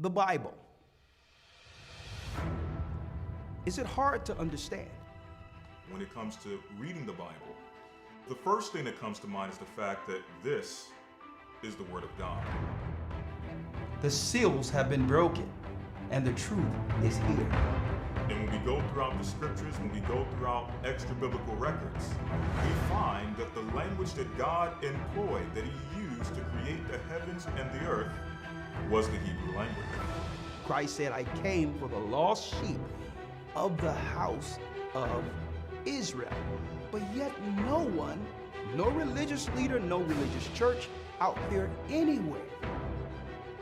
The Bible. Is it hard to understand? When it comes to reading the Bible, the first thing that comes to mind is the fact that this is the Word of God. The seals have been broken, and the truth is here. And when we go throughout the scriptures, when we go throughout extra biblical records, we find that the language that God employed, that He used to create the heavens and the earth, was the Hebrew language. Christ said, I came for the lost sheep of the house of Israel. But yet no one, no religious leader, no religious church out there anywhere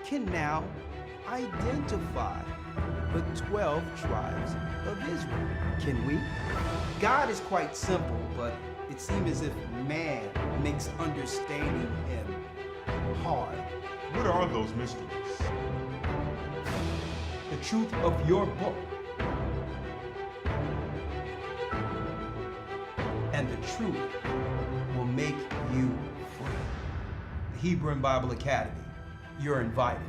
can now identify the 12 tribes of Israel. Can we? God is quite simple, but it seems as if man makes understanding Him hard. What are those mysteries? The truth of your book and the truth will make you free. The Hebrew and Bible Academy. You're invited.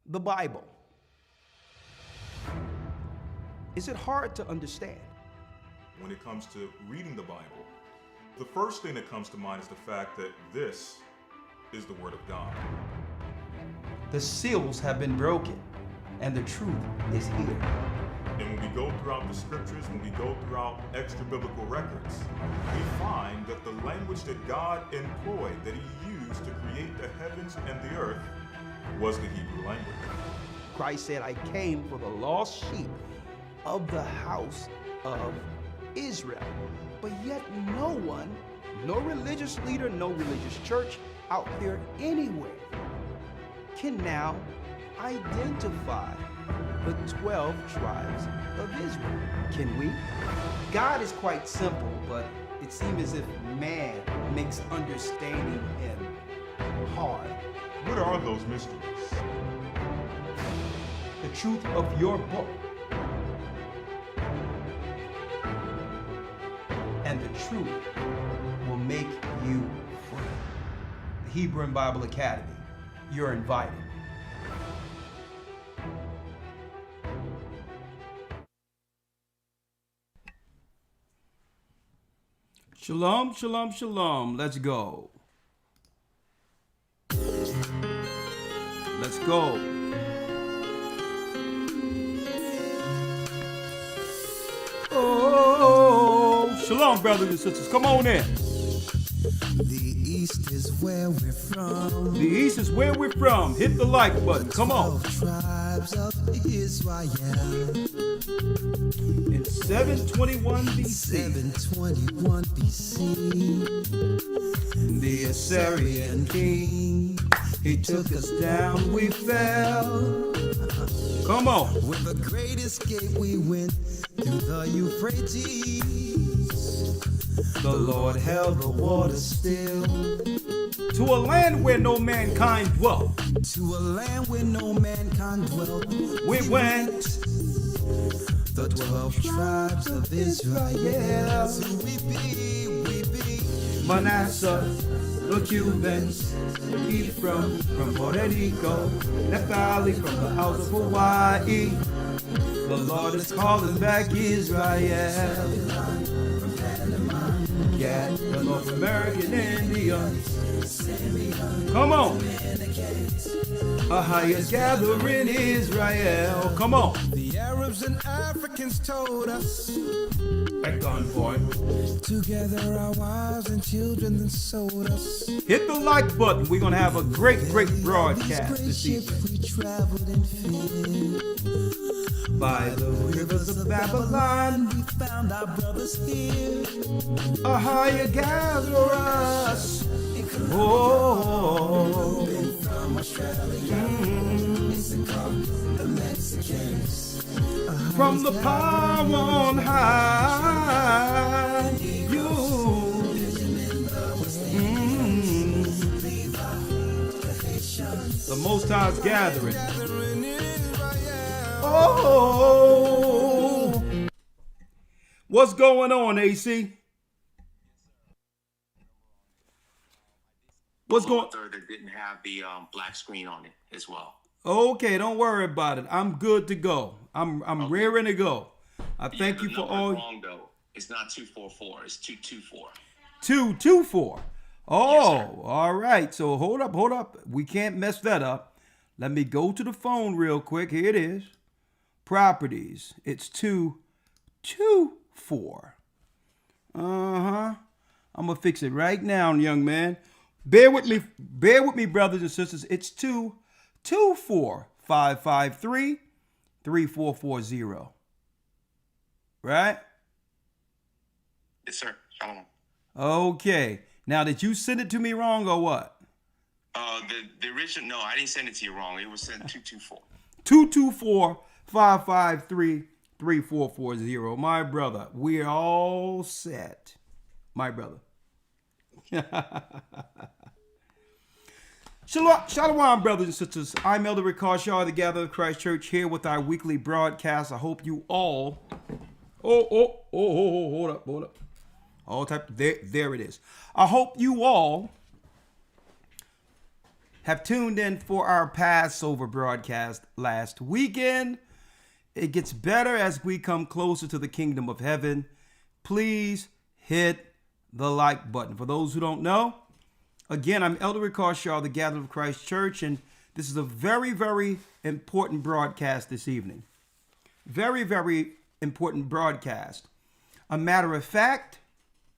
The Bible. Is it hard to understand? When it comes to reading the Bible, the first thing that comes to mind is the fact that this is the Word of God. The seals have been broken, and the truth is here. And when we go throughout the scriptures, when we go throughout extra biblical records, we find that the language that God employed, that He used to create the heavens and the earth, was the Hebrew language. Christ said, I came for the lost sheep of the house of Israel. But yet no one, no religious leader, no religious church out there anywhere can now identify the 12 tribes of Israel. Can we? God is quite simple, but it seems as if man makes understanding Him hard. What are those mysteries? The truth of your book and the truth will make you free. The Hebrew and Bible Academy. You're invited. Shalom, shalom, shalom. Let's go. Let's go. Oh, shalom, brothers and sisters. Come on in. The East is where we're from. The East is where we're from. Hit the like button. Come on. 12 tribes of Israel. In 721 BC, 721 BC. the Assyrian king, he took us down, we fell. Come on. With the great escape we went through the Euphrates. The Lord held the water still. To a land where no mankind dwelt. To a land where no mankind dwelt. We went. The 12 tribes of Israel. Who we be. Manasseh, the Cubans, Ephraim from Puerto Rico, Naphtali from the house of Hawaii. The Lord is calling back Israel. Yeah, the North American Indians. Come on. A highest gathering Israel. Come on. The Arabs and Africans told us. At gunpoint. Together our wives and children then sold us. Hit the like button. We're going to have a great broadcast this evening. We traveled in fear. By the rivers of Babylon, we found our brothers here. A higher gather us. Oh, From Australia, the Mexicans. from the power on high, you. The the Most High's gathering. Oh, what's going on, AC? What's going? That didn't have the black screen on it as well. Okay, don't worry about it. I'm good to go. I'm okay. Raring to go. I thank you for all. Wrong though. It's not 244. It's 224. 224. Oh, yes, all right. So hold up. We can't mess that up. Let me go to the phone real quick. Here it is. Properties. It's 224. I'm gonna fix it right now, young man. Bear with me, brothers and sisters. It's 224-553-3440. Right? Yes, sir. Shalom. Okay. Now, did you send it to me wrong or what? The original, no, I didn't send it to you wrong. It was sent 224. 224-553-3440. My brother, we're all set. My brother. Shalom, brothers and sisters. I'm Elder Rick Shaw of the Gathered of Christ Church here with our weekly broadcast. I hope you all. Hold up. All type. There it is. I hope you all have tuned in for our Passover broadcast last weekend. It gets better as we come closer to the kingdom of heaven. Please hit the like button. For those who don't know, again, I'm Elder Rick Shaw of the Gathered of Christ Church, and this is a very, very important broadcast this evening. Very, very important broadcast. A matter of fact,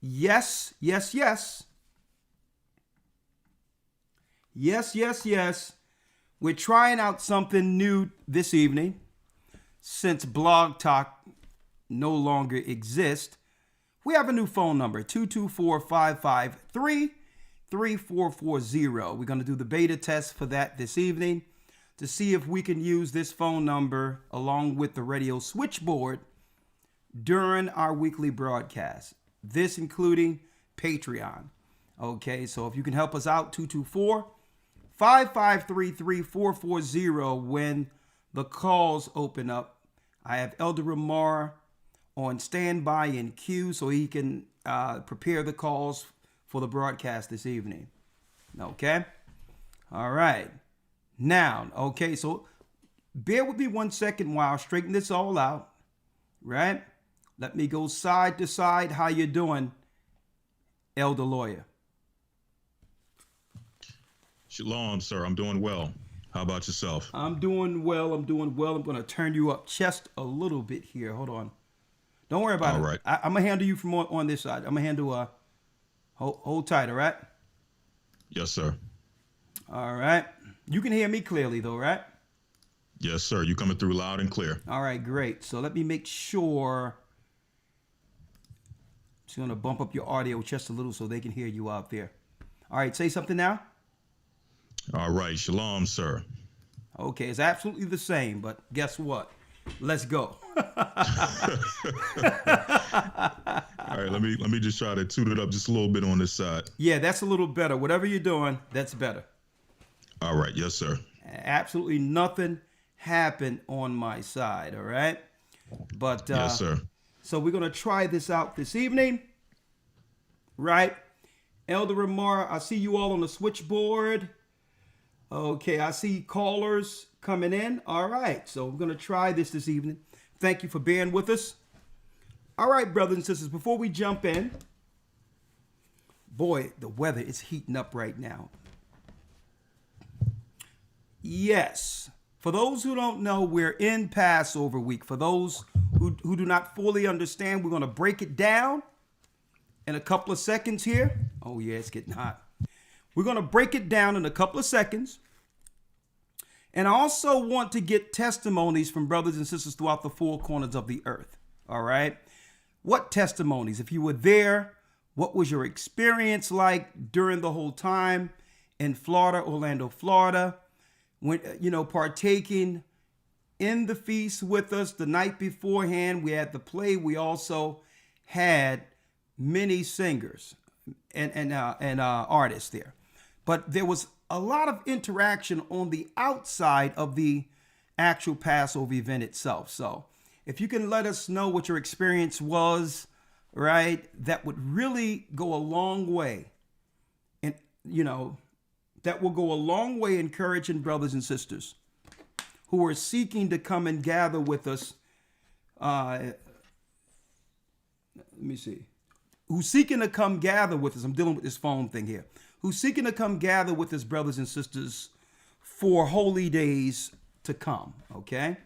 yes. We're trying out something new this evening. Since Blog Talk no longer exists, we have a new phone number, 224-553-3440. We're going to do the beta test for that this evening to see if we can use this phone number along with the radio switchboard during our weekly broadcast. This including Patreon. Okay, so if you can help us out, 224-553-3440 when the calls open up. I have Elder Ramar on standby in queue so he can prepare the calls for the broadcast this evening. Okay? All right. Now, okay, so bear with me 1 second while I straighten this all out. Right? Let me go side to side. How you doing, Elder Lawyer? Shalom, sir. I'm doing well. How about yourself? I'm doing well. I'm going to turn you up just a little bit here. Hold on. Don't worry about it. All right. I'm going to handle you from on this side. I'm going to handle hold tight, all right? Yes, sir. All right. You can hear me clearly, though, right? Yes, sir. You coming through loud and clear. All right, great. So let me make sure. Just going to bump up your audio just a little so they can hear you out there. All right, say something now. All right. Shalom, sir. Okay, it's absolutely the same, but guess what? Let's go. All right, let me just try to tune it up just a little bit on this side. Yeah, that's a little better. Whatever you're doing, that's better. All right, yes, sir. Absolutely nothing happened on my side, all right? But yes, sir. So we're going to try this out this evening, right? Elder Ramar, I see you all on the switchboard. Okay, I see callers coming in. All right, so we're going to try this evening. Thank you for being with us. All right, brothers and sisters, before we jump in, boy, the weather is heating up right now. Yes, for those who don't know, we're in Passover week. For those who do not fully understand, we're going to break it down in a couple of seconds here. Oh, yeah, it's getting hot. We're going to break it down in a couple of seconds. And I also want to get testimonies from brothers and sisters throughout the four corners of the earth. All right. What testimonies? If you were there, what was your experience like during the whole time in Florida, Orlando, Florida, when, partaking in the feast with us the night beforehand? We had the play. We also had many singers and artists there. But there was a lot of interaction on the outside of the actual Passover event itself. So if you can let us know what your experience was, right, that would really go a long way. And, that will go a long way encouraging brothers and sisters who are seeking to come and gather with us. Let me see. Who's seeking to come gather with us. I'm dealing with this phone thing here. Who's seeking to come gather with us, brothers and sisters, for holy days to come, okay?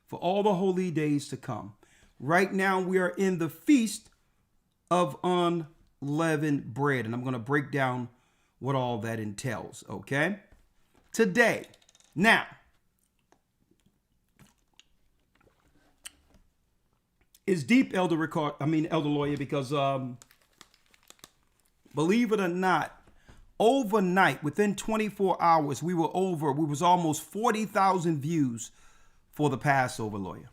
For all the holy days to come. Right now, we are in the Feast of Unleavened Bread, and I'm going to break down what all that entails, okay? Today, now, is deep, Elder Lawyer, because believe it or not, overnight, within 24 hours, we was almost 40,000 views for the Passover, Lawyer.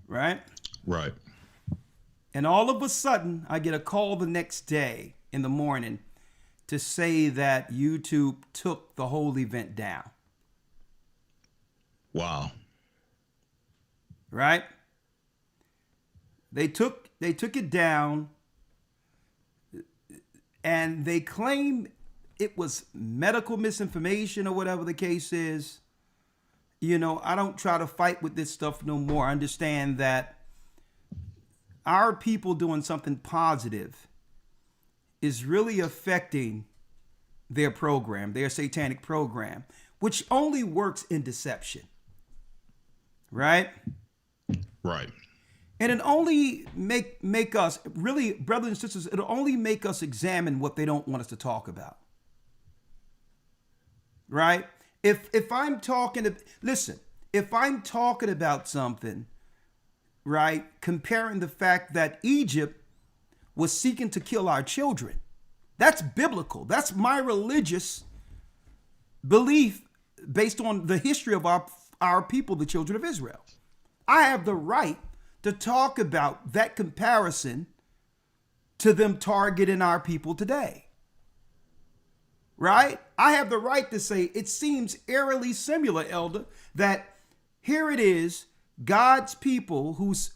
Right? Right. And all of a sudden, I get a call the next day in the morning to say that YouTube took the whole event down. Wow. Right? They took it down, and they claim it was medical misinformation or whatever the case is. I don't try to fight with this stuff no more. I understand that our people doing something positive is really affecting their program, their satanic program, which only works in deception. Right? Right. And it only make us, really, brothers and sisters, it'll only make us examine what they don't want us to talk about. Right? If I'm talking about something, right, comparing the fact that Egypt was seeking to kill our children, that's biblical. That's my religious belief based on the history of our people, the children of Israel. I have the right to talk about that comparison to them targeting our people today. Right? I have the right to say it seems eerily similar, Elder, that here it is, God's people who's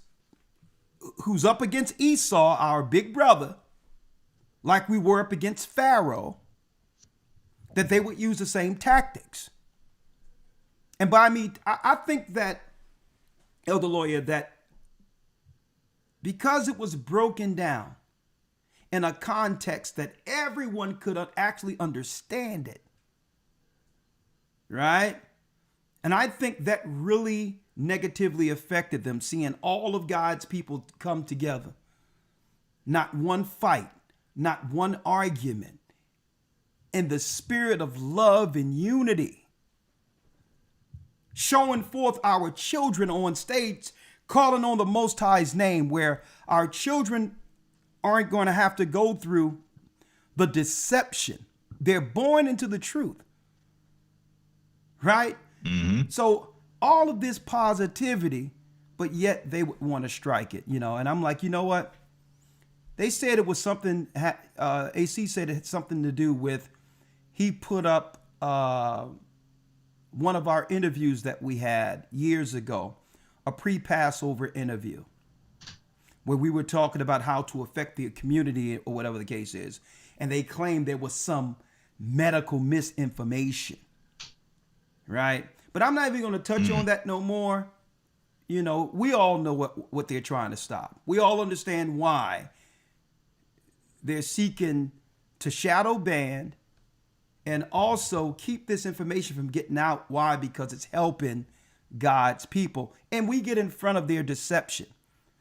up against Esau, our big brother, like we were up against Pharaoh, that they would use the same tactics. And by me, I think that, Elder Lawyer, that because it was broken down in a context that everyone could actually understand it, right? And I think that really negatively affected them, seeing all of God's people come together. Not one fight, not one argument, in the spirit of love and unity. Showing forth our children on stage, calling on the Most High's name, where our children aren't going to have to go through the deception. They're born into the truth. Right? Mm-hmm. So all of this positivity, but yet they would want to strike it, and I'm like, you know what? They said it was something, AC said it had something to do with, he put up one of our interviews that we had years ago, a pre-Passover interview, where we were talking about how to affect the community or whatever the case is. And they claimed there was some medical misinformation, right? But I'm not even going to touch on that no more. We all know what they're trying to stop. We all understand why they're seeking to shadow ban and also keep this information from getting out. Why? Because it's helping God's people. And we get in front of their deception.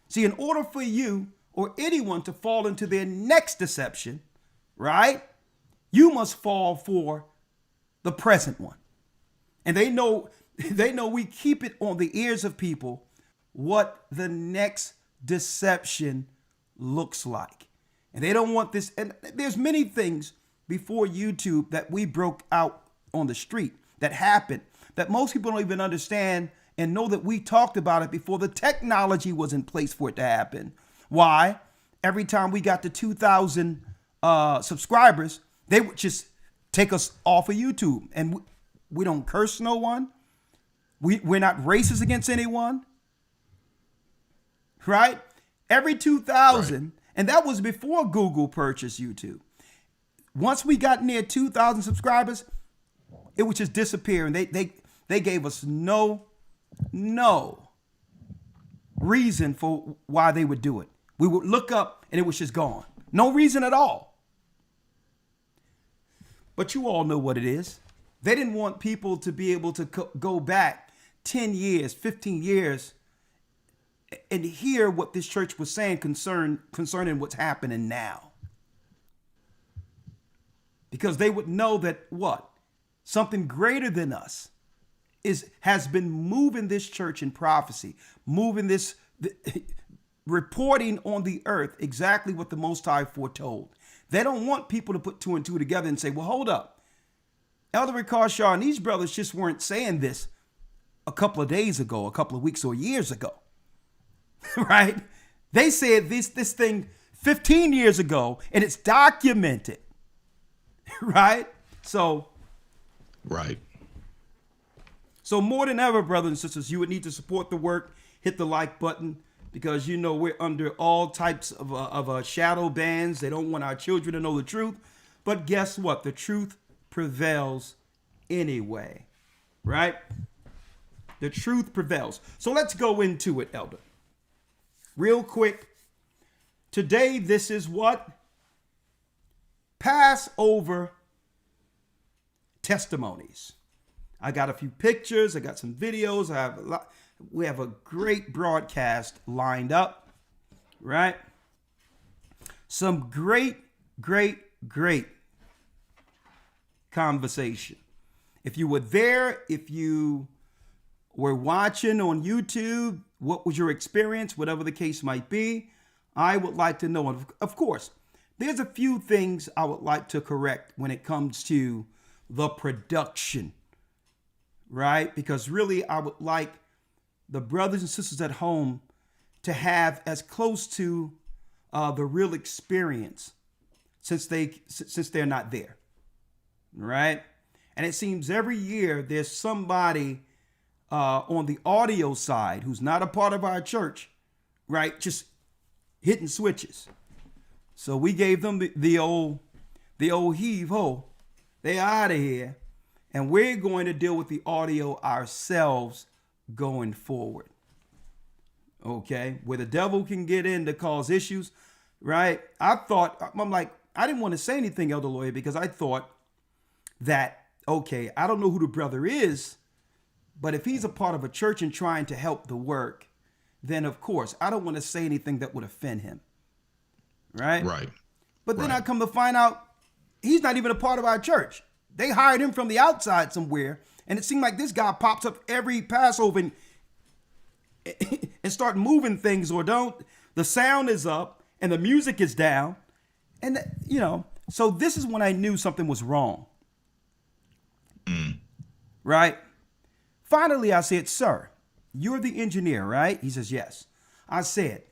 See, in order for you or anyone to fall into their next deception, right, you must fall for the present one. And they know we keep it on the ears of people what the next deception looks like. And they don't want this. And there's many things before YouTube that we broke out on the street that happened that most people don't even understand and know that we talked about it before the technology was in place for it to happen. Why? Every time we got to 2,000 subscribers, they would just take us off of YouTube. And we don't curse no one. We're not racist against anyone. Right? Every 2000, right. And that was before Google purchased YouTube. Once we got near 2,000 subscribers, it would just disappear. And they gave us no reason for why they would do it. We would look up and it was just gone. No reason at all. But you all know what it is. They didn't want people to be able to go back 10 years, 15 years and hear what this church was saying concerning what's happening now. Because they would know that what? Something greater than us has been moving this church in prophecy, reporting on the earth exactly what the Most High foretold. They don't want people to put two and two together and say, well, hold up. Elder Ricard Shaw and these brothers just weren't saying this a couple of days ago, a couple of weeks or years ago. Right? They said this thing 15 years ago and it's documented. Right? So. Right. So more than ever, brothers and sisters, you would need to support the work. Hit the like button because, you know, we're under all types of shadow bans. They don't want our children to know the truth. But guess what? The truth prevails anyway. Right? The truth prevails. So let's go into it, Elder. Real quick. Today, this is what? Passover testimonies. I got a few pictures. I got some videos. We have a great broadcast lined up, right? Some great conversation. If you were there, if you were watching on YouTube, what was your experience, whatever the case might be, I would like to know. Of course, there's a few things I would like to correct when it comes to the production, right? Because really, I would like the brothers and sisters at home to have as close to the real experience since they're not there, right? And it seems every year there's somebody on the audio side who's not a part of our church, right? Just hitting switches. So we gave them the old heave ho. They out of here. And we're going to deal with the audio ourselves going forward. Okay? Where the devil can get in to cause issues, right? I'm like, I didn't want to say anything, Elder Lawyer, because I thought that, okay, I don't know who the brother is, but if he's a part of a church and trying to help the work, then of course, I don't want to say anything that would offend him. Right? Right. But then I come to find out he's not even a part of our church. They hired him from the outside somewhere. And it seemed like this guy pops up every Passover and start moving things or don't. The sound is up and the music is down. And, you know, so this is when I knew something was wrong. Right? Finally, I said, sir, you're the engineer, right? He says, yes. I said,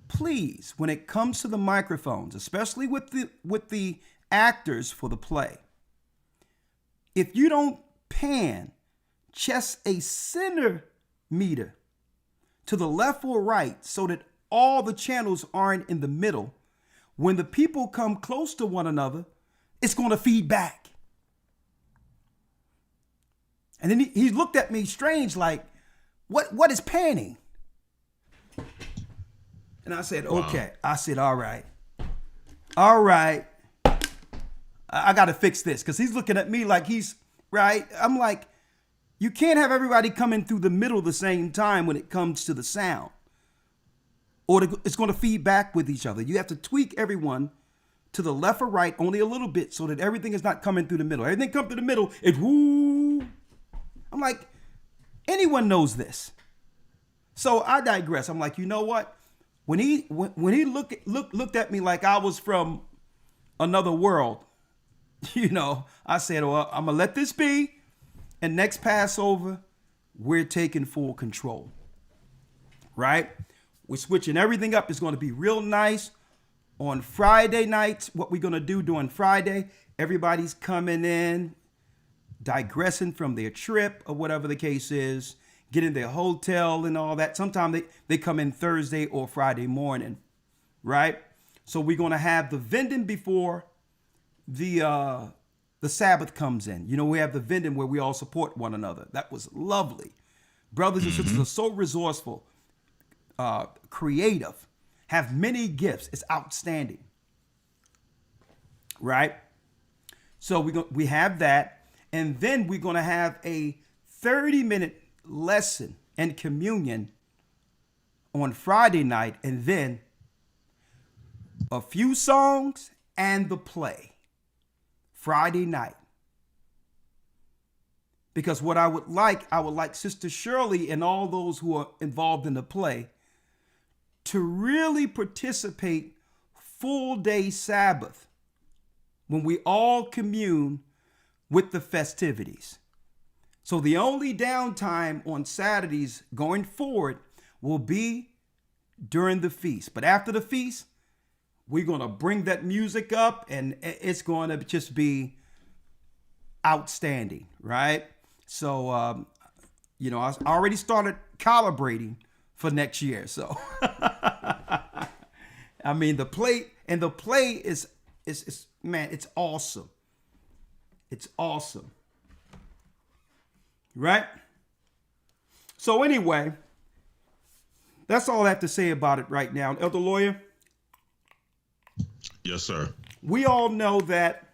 please, when it comes to the microphones, especially with the actors for the play, if you don't pan just a centimeter to the left or right so that all the channels aren't in the middle, when the people come close to one another, it's going to feed back. And then he looked at me strange, like, what is panning? And I said, okay. I said, all right. I got to fix this. Because he's looking at me like he's, right? I'm like, you can't have everybody coming through the middle at the same time when it comes to the sound. Or it's going to feed back with each other. You have to tweak everyone to the left or right only a little bit so that everything is not coming through the middle. Everything comes through the middle, it whoo. I'm like, anyone knows this. So I digress. I'm like, you know what? When he looked at me like I was from another world, you know, I said, well, I'm gonna let this be. And next Passover, we're taking full control. Right? We're switching everything up. It's going to be real nice. On Friday nights, what we're going to do during Friday, everybody's coming in, digressing from their trip or whatever the case is, getting their hotel and all that. Sometimes they come in Thursday or Friday morning, right? So we're going to have the vending before the Sabbath comes in. You know, we have the vending where we all support one another. That was lovely. Brothers and sisters are so resourceful, creative, have many gifts. It's outstanding, right? So we have that, and then we're going to have a 30-minute lesson and communion on Friday night, and then a few songs and the play Friday night. Because what I would like Sister Shirley and all those who are involved in the play to really participate full day Sabbath when we all commune with the festivities. So the only downtime on Saturdays going forward will be during the feast. But after the feast, we're going to bring that music up and it's going to just be outstanding, right? So, I already started calibrating for next year. So, I mean, the play is man, it's awesome. It's awesome. Right? So anyway, that's all I have to say about it right now. Elder Lawyer? Yes, sir. We all know that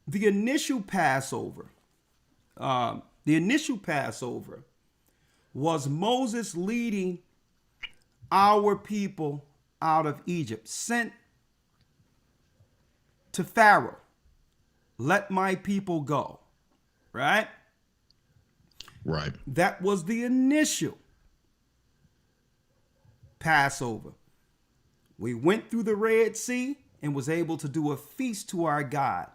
the initial Passover was Moses leading our people out of Egypt, sent to Pharaoh, let my people go, right? Right. That was the initial Passover. We went through the Red Sea and was able to do a feast to our God,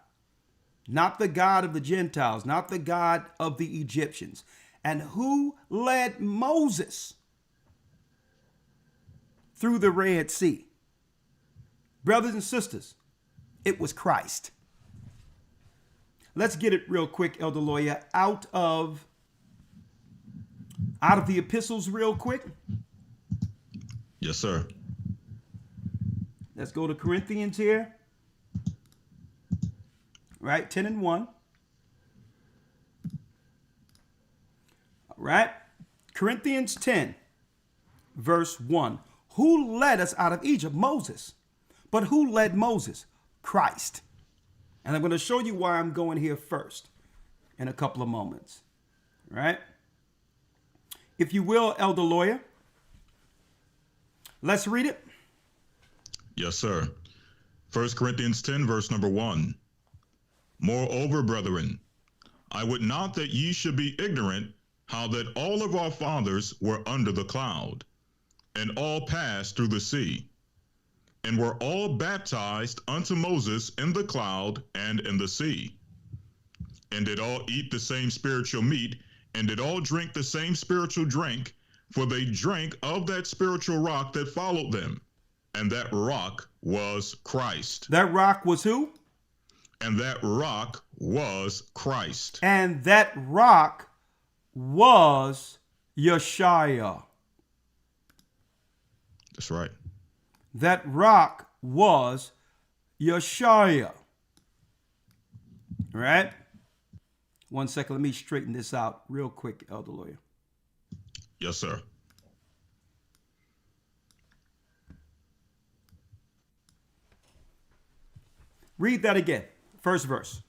not the God of the Gentiles, not the God of the Egyptians. And who led Moses through the Red Sea? Brothers and sisters, it was Christ. Let's get it real quick, Elder Lawyer, out of the epistles real quick. Yes, sir. Let's go to Corinthians here. Right, 10 and 1. All right. Corinthians 10, verse 1. Who led us out of Egypt? Moses. But who led Moses? Christ. And I'm going to show you why I'm going here first in a couple of moments. All right. If you will, Elder Lawyer, let's read it. Yes, sir. 1 Corinthians 10, verse number 1. Moreover, brethren, I would not that ye should be ignorant how that all of our fathers were under the cloud, and all passed through the sea, and were all baptized unto Moses in the cloud and in the sea, and did all eat the same spiritual meat, and did all drink the same spiritual drink, for they drank of that spiritual rock that followed them, and that rock was Christ. That rock was who? And that rock was Christ. And that rock was Yeshua. That's right. That rock was Yeshua. Right? 1 second. Let me straighten this out real quick, Elder Lawyer. Yes, sir. Read that again. First verse.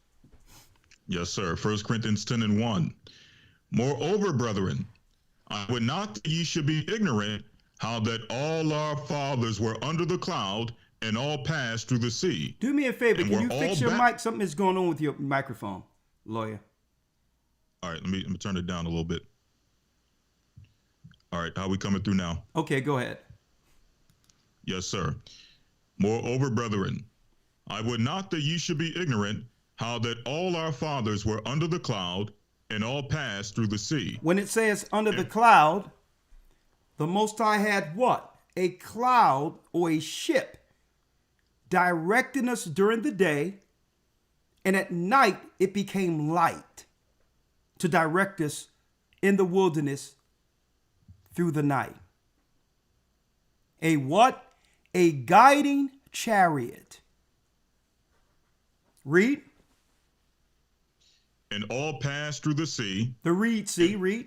Yes, sir. 1 Corinthians 10 and 1. Moreover, brethren, I would not that ye should be ignorant how that all our fathers were under the cloud and all passed through the sea. Do me a favor. And Can you we're fix all your mic? Something is going on with your microphone, Lawyer. All right, let me turn it down a little bit. All right, how we coming through now? Okay, go ahead. Yes, sir. Moreover, brethren, I would not that ye should be ignorant how that all our fathers were under the cloud and all passed through the sea. When it says under the cloud, the Most High had what? a cloud or a ship directing us during the day, and at night it became light to direct us in the wilderness through the night. A what? A guiding chariot. Read. And all passed through the sea. The read, see, read.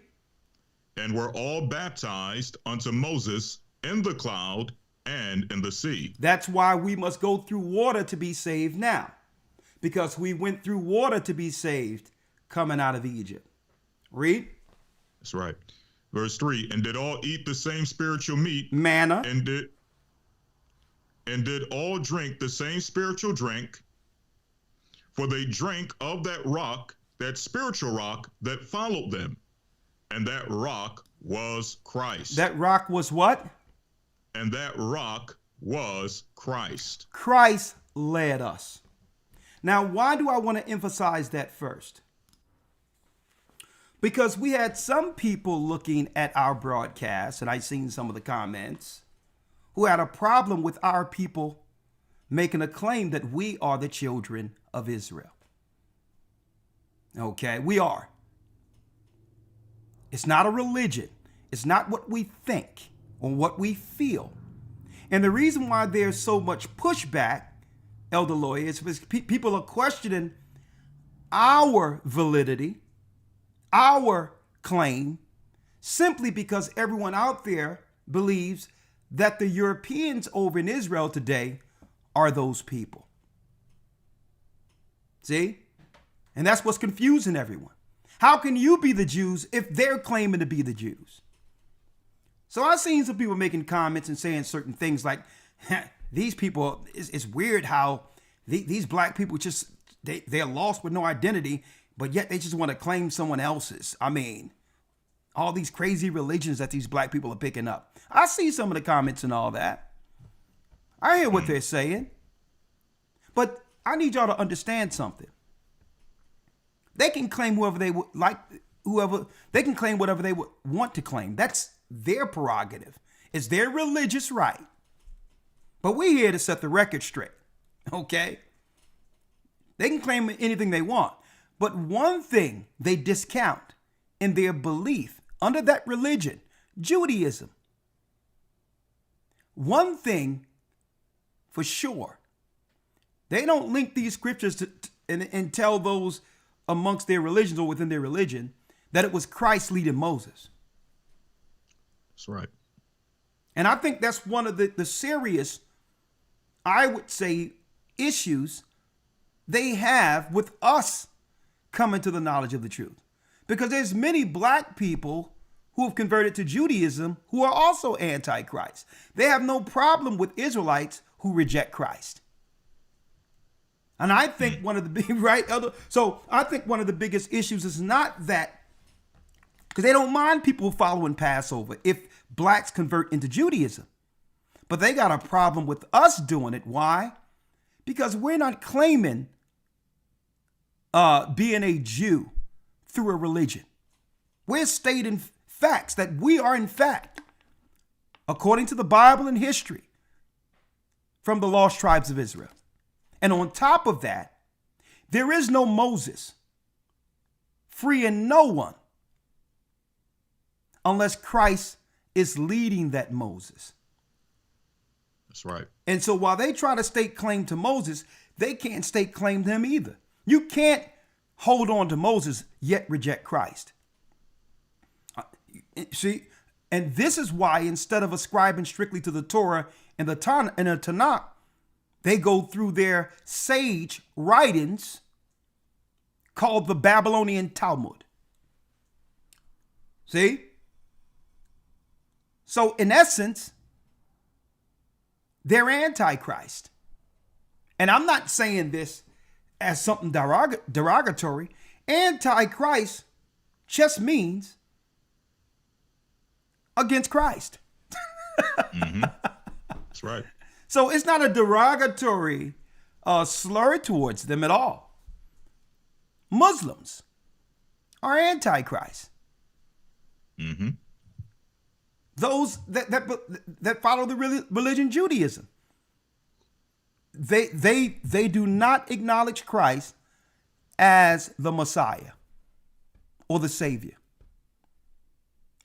And were all baptized unto Moses in the cloud and in the sea. That's why we must go through water to be saved now. Because we went through water to be saved coming out of Egypt. Read. That's right. Verse 3, and did all eat the same spiritual meat. Manna. And did all drink the same spiritual drink. For they drank of that rock, that spiritual rock that followed them. And that rock was Christ. That rock was what? And that rock was Christ. Christ led us. Now, why do I want to emphasize that first? Because we had some people looking at our broadcast, and I've seen some of the comments, who had a problem with our people making a claim that we are the children of Israel. Okay, we are. It's not a religion. It's not what we think or what we feel. And the reason why there's so much pushback, Elder Lawyer, is because people are questioning our validity, our claim, simply because everyone out there believes that the Europeans over in Israel today are those people. See? And that's what's confusing everyone. How can you be the Jews if they're claiming to be the Jews? So I've seen some people making comments and saying certain things like, these people, it's weird how these black people just, they're lost with no identity, but yet they just want to claim someone else's. I mean, all these crazy religions that these black people are picking up. I see some of the comments and all that. I hear what they're saying. But I need y'all to understand something. They can claim whoever they would like, they can claim whatever they would want to claim. That's their prerogative. It's their religious right. But we're here to set the record straight. Okay? They can claim anything they want. But one thing they discount in their belief under that religion, Judaism. One thing for sure, they don't link these scriptures and tell those amongst their religions or within their religion that it was Christ leading Moses. That's right. And I think that's one of the serious, I would say, issues they have with us coming to the knowledge of the truth. Because there's many black people who have converted to Judaism who are also anti-Christ. They have no problem with Israelites who reject Christ. And I think one of the big, right? So I think one of the biggest issues is not that, because they don't mind people following Passover if blacks convert into Judaism. But they got a problem with us doing it. Why? Because we're not claiming being a Jew through a religion. We're stating facts that we are, in fact, according to the Bible and history, from the lost tribes of Israel. And on top of that, there is no Moses freeing no one unless Christ is leading that Moses. That's right. And so while they try to stake claim to Moses, they can't stake claim to him either. You can't hold on to Moses yet reject Christ. See, and this is why instead of ascribing strictly to the Torah and the Tanakh, they go through their sage writings called the Babylonian Talmud. See? So in essence, they're anti-Christ. And I'm not saying this as something derogatory. Anti-Christ just means against Christ. Mm-hmm. That's right. So it's not a derogatory slur towards them at all. Muslims are anti-Christ. Mm-hmm. those that follow the religion Judaism. They do not acknowledge Christ as the Messiah or the Savior.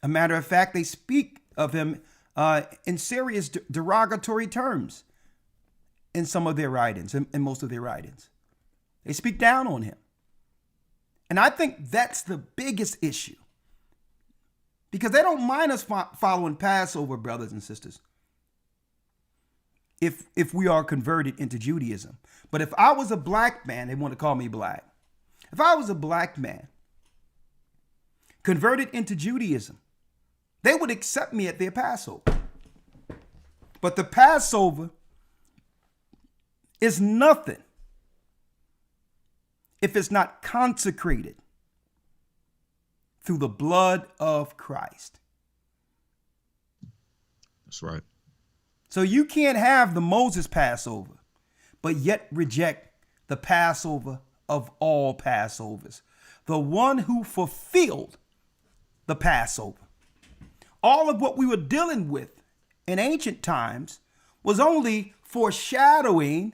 A matter of fact, they speak of him in serious derogatory terms in some of their writings, in most of their writings. They speak down on him. And I think that's the biggest issue. Because they don't mind us following Passover, brothers and sisters, if we are converted into Judaism. But if I was a black man, they want to call me black. If I was a black man converted into Judaism, they would accept me at their Passover. But the Passover is nothing if it's not consecrated through the blood of Christ. That's right. So you can't have the Moses Passover, but yet reject the Passover of all Passovers, the one who fulfilled the Passover. All of what we were dealing with in ancient times was only foreshadowing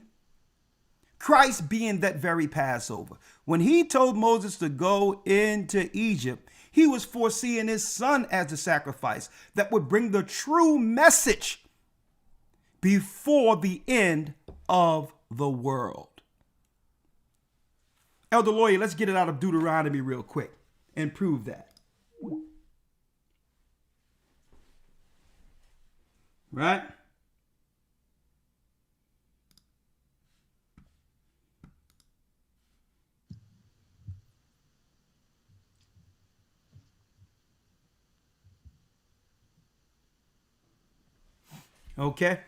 Christ being that very Passover. When he told Moses to go into Egypt, he was foreseeing his son as the sacrifice that would bring the true message before the end of the world. Elder Lawyer, let's get it out of Deuteronomy real quick and prove that. Right? Okay.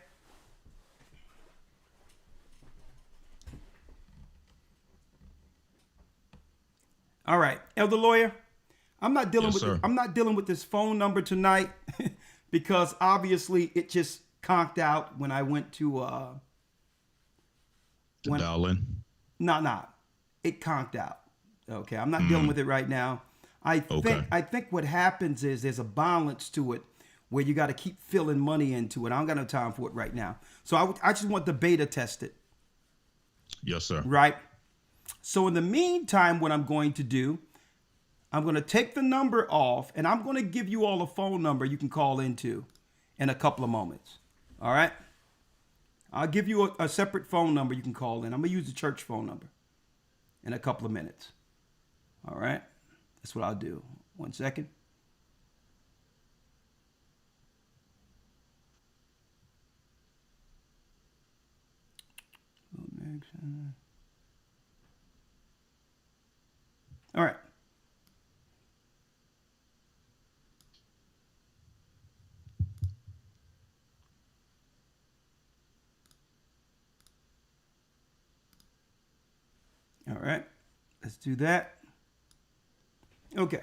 All right, Elder Lawyer, I'm not dealing with this phone number tonight because obviously it just conked out when I went to dial in. No, it conked out. Okay, I'm not dealing with it right now. I think what happens is there's a balance to it where you got to keep filling money into it. I don't got no time for it right now. So I just want the beta tested. Yes, sir. Right. So in the meantime, what I'm going to do, I'm going to take the number off and I'm going to give you all a phone number you can call into in a couple of moments. All right. I'll give you a separate phone number you can call in. I'm going to use the church phone number in a couple of minutes. All right. That's what I'll do. 1 second. All right. All right. Let's do that. Okay.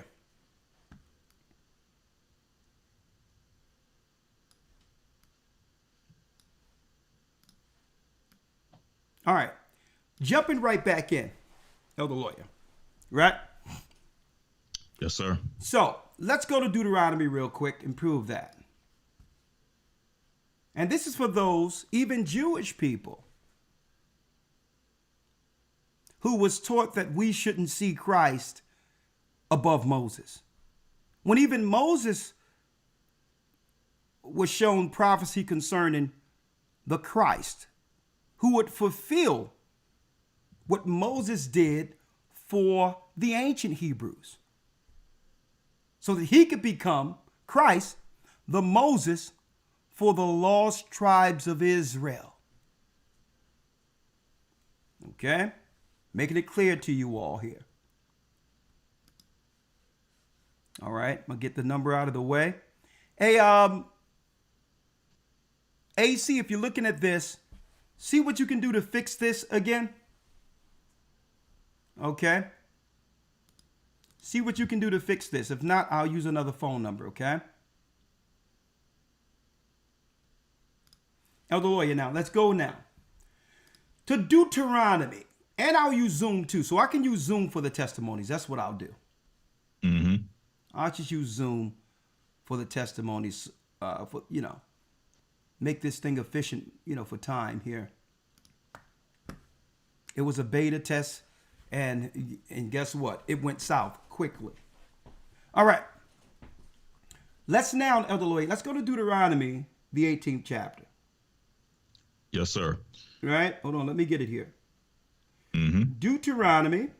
All right. Jumping right back in, Elder Lawyer. Right? Yes, sir. So let's go to Deuteronomy real quick and prove that. And this is for those, even Jewish people, who was taught that we shouldn't see Christ above Moses. When even Moses was shown prophecy concerning the Christ, who would fulfill what Moses did for the ancient Hebrews, so that he could become Christ, the Moses for the lost tribes of Israel. Okay? Making it clear to you all here. All right, I'm gonna get the number out of the way. Hey, AC, if you're looking at this, see what you can do to fix this again. Okay. See what you can do to fix this. If not, I'll use another phone number, okay? Elder Lawyer, now, let's go now to Deuteronomy. And I'll use Zoom too. So I can use Zoom for the testimonies. That's what I'll do. Mm-hmm. I'll just use Zoom for the testimonies for, make this thing efficient, for time here. It was a beta test, and guess what? It went south quickly. All right. Let's now, Elder Lloyd, let's go to Deuteronomy, the 18th chapter. Yes, sir. Right? Hold on, let me get it here. Mm-hmm. Deuteronomy.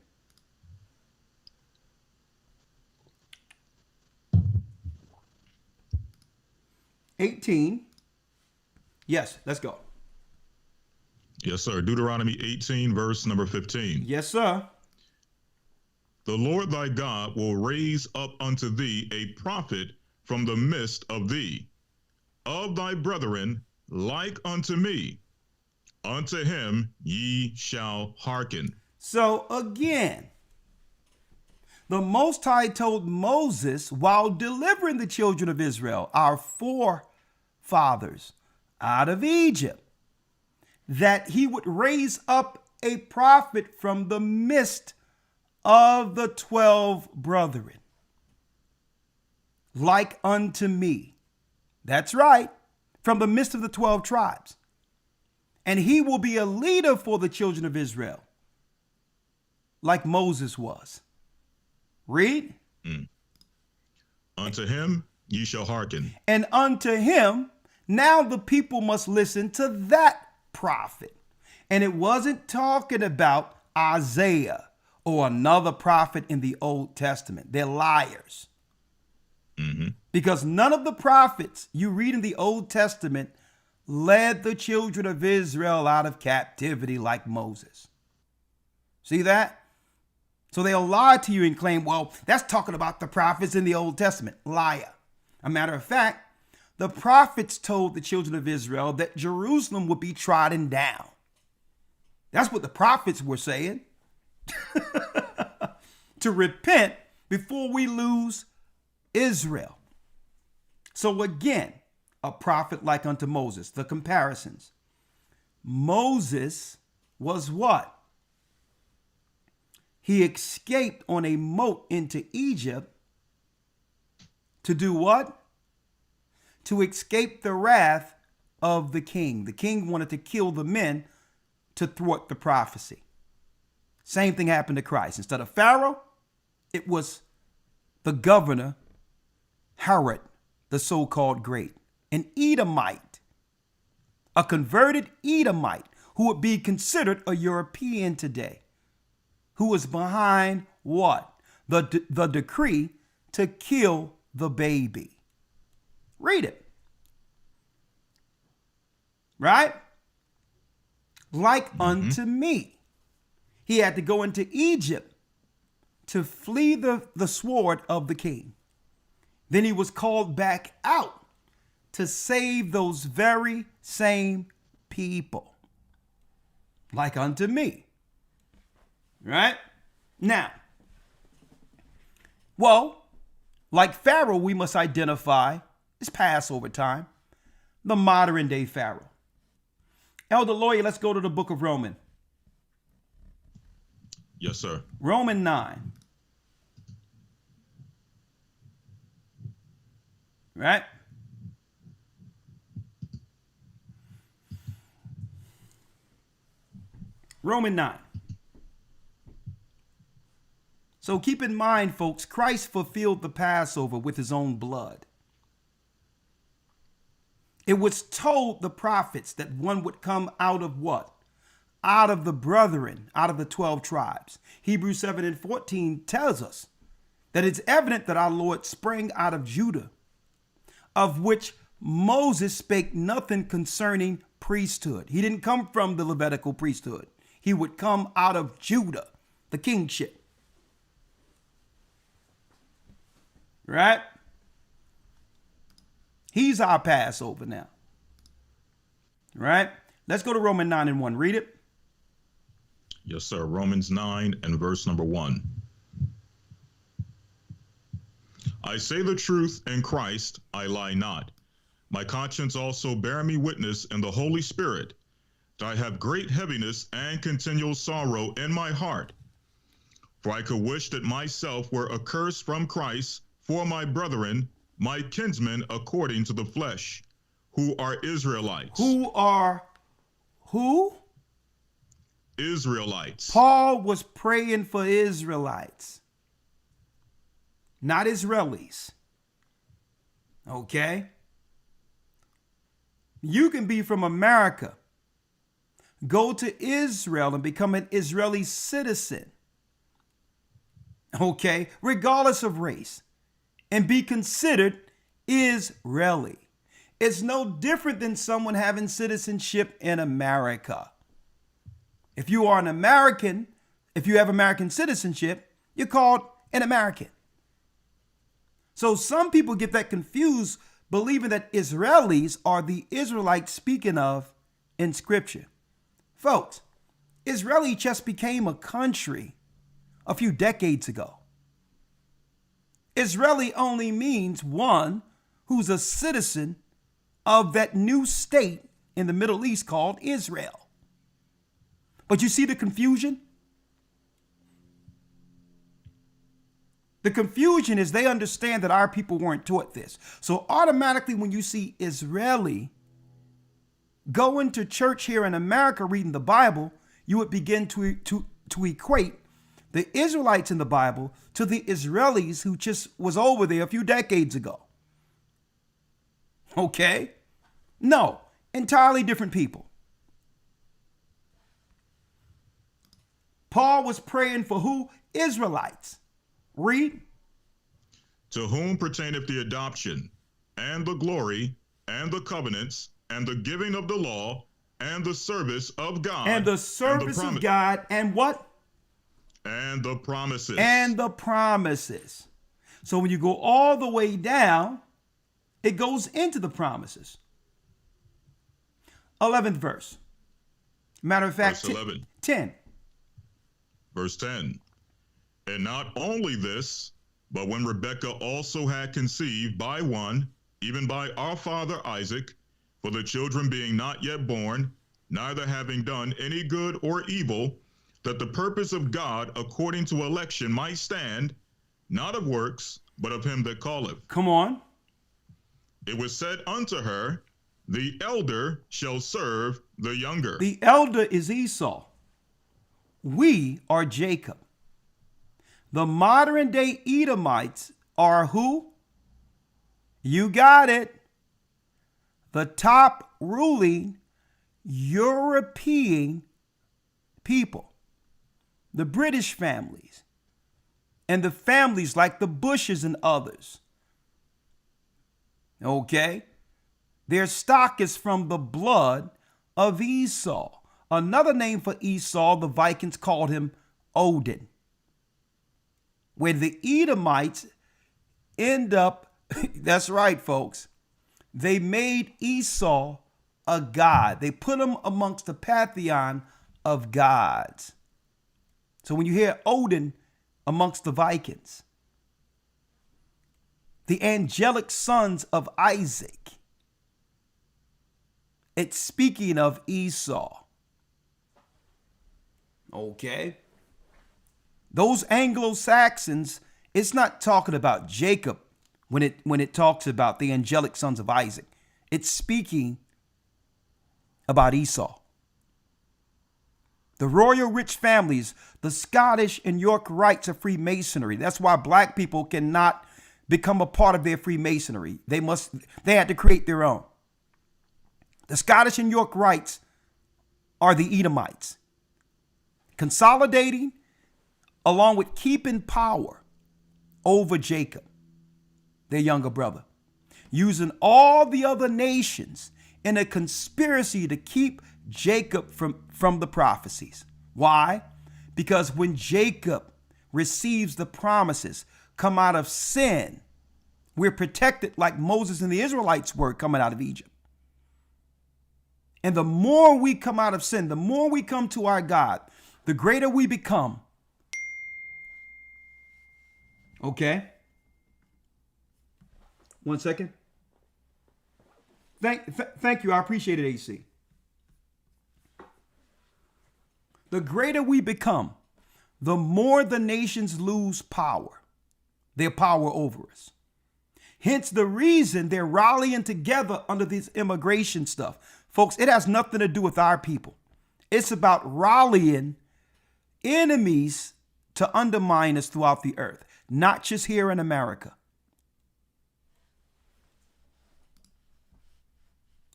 Yes, let's go. Yes, sir. Deuteronomy 18, verse number 15. Yes, sir. The Lord thy God will raise up unto thee a prophet from the midst of thee, of thy brethren, like unto me. Unto him ye shall hearken. So again, the Most High told Moses while delivering the children of Israel, our forefathers, out of Egypt, that he would raise up a prophet from the midst of the 12 brethren, like unto me. That's right, from the midst of the 12 tribes. And he will be a leader for the children of Israel, like Moses was. Read. Unto him ye shall hearken. And unto him, now the people must listen to that prophet. And it wasn't talking about Isaiah or another prophet in the Old Testament. They're liars. Mm-hmm. Because none of the prophets you read in the Old Testament led the children of Israel out of captivity like Moses. See that? So they'll lie to you and claim, well, that's talking about the prophets in the Old Testament. Liar. A matter of fact, the prophets told the children of Israel that Jerusalem would be trodden down. That's what the prophets were saying. To repent before we lose Israel. So again, a prophet like unto Moses. The comparisons. Moses was what? He escaped on a boat into Egypt to do what? To escape the wrath of the king. The king wanted to kill the men to thwart the prophecy. Same thing happened to Christ. Instead of Pharaoh, it was the governor, Herod, the so-called great, an Edomite, a converted Edomite who would be considered a European today, who was behind what? The decree to kill the baby. Read it. Right? Like unto me. He had to go into Egypt to flee the sword of the king. Then he was called back out to save those very same people. Like unto me. Right? Now, well, like Pharaoh, we must identify, it's Passover time, the modern day Pharaoh. Elder Lawyer, let's go to the book of Romans. Yes, sir. Romans 9. Right? Romans 9. So keep in mind, folks, Christ fulfilled the Passover with his own blood. It was told the prophets that one would come out of what? Out of the brethren, out of the 12 tribes. Hebrews 7:14 tells us that it's evident that our Lord sprang out of Judah, of which Moses spake nothing concerning priesthood. He didn't come from the Levitical priesthood. He would come out of Judah, the kingship. Right? He's our Passover now. Right? Let's go to Romans 9:1. Read it. Yes, sir. Romans 9 and verse number 1. I say the truth in Christ, I lie not. My conscience also bear me witness in the Holy Spirit, that I have great heaviness and continual sorrow in my heart. For I could wish that myself were accursed from Christ for my brethren, my kinsmen according to the flesh, who are Israelites. Who are who? Israelites. Paul was praying for Israelites, not Israelis. Okay? You can be from America, go to Israel and become an Israeli citizen, okay, regardless of race, and be considered Israeli. It's no different than someone having citizenship in America. If you are an American, if you have American citizenship, you're called an American. So some people get that confused, believing that Israelis are the Israelites speaking of in Scripture. Folks, Israeli just became a country a few decades ago. Israeli only means one who's a citizen of that new state in the Middle East called Israel. But you see the confusion? The confusion is they understand that our people weren't taught this. So automatically when you see Israeli going to church here in America reading the Bible, you would begin to equate the Israelites in the Bible to the Israelis who just was over there a few decades ago. Okay? No, entirely different people. Paul was praying for who? Israelites. Read. To whom pertaineth the adoption, and the glory, and the covenants, and the giving of the law, and the service of God. And the service of God, and what? And the promises. And the promises. So when you go all the way down, it goes into the promises. 11th verse. Matter of fact, verse 11. 10. Verse 10. And not only this, but when Rebekah also had conceived by one, even by our father Isaac, for the children being not yet born, neither having done any good or evil, that the purpose of God according to election might stand, not of works, but of him that calleth. Come on. It was said unto her, the elder shall serve the younger. The elder is Esau. We are Jacob. The modern day Edomites are who? You got it. The top ruling European people. The British families. And the families like the Bushes and others. Okay? Their stock is from the blood of Esau. Another name for Esau, the Vikings called him Odin. Where the Edomites end up, that's right, folks, they made Esau a god. They put him amongst the pantheon of gods. So when you hear Odin amongst the Vikings, the angelic sons of Isaac, it's speaking of Esau. Okay. Those Anglo-Saxons, it's not talking about Jacob when it talks about the angelic sons of Isaac. It's speaking about Esau. The royal rich families, the Scottish and York rites of Freemasonry. That's why black people cannot become a part of their Freemasonry. They had to create their own. The Scottish and York rites are the Edomites. Consolidating along with keeping power over Jacob, their younger brother, using all the other nations in a conspiracy to keep Jacob from the prophecies. Why? Because when Jacob receives the promises come out of sin, we're protected like Moses and the Israelites were coming out of Egypt. And the more we come out of sin, the more we come to our God, the greater we become. Okay. 1 second. Thank you. I appreciate it, AC. The greater we become, the more the nations lose power, their power over us. Hence the reason they're rallying together under this immigration stuff. Folks, it has nothing to do with our people. It's about rallying enemies to undermine us throughout the earth, not just here in America.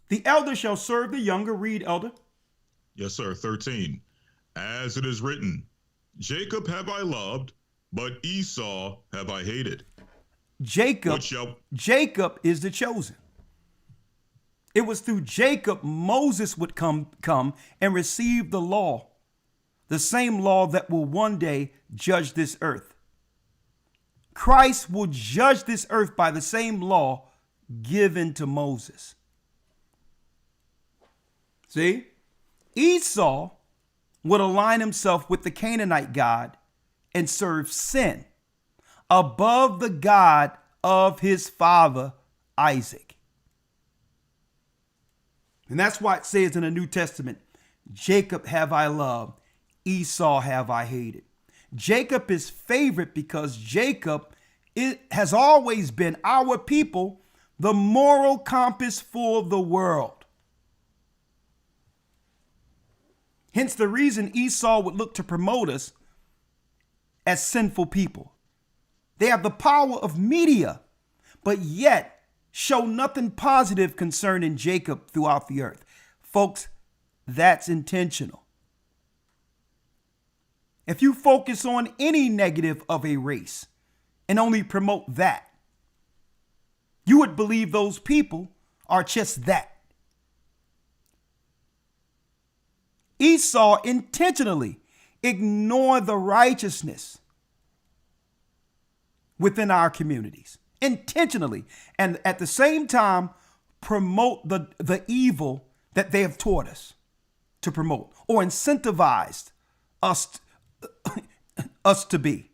The elder shall serve the younger. Read, elder. Yes, sir. 13. As it is written, Jacob have I loved, but Esau have I hated. Jacob is the chosen. It was through Jacob Moses would come and receive the law, the same law that will one day judge this earth. Christ will judge this earth by the same law given to Moses. See? Esau would align himself with the Canaanite God and serve sin above the God of his father, Isaac. And that's why it says in the New Testament, Jacob have I loved, Esau have I hated. Jacob is favored because Jacob has always been our people, the moral compass for the world. Hence the reason Esau would look to promote us as sinful people. They have the power of media, but yet show nothing positive concerning Jacob throughout the earth. Folks, that's intentional. If you focus on any negative of a race and only promote that, you would believe those people are just that. Esau intentionally ignored the righteousness within our communities, intentionally, and at the same time promote the evil that they have taught us to promote or incentivized us to be.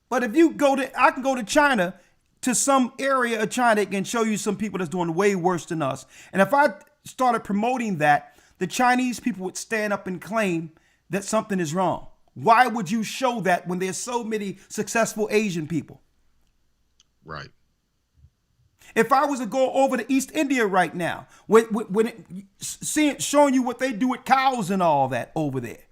But if you I can go to China, to some area of China, it can show you some people that's doing way worse than us. And if I started promoting that, the Chinese people would stand up and claim that something is wrong. Why would you show that when there's so many successful Asian people? Right. If I was to go over to East India right now, showing you what they do with cows and all that over there,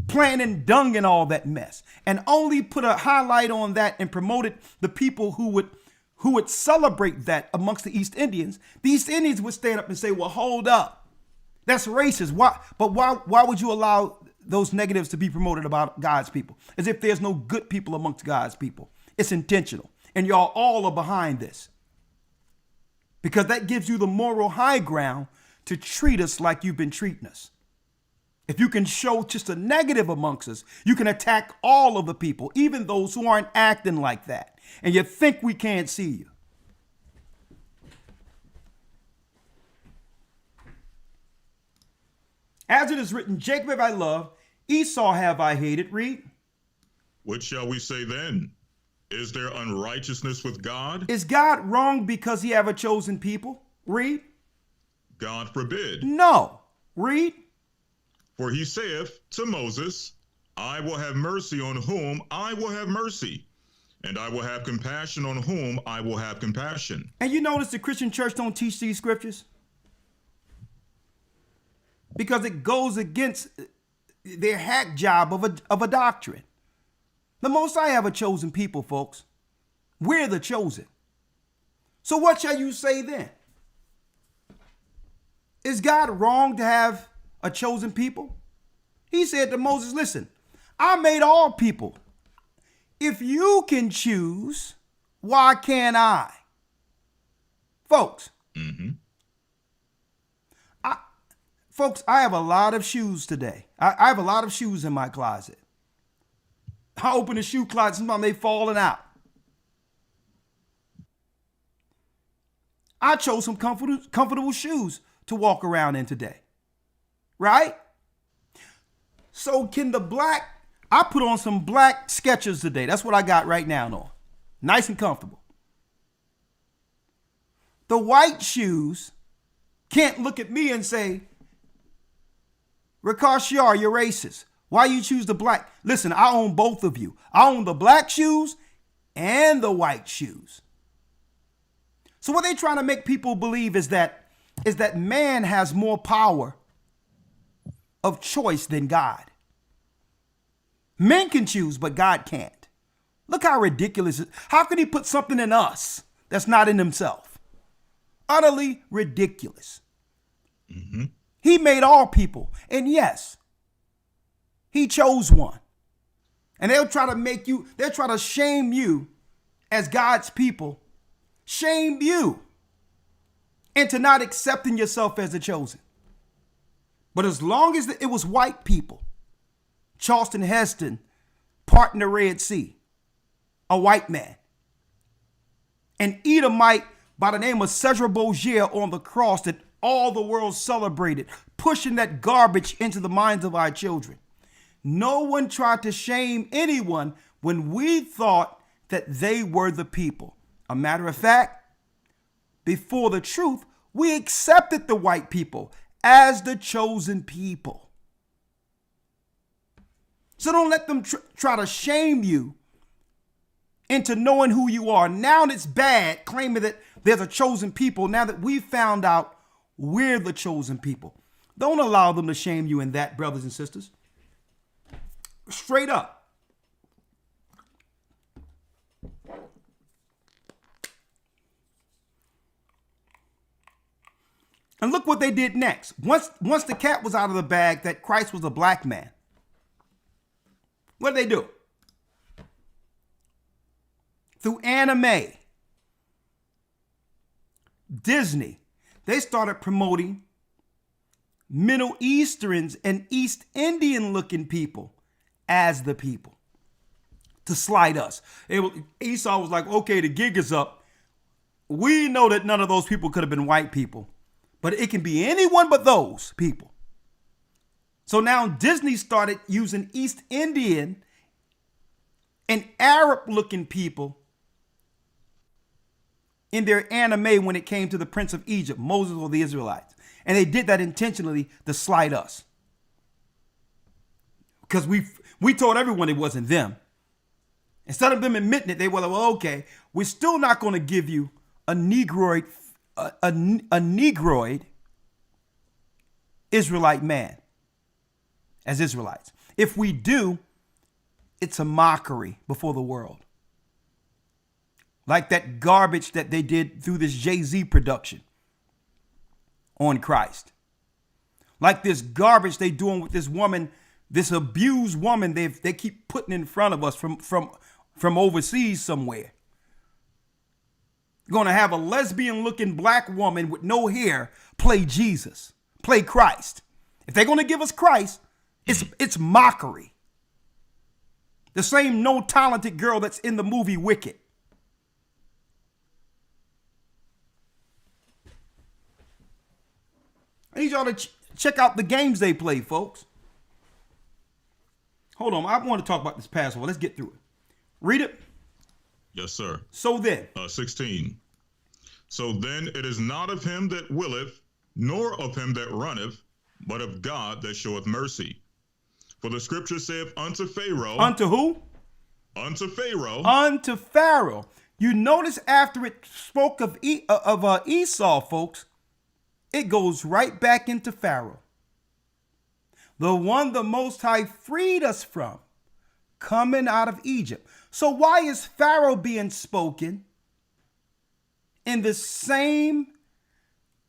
planting dung and all that mess, and only put a highlight on that and promoted the people who would celebrate that amongst the East Indians, the East Indians would stand up and say, well, hold up, that's racist. Why would you allow those negatives to be promoted about God's people? As if there's no good people amongst God's people. It's intentional. And y'all all are behind this. Because that gives you the moral high ground to treat us like you've been treating us. If you can show just a negative amongst us, you can attack all of the people, even those who aren't acting like that. And you think we can't see you. As it is written, Jacob have I loved, Esau have I hated. Read. What shall we say then? Is there unrighteousness with God? Is God wrong because he have a chosen people? Read. God forbid. No. Read. For he saith to Moses, I will have mercy on whom I will have mercy, and I will have compassion on whom I will have compassion. And you notice the Christian church don't teach these scriptures? Because it goes against their hack job of a doctrine. The Most High have a chosen people, folks. We're the chosen. So what shall you say then? Is God wrong to have a chosen people? He said to Moses, listen, I made all people. If you can choose, why can't I? Folks, I have a lot of shoes today. I have a lot of shoes in my closet. I open the shoe closet, sometimes they falling out. I chose some comfortable shoes to walk around in today. Right? So I put on some black Skechers today. That's what I got right now on. Nice and comfortable. The white shoes can't look at me and say, Rakash Yar, you're racist. Why you choose the black? Listen, I own both of you. I own the black shoes and the white shoes. So what they trying to make people believe is that man has more power of choice than God. Men can choose, but God can't. Look how ridiculous it is. How can he put something in us that's not in himself? Utterly ridiculous. Mm-hmm. He made all people. And yes, he chose one. And they'll try to shame you as God's people. Shame you into not accepting yourself as the chosen. But as long as it was white people, Charleston Heston parting the Red Sea, a white man, an Edomite by the name of Cesar Borgia on the cross that all the world celebrated, pushing that garbage into the minds of our children. No one tried to shame anyone when we thought that they were the people. A matter of fact, before the truth, we accepted the white people as the chosen people. So don't let them try to shame you into knowing who you are. Now it's bad claiming that there's a chosen people. Now that we've found out we're the chosen people. Don't allow them to shame you in that, brothers and sisters. Straight up. And look what they did next. Once the cat was out of the bag that Christ was a black man, what did they do? Through anime, Disney, they started promoting Middle Easterns and East Indian looking people as the people to slight us. Esau was like, okay, the gig is up. We know that none of those people could have been white people, but it can be anyone but those people. So now Disney started using East Indian and Arab looking people in their anime when it came to the Prince of Egypt, Moses or the Israelites. And they did that intentionally to slight us. Because we told everyone it wasn't them. Instead of them admitting it, they were like, well, okay, we're still not going to give you a Negroid Israelite man as Israelites. If we do, it's a mockery before the world. Like that garbage that they did through this Jay-Z production on Christ. Like this garbage they doing with this woman, this abused woman they keep putting in front of us from overseas somewhere. You're going to have a lesbian looking black woman with no hair play Jesus, play Christ. If they're going to give us Christ, it's mockery. The same no talented girl that's in the movie Wicked. I need y'all to check out the games they play, folks. Hold on, I want to talk about this Passover. Let's get through it. Read it. Yes, sir. So then. 16. So then it is not of him that willeth, nor of him that runneth, but of God that showeth mercy. For the scripture saith unto Pharaoh. Unto who? Unto Pharaoh. Unto Pharaoh. You notice after it spoke of Esau, folks, it goes right back into Pharaoh. The one the Most High freed us from, coming out of Egypt. So why is Pharaoh being spoken in the same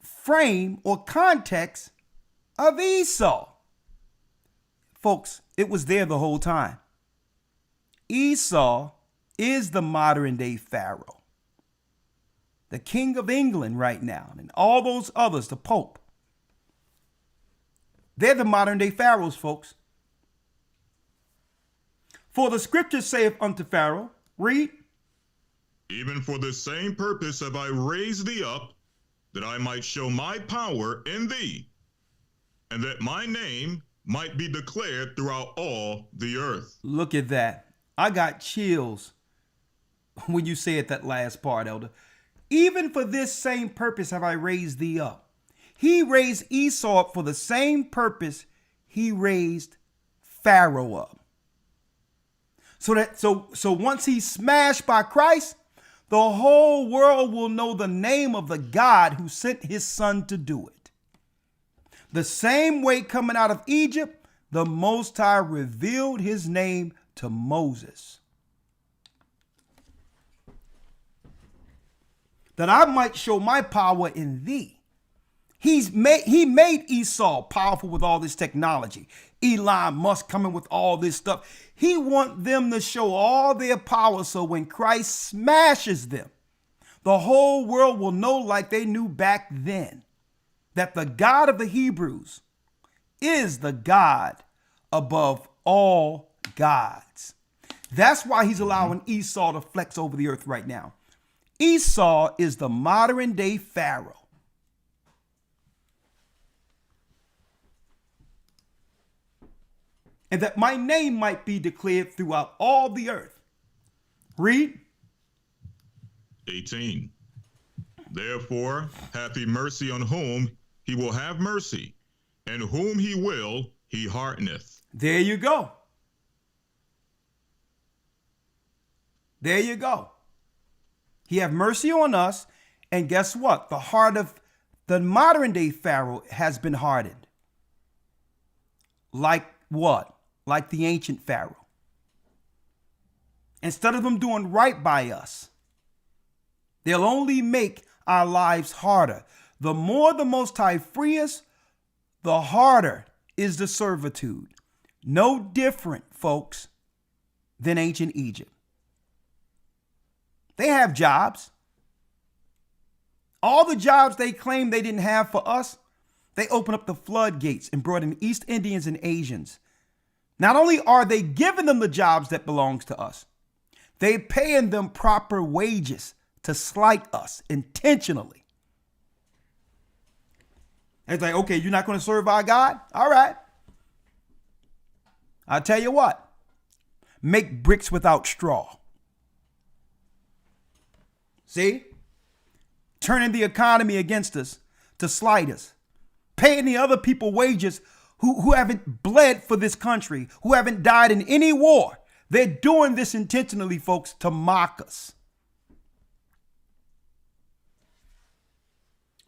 frame or context of Esau? Folks, it was there the whole time. Esau is the modern day Pharaoh. The King of England right now, and all those others, the Pope. They're the modern day pharaohs, folks. For the scripture saith unto Pharaoh, read. Even for this same purpose have I raised thee up, that I might show my power in thee, and that my name might be declared throughout all the earth. Look at that. I got chills when you said that last part, Elder. Even for this same purpose have I raised thee up. He raised Esau up for the same purpose he raised Pharaoh up. So once he's smashed by Christ, the whole world will know the name of the God who sent his son to do it. The same way coming out of Egypt, the Most High revealed his name to Moses, that I might show my power in thee. He made Esau powerful with all this technology. Elon Musk coming with all this stuff. He wants them to show all their power so when Christ smashes them, the whole world will know like they knew back then that the God of the Hebrews is the God above all gods. That's why he's allowing Esau to flex over the earth right now. Esau is the modern day Pharaoh. And that my name might be declared throughout all the earth. Read. 18. Therefore hath he mercy on whom he will have mercy, and whom he will, he hardeneth. There you go. There you go. He have mercy on us, and guess what? The heart of the modern day Pharaoh has been hardened. Like what? Like the ancient Pharaoh. Instead of them doing right by us, they'll only make our lives harder. The more the Most High free us, the harder is the servitude. No different, folks, than ancient Egypt. They have jobs. All the jobs they claim they didn't have for us, they opened up the floodgates and brought in East Indians and Asians. Not only are they giving them the jobs that belongs to us, they paying them proper wages to slight us intentionally. It's like, okay, you're not going to serve our God? All right. I'll tell you what. Make bricks without straw. See? Turning the economy against us to slight us. Paying the other people wages who haven't bled for this country, who haven't died in any war. They're doing this intentionally, folks, to mock us.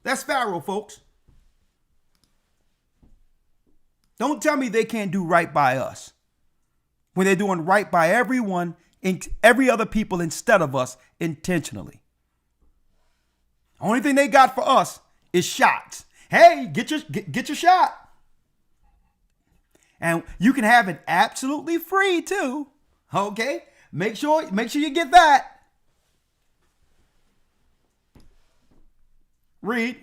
That's Pharaoh, folks. Don't tell me they can't do right by us when they're doing right by everyone and every other people instead of us intentionally. Only thing they got for us is shots. Hey, get your shot. And you can have it absolutely free too. Okay? Make sure you get that. Read.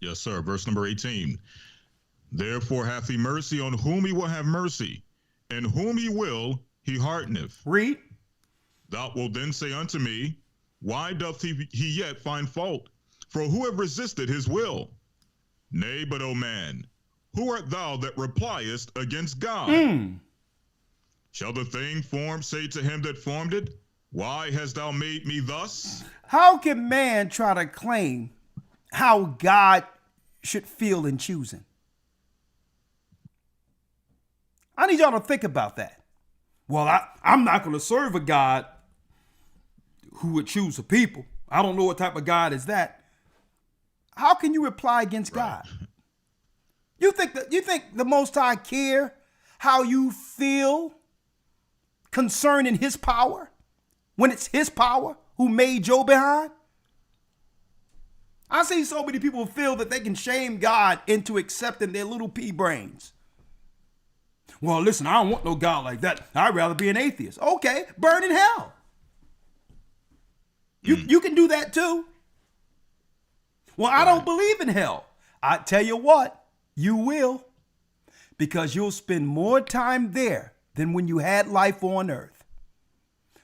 Yes, sir. Verse number 18. Therefore hath he mercy on whom he will have mercy, and whom he will, he hardeneth. Read. Thou wilt then say unto me, why doth he yet find fault? For who have resisted his will? Nay, but, O man, who art thou that repliest against God? Shall the thing formed say to him that formed it, why hast thou made me thus? How can man try to claim how God should feel in choosing? I need y'all to think about that. Well, I'm not going to serve a God who would choose a people. I don't know what type of God is that. How can you reply against God? You think the Most High care how you feel concerning his power when it's his power who made your behind? I see so many people feel that they can shame God into accepting their little pea brains. Well, listen, I don't want no God like that. I'd rather be an atheist. Okay, burn in hell. You can do that too. Well, I don't believe in hell. I tell you what, you will. Because you'll spend more time there than when you had life on earth.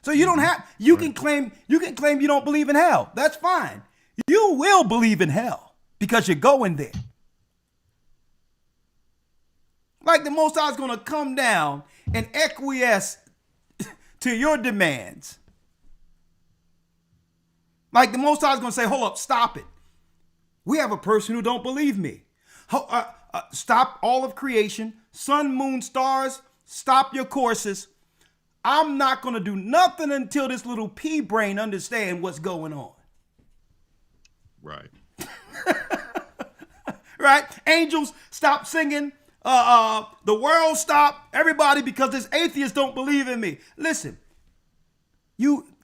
So you don't have, you can claim you don't believe in hell. That's fine. You will believe in hell because you're going there. Like the Most High is going to come down and acquiesce to your demands. Like the Most High is going to say, hold up, stop it. We have a person who don't believe me. stop all of creation, sun, moon, stars, stop your courses. I'm not going to do nothing until this little pea brain understand what's going on. Right. Right? Angels, stop singing. The world, stop. Everybody, because this atheist don't believe in me. Listen,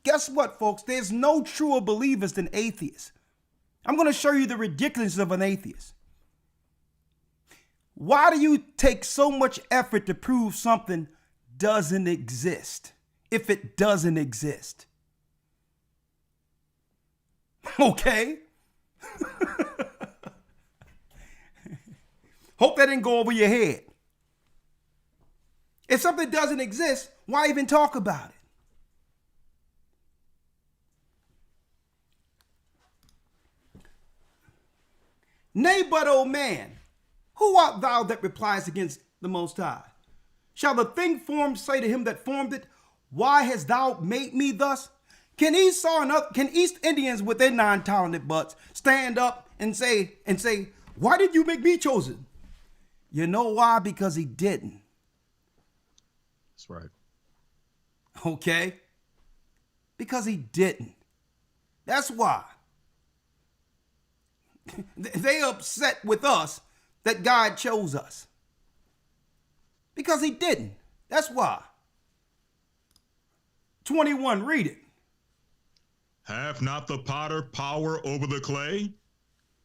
guess what, folks? There's no truer believers than atheists. I'm going to show you the ridiculousness of an atheist. Why do you take so much effort to prove something doesn't exist if it doesn't exist? Okay. Hope that didn't go over your head. If something doesn't exist, why even talk about it? Nay, but, O man, who art thou that replies against the Most High? Shall the thing formed say to him that formed it, why hast thou made me thus? Can East Indians with their non-talented butts stand up and say, why did you make me chosen? You know why? Because he didn't. That's right. Okay? Because he didn't. That's why. They upset with us that God chose us. Because he didn't. That's why. 21, read it. Have not the potter power over the clay?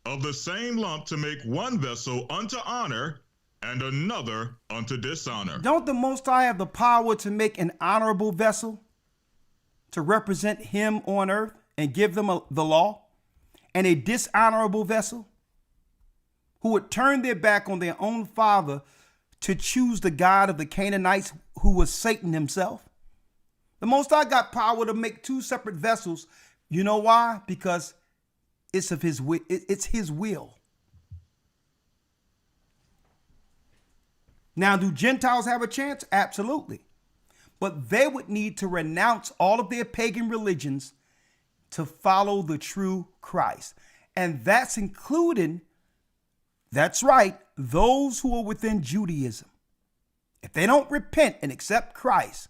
Of the same lump to make one vessel unto honor and another unto dishonor. Don't the Most High have the power to make an honorable vessel to represent him on earth and give them the law? And a dishonorable vessel who would turn their back on their own father to choose the God of the Canaanites, who was Satan himself? The Most High got power to make two separate vessels. You know why? Because it's of his will. It's his will. Now, do Gentiles have a chance? Absolutely. But they would need to renounce all of their pagan religions to follow the true Christ. And that's including, that's right, those who are within Judaism. If they don't repent and accept Christ,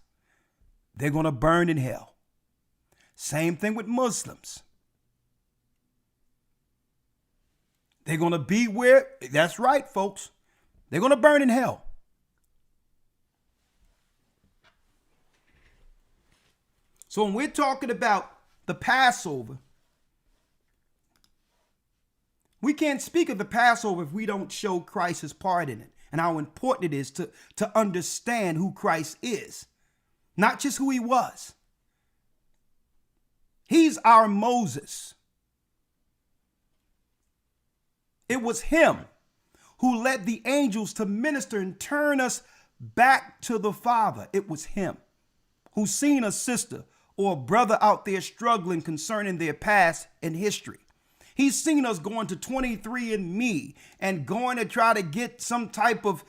they're going to burn in hell. Same thing with Muslims. They're going to be where, that's right, folks, they're going to burn in hell. So when we're talking about the Passover, we can't speak of the Passover if we don't show Christ's part in it and how important it is to understand who Christ is, not just who he was. He's our Moses. It was him who led the angels to minister and turn us back to the Father. It was him who seen a sister or a brother out there struggling concerning their past and history. He's seen us going to 23andMe and going to try to get some type of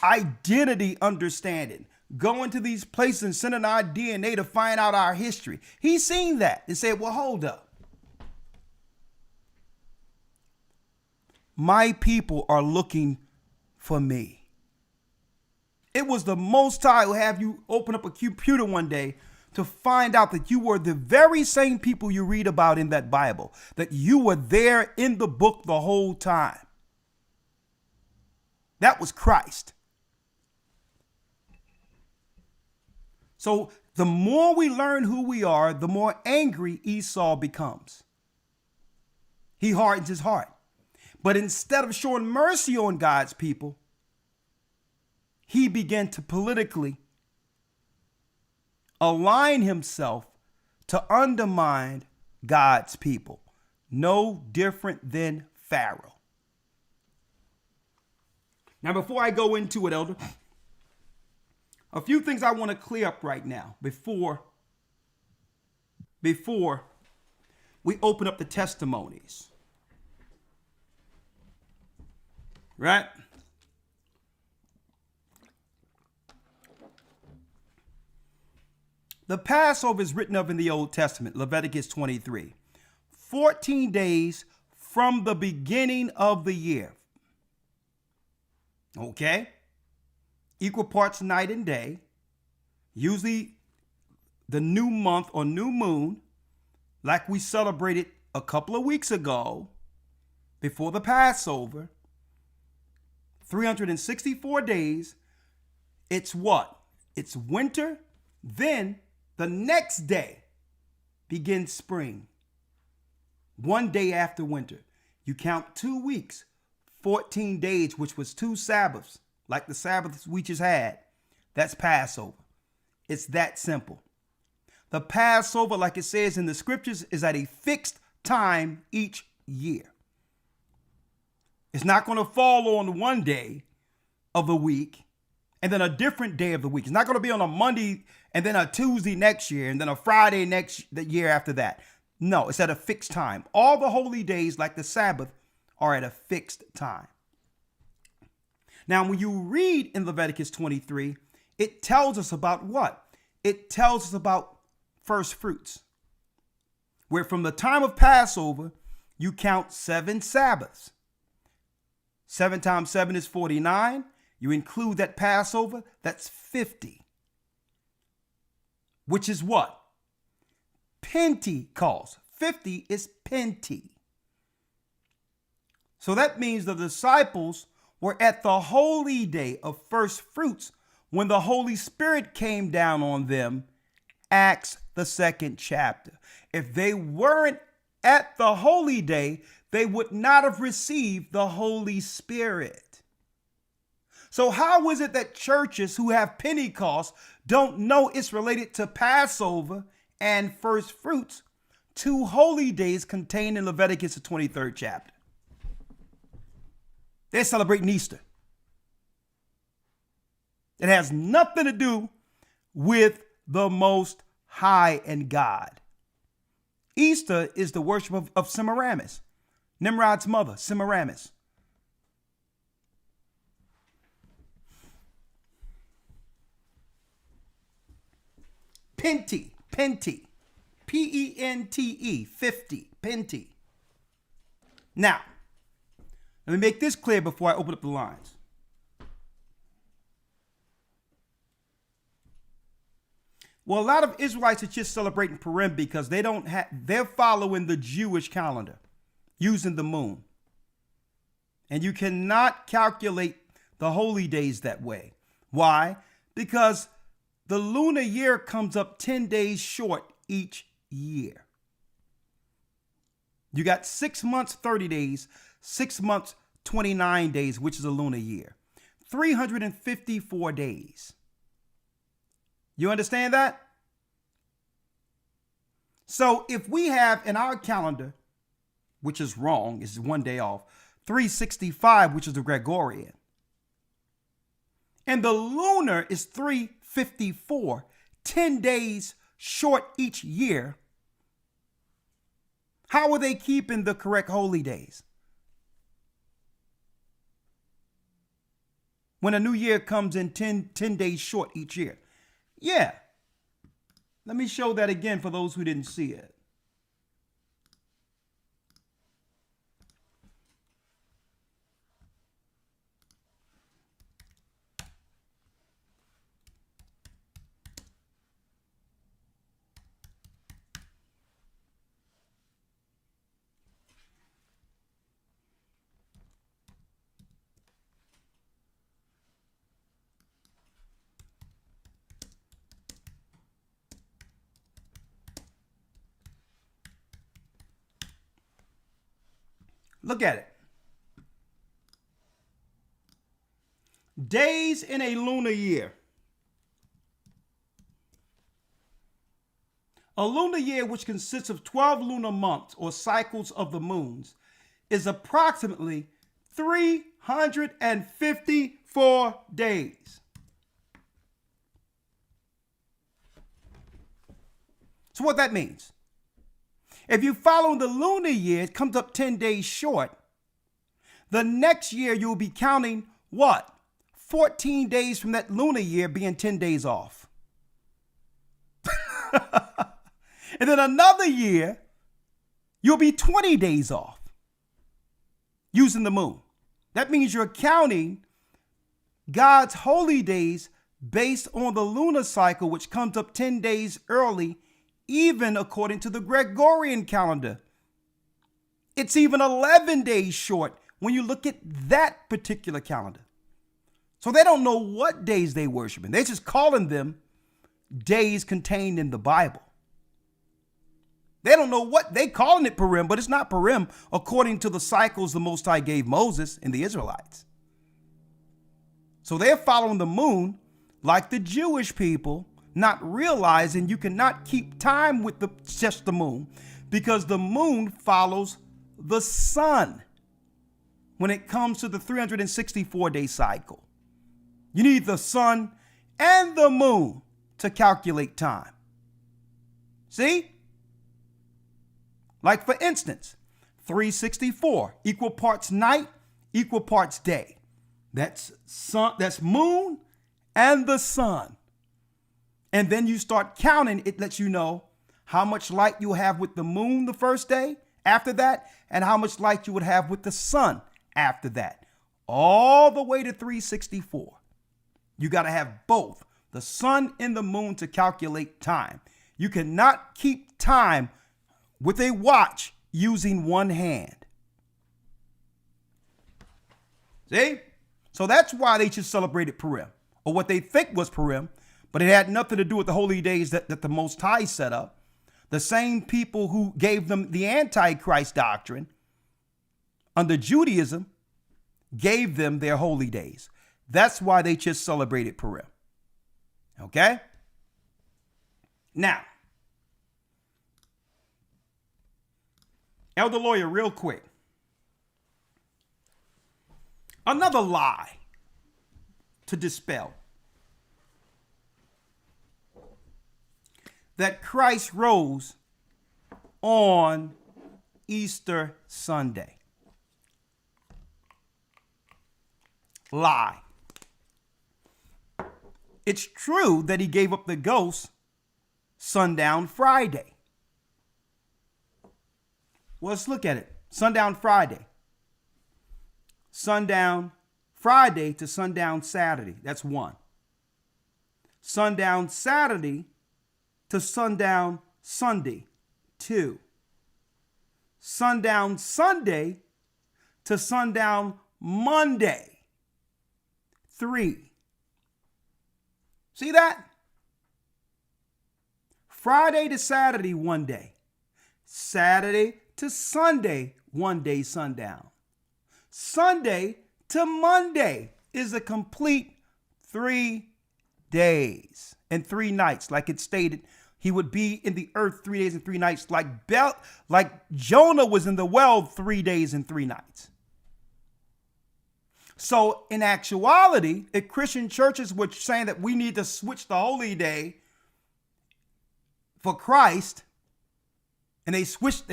identity understanding, going to these places and sending our DNA to find out our history. He's seen that and said, well, hold up. My people are looking for me. It was the Most High who have you open up a computer one day to find out that you were the very same people you read about in that Bible, that you were there in the book the whole time. That was Christ. So the more we learn who we are, the more angry Esau becomes. He hardens his heart. But instead of showing mercy on God's people, he began to politically align himself to undermine God's people. No different than Pharaoh. Now, before I go into it, Elder, a few things I want to clear up right now before we open up the testimonies. Right? The Passover is written of in the Old Testament, Leviticus 23. 14 days from the beginning of the year. Okay? Equal parts night and day. Usually the new month or new moon, like we celebrated a couple of weeks ago before the Passover, 364 days. It's what? It's winter. Then the next day begins spring. One day after winter. You count 2 weeks, 14 days, which was 2 Sabbaths, like the Sabbaths we just had. That's Passover. It's that simple. The Passover, like it says in the scriptures, is at a fixed time each year. It's not going to fall on one day of the week and then a different day of the week. It's not going to be on a Monday and then a Tuesday next year and then a Friday the year after that. No, it's at a fixed time. All the holy days, like the Sabbath, are at a fixed time. Now, when you read in Leviticus 23, it tells us about what? It tells us about first fruits, where from the time of Passover, you count 7 Sabbaths. 7 times 7 is 49. You include that Passover, that's 50. Which is what? Pentecost. 50 is Pente. So that means the disciples were at the holy day of first fruits when the Holy Spirit came down on them, Acts the 2nd chapter. If they weren't at the holy day, they would not have received the Holy Spirit. So how is it that churches who have Pentecost don't know it's related to Passover and first fruits, 2 holy days contained in Leviticus the 23rd chapter? They're celebrating Easter. It has nothing to do with the Most High and God. Easter is the worship of Semiramis, Nimrod's mother, Semiramis. Pente, Pente, P-E-N-T-E, 50, Pente. Now, let me make this clear before I open up the lines. Well, a lot of Israelites are just celebrating Purim because they're following the Jewish calendar using the moon. And you cannot calculate the holy days that way. Why? Because the lunar year comes up 10 days short each year. You got 6 months, 30 days, 6 months, 29 days, which is a lunar year. 354 days. You understand that? So if we have in our calendar, which is wrong, is 1 day off, 365, which is the Gregorian, and the lunar is 354, 10 days short each year, how are they keeping the correct holy days? When a new year comes in 10 days short each year. Yeah. Let me show that again for those who didn't see it. Look at it. Days in a lunar year. A lunar year, which consists of 12 lunar months or cycles of the moons, is approximately 354 days. So what that means? If you follow the lunar year, it comes up 10 days short. The next year, you'll be counting what? 14 days from that lunar year being 10 days off. And then another year, you'll be 20 days off using the moon. That means you're counting God's holy days based on the lunar cycle, which comes up 10 days early, even according to the Gregorian calendar. It's even 11 days short when you look at that particular calendar. So they don't know what days they worshiping. They're just calling them days contained in the Bible. They don't know what they calling it Purim, but it's not Purim according to the cycles the Most High gave Moses and the Israelites. So they're following the moon like the Jewish people, not realizing you cannot keep time with just the moon, because the moon follows the sun when it comes to the 364-day cycle. You need the sun and the moon to calculate time. See? Like, for instance, 364, equal parts night, equal parts day. That's sun, that's moon and the sun. And then you start counting, it lets you know how much light you have with the moon the first day after that, and how much light you would have with the sun after that. All the way to 364. You got to have both the sun and the moon to calculate time. You cannot keep time with a watch using one hand. See? So that's why they just celebrated Purim, or what they think was Purim, but it had nothing to do with the holy days that the Most High set up. The same people who gave them the Antichrist doctrine under Judaism gave them their holy days. That's why they just celebrated Purim. Okay? Now, Elder Lawyer, real quick. Another lie to dispel. That Christ rose on Easter Sunday. Lie. It's true that he gave up the ghost sundown Friday. Well, let's look at it. Sundown Friday. Sundown Friday to sundown Saturday. That's one. Sundown Saturday to sundown Sunday. Two. Sundown Sunday to sundown Monday. Three. See that? Friday to Saturday, one day. Saturday to Sunday, one day sundown. Sunday to Monday is a complete 3 days and 3 nights. Like it stated, he would be in the earth 3 days and 3 nights, like Jonah was in the well 3 days and 3 nights. So in actuality, if Christian churches were saying that we need to switch the holy day for Christ, and they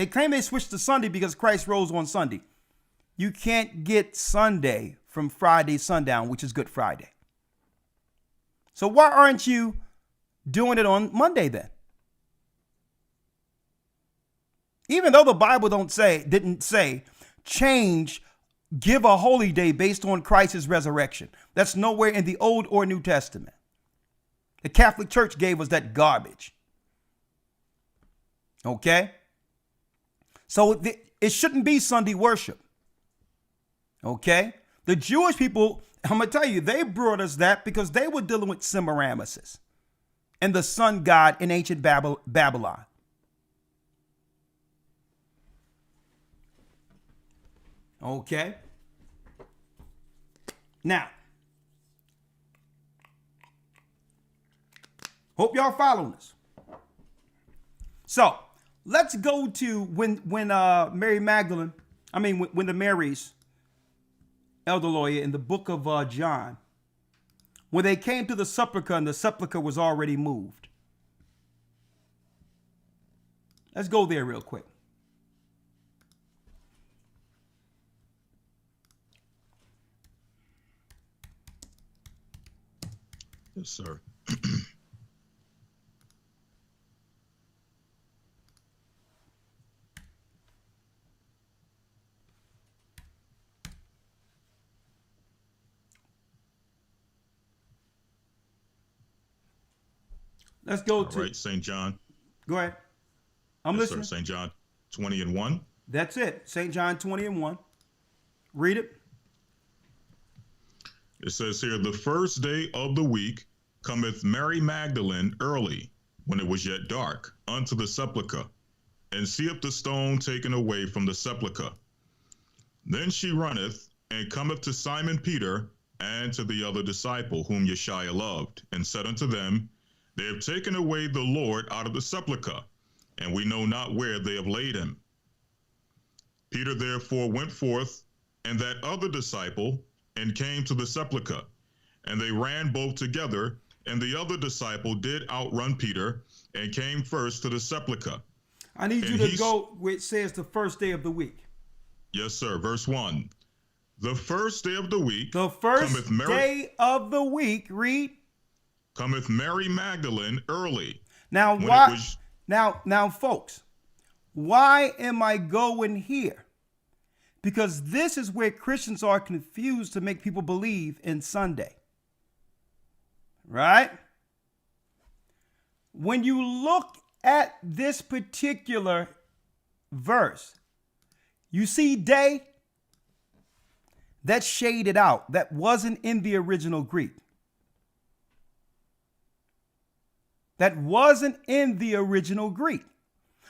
claim they switched to Sunday because Christ rose on Sunday. You can't get Sunday from Friday sundown, which is Good Friday. So why aren't you doing it on Monday then? Even though the Bible didn't say give a holy day based on Christ's resurrection. That's nowhere in the Old or New Testament. The Catholic Church gave us that garbage. Okay? So it shouldn't be Sunday worship. Okay? The Jewish people, I'm going to tell you, they brought us that because they were dealing with Semiramis and the sun god in ancient Babylon. Okay? Now, hope y'all following us. So, let's go to when Mary Magdalene, when the Marys, Elder Lawyer, in the book of John, when they came to the sepulchre and the sepulchre was already moved. Let's go there real quick. Yes, sir. Let's go All to. right, St. John. Go ahead. I'm Yes, listening. sir. St. John 20:1. That's it. St. John 20:1. Read it. It says here, the first day of the week cometh Mary Magdalene early, when it was yet dark, unto the sepulchre, and seeth the stone taken away from the sepulchre. Then she runneth, and cometh to Simon Peter, and to the other disciple, whom Yeshua loved, and said unto them, They have taken away the Lord out of the sepulchre, and we know not where they have laid him. Peter therefore went forth, and that other disciple, and came to the sepulchre. And they ran both together, and the other disciple did outrun Peter, and came first to the sepulchre. I need you to go where it says the first day of the week. Yes, sir. Verse 1. The first day of the week. The first day of the week, read. Cometh Mary Magdalene early. Now, why? Now, folks, why am I going here? Because this is where Christians are confused to make people believe in Sunday. Right? When you look at this particular verse, you see day. That's shaded out. That wasn't in the original Greek. That wasn't in the original Greek.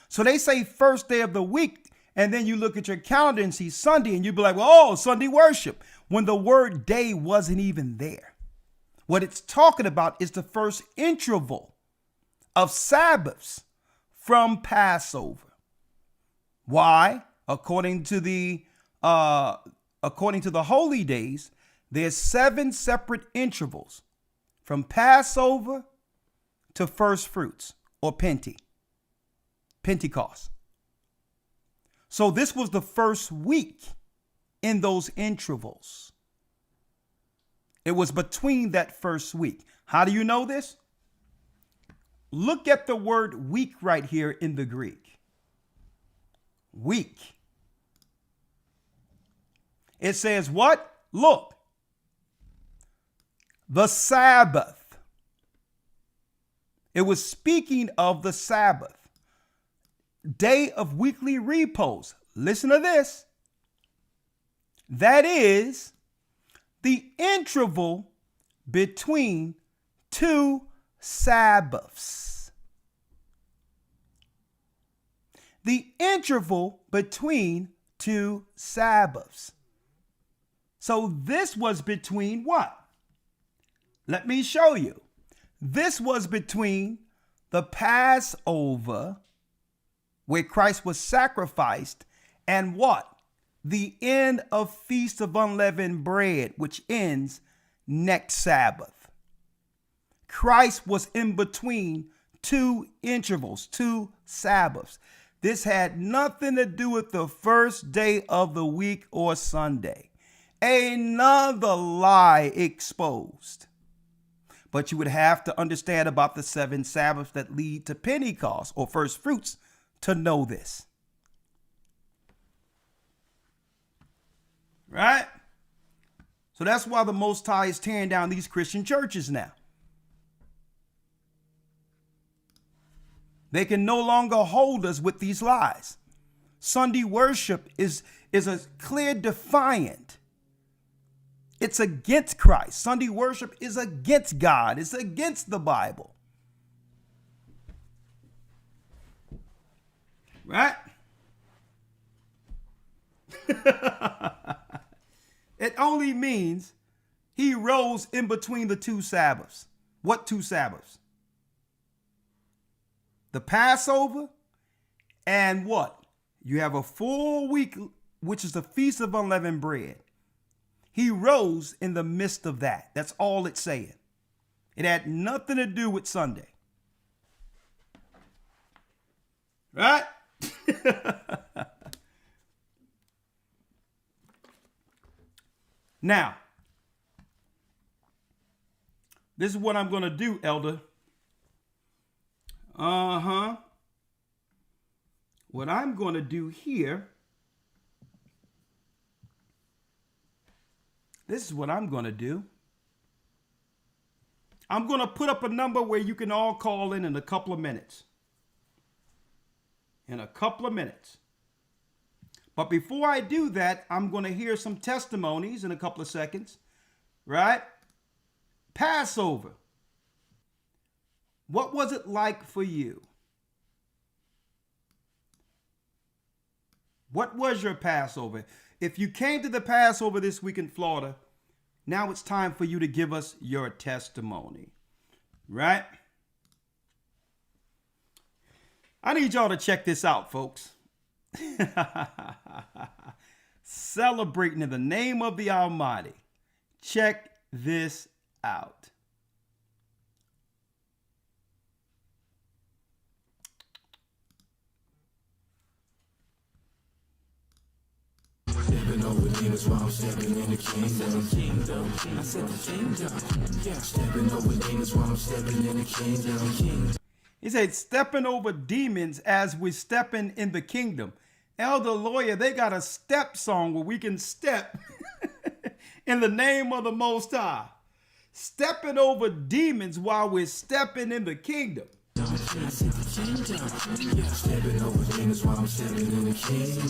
So they say first day of the week, and then you look at your calendar and see Sunday, and you be like, well, oh, Sunday worship, when the word day wasn't even there. What it's talking about is the first interval of Sabbaths from Passover. Why? According to the holy days, there's 7 separate intervals from Passover to first fruits or Pentecost. So this was the first week in those intervals. It was between that first week. How do you know this? Look at the word week right here in the Greek. Week. It says what? Look. The Sabbath. It was speaking of the Sabbath. Day of weekly repose. Listen to this. That is the interval between 2 Sabbaths. The interval between 2 Sabbaths. So this was between what? Let me show you. This was between the Passover, where Christ was sacrificed, and what? The end of Feast of Unleavened Bread, which ends next Sabbath. Christ was in between 2 intervals, 2 Sabbaths. This had nothing to do with the first day of the week or Sunday. Another lie exposed. But you would have to understand about the 7 Sabbaths that lead to Pentecost or first fruits to know this. Right? So that's why the Most High is tearing down these Christian churches now. They can no longer hold us with these lies. Sunday worship is a clear defiant. It's against Christ. Sunday worship is against God. It's against the Bible. Right? It only means he rose in between the 2 Sabbaths. What 2 Sabbaths? The Passover and what? You have a full week, which is the Feast of Unleavened Bread. He rose in the midst of that. That's all it's saying. It had nothing to do with Sunday. Right? Now, this is what I'm going to do, Elder. What I'm going to do here, this is what I'm going to do. I'm going to put up a number where you can all call in a couple of minutes. In a couple of minutes. But before I do that, I'm going to hear some testimonies in a couple of seconds. Right? Passover. What was it like for you? What was your Passover? If you came to the Passover this week in Florida, now it's time for you to give us your testimony. Right? I need y'all to check this out, folks. Celebrating in the name of the Almighty. Check this out. Stepping over demons while I'm stepping in the kingdom. I said the kingdom. Yeah, stepping over demons while I'm stepping in the kingdom. He said, stepping over demons as we're stepping in the kingdom. Elder Lawyer, they got a step song where we can step in the name of the Most High. Stepping over demons while we're stepping in the kingdom. I said the kingdom. Yeah, stepping over demons while I'm stepping in the kingdom.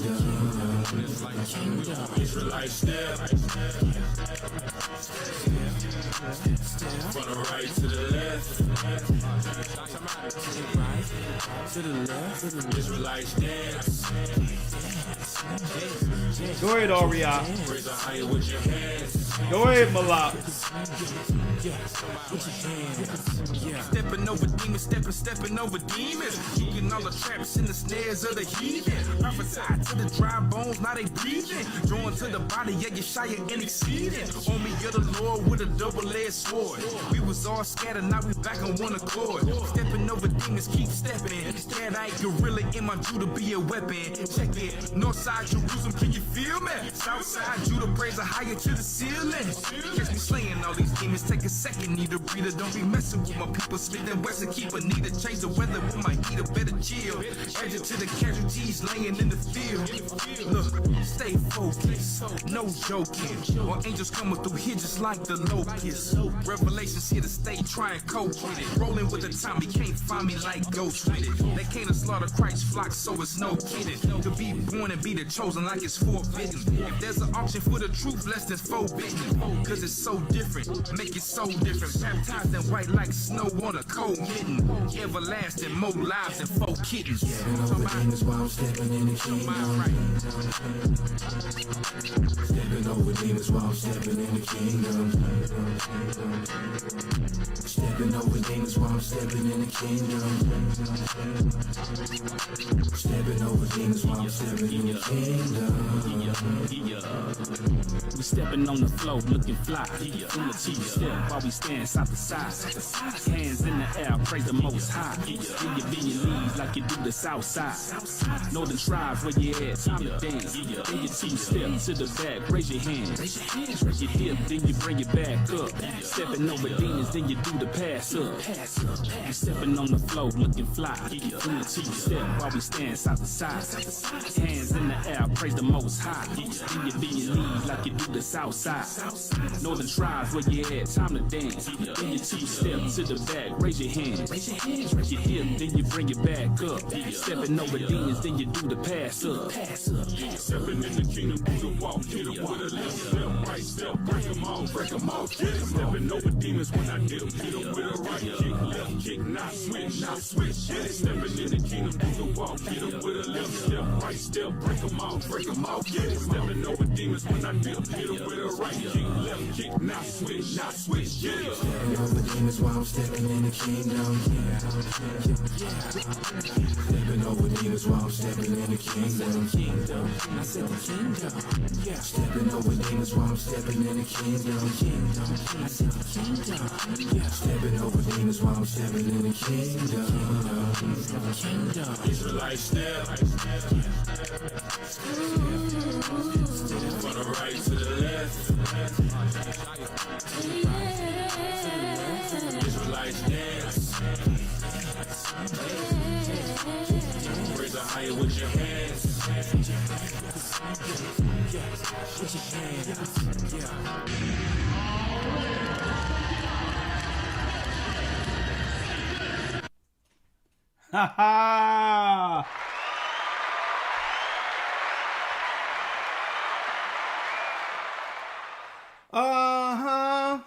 Israelite step. From the right to the left. To the left. Israelites dance. Go ahead, Aria. Raise a higher with your hands. Go ahead, Malak. Stepping over demons, stepping over demons. Kicking all the traps and the snares of the heathen. Prophesy to the dry bones, now they breathing. Drawn to the body, yeah, Yeshaya and exceeding. On me, you're the Lord with a double-edged sword. We was all scattered, now we back on one accord. Stepping over demons, keep stepping. Scared gorilla in my Judah be a weapon. Check it, Northside Jerusalem, can you feel me? Southside Judah, praise a higher to the ceiling. Catch me slaying all these demons, take a second, need a breather. Don't be messing with my people, Smith and Wesson, keep a need to change the weather with my heater, better chill. Edge it to the casualties laying in the field. Look, stay focused, no joking. Or angels coming through here just like the locusts. Revelations here to stay, try and cope with it. Rolling with the time, he can't find me like ghosts with it. They came to slaughter Christ's flock, so it's no kidding. To be born and be the chosen like it's forbidden. If there's an auction for the truth, less than forbidden. Cause it's so different, make it so different. Baptized in white like snow on a cold mitten. Everlasting, more lives than 4 kittens. Stepping over demons while I'm stepping in the kingdom. Stepping over demons while I'm stepping in the kingdom. Stepping over demons while I'm stepping in the kingdom. Stepping over demons while I'm stepping in the kingdom. We stepping on the floor, looking fly. In the chief step while we stand side to side. Hands in the air, praise the Most High. Then you bend your knees like you do the South Side. Northern tribes where you at, time to dance. Then you two step to the back, raise your hands. You dip, then you bring it back up. Stepping over demons, then you do the pass up. We stepping on the floor, looking fly. In the chief step while we stand side to side. Hands in the air, praise the Most High. Then you bend your knees like you do the South Side. Northern tribes where you at, time to dance. Then you two step to the back, raise your hands. You dip, then you bring it back up. Stepping over demons, then you do the pass up. Stepping in the kingdom, do the walk, hit 'em with a left step, right step, break 'em all, get 'em. Stepping over demons when I dip, hit 'em with a right kick, left kick, not switch, get it. Stepping in the kingdom, do the walk, hit 'em with a left step, right step, break 'em all, get it. Stepping over demons when I dip, hit 'em with a right kick, left kick, not switch, get it. Stepping over demons while I'm stepping in the kingdom. Stepping over demons while I'm stepping in the kingdom. I said the kingdom. Yeah, stepping over demons while I'm stepping in the kingdom. I said the kingdom. Yeah, stepping over demons while I'm stepping in the kingdom. Israelite step. From the right to the left. Israelites dance. Raise a higher with your hands. Ha ha! Uh-huh.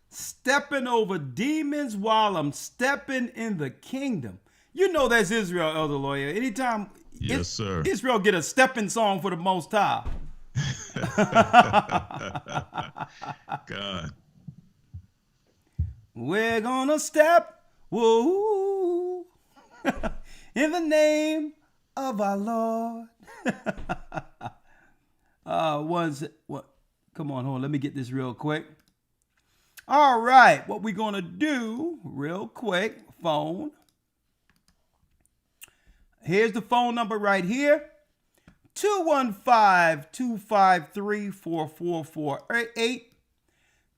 Stepping over demons while I'm stepping in the kingdom. You know that's Israel, Elder Lawyer. Anytime Yes, sir. Israel get a stepping song for the Most High. God. We're gonna step, whoa, in the name of our Lord. Come on, hold on. Let me get this real quick. All right, what we're gonna do, real quick, phone. Here's the phone number right here. 215-253-4448.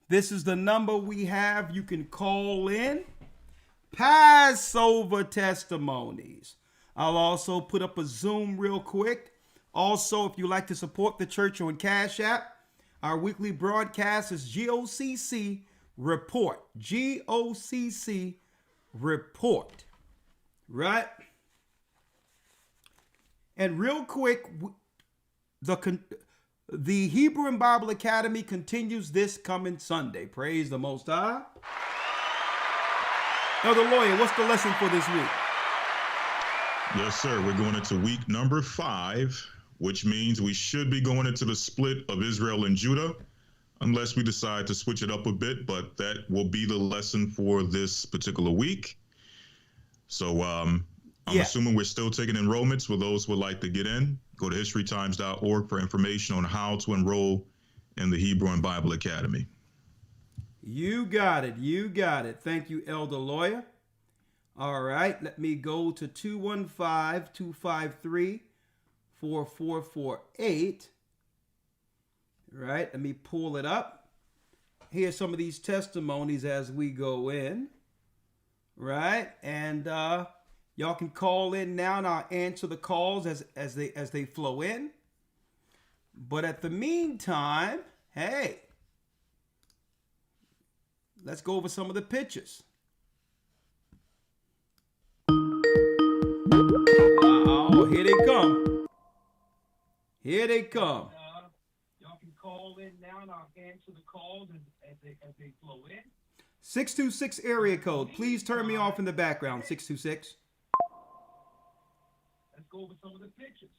This is the number we have. You can call in. Passover testimonies. I'll also put up a Zoom real quick. Also, if you like to support the church on Cash App, our weekly broadcast is GOCC Report. GOCC Report. Right? And real quick, the Hebrew and Bible Academy continues this coming Sunday. Praise the Most High. Now, the lawyer, what's the lesson for this week? Yes, sir. We're going into week number 5, which means we should be going into the split of Israel and Judah, unless we decide to switch it up a bit, but that will be the lesson for this particular week. So I'm assuming we're still taking enrollments for those who would like to get in. Go to historytimes.org for information on how to enroll in the Hebrew and Bible Academy. You got it. You got it. Thank you, Elder Lawyer. All right. Let me go to 215-253-4448. Right. Let me pull it up. Here's some of these testimonies as we go in. Right. And y'all can call in now, and I'll answer the calls as they flow in. But at the meantime, hey, let's go over some of the pictures. Oh, here they come. Here they come. Y'all can call in now, and I'll answer the calls as they flow in. 626 area code. Please turn me off in the background. 626. Let's go over some of the pictures.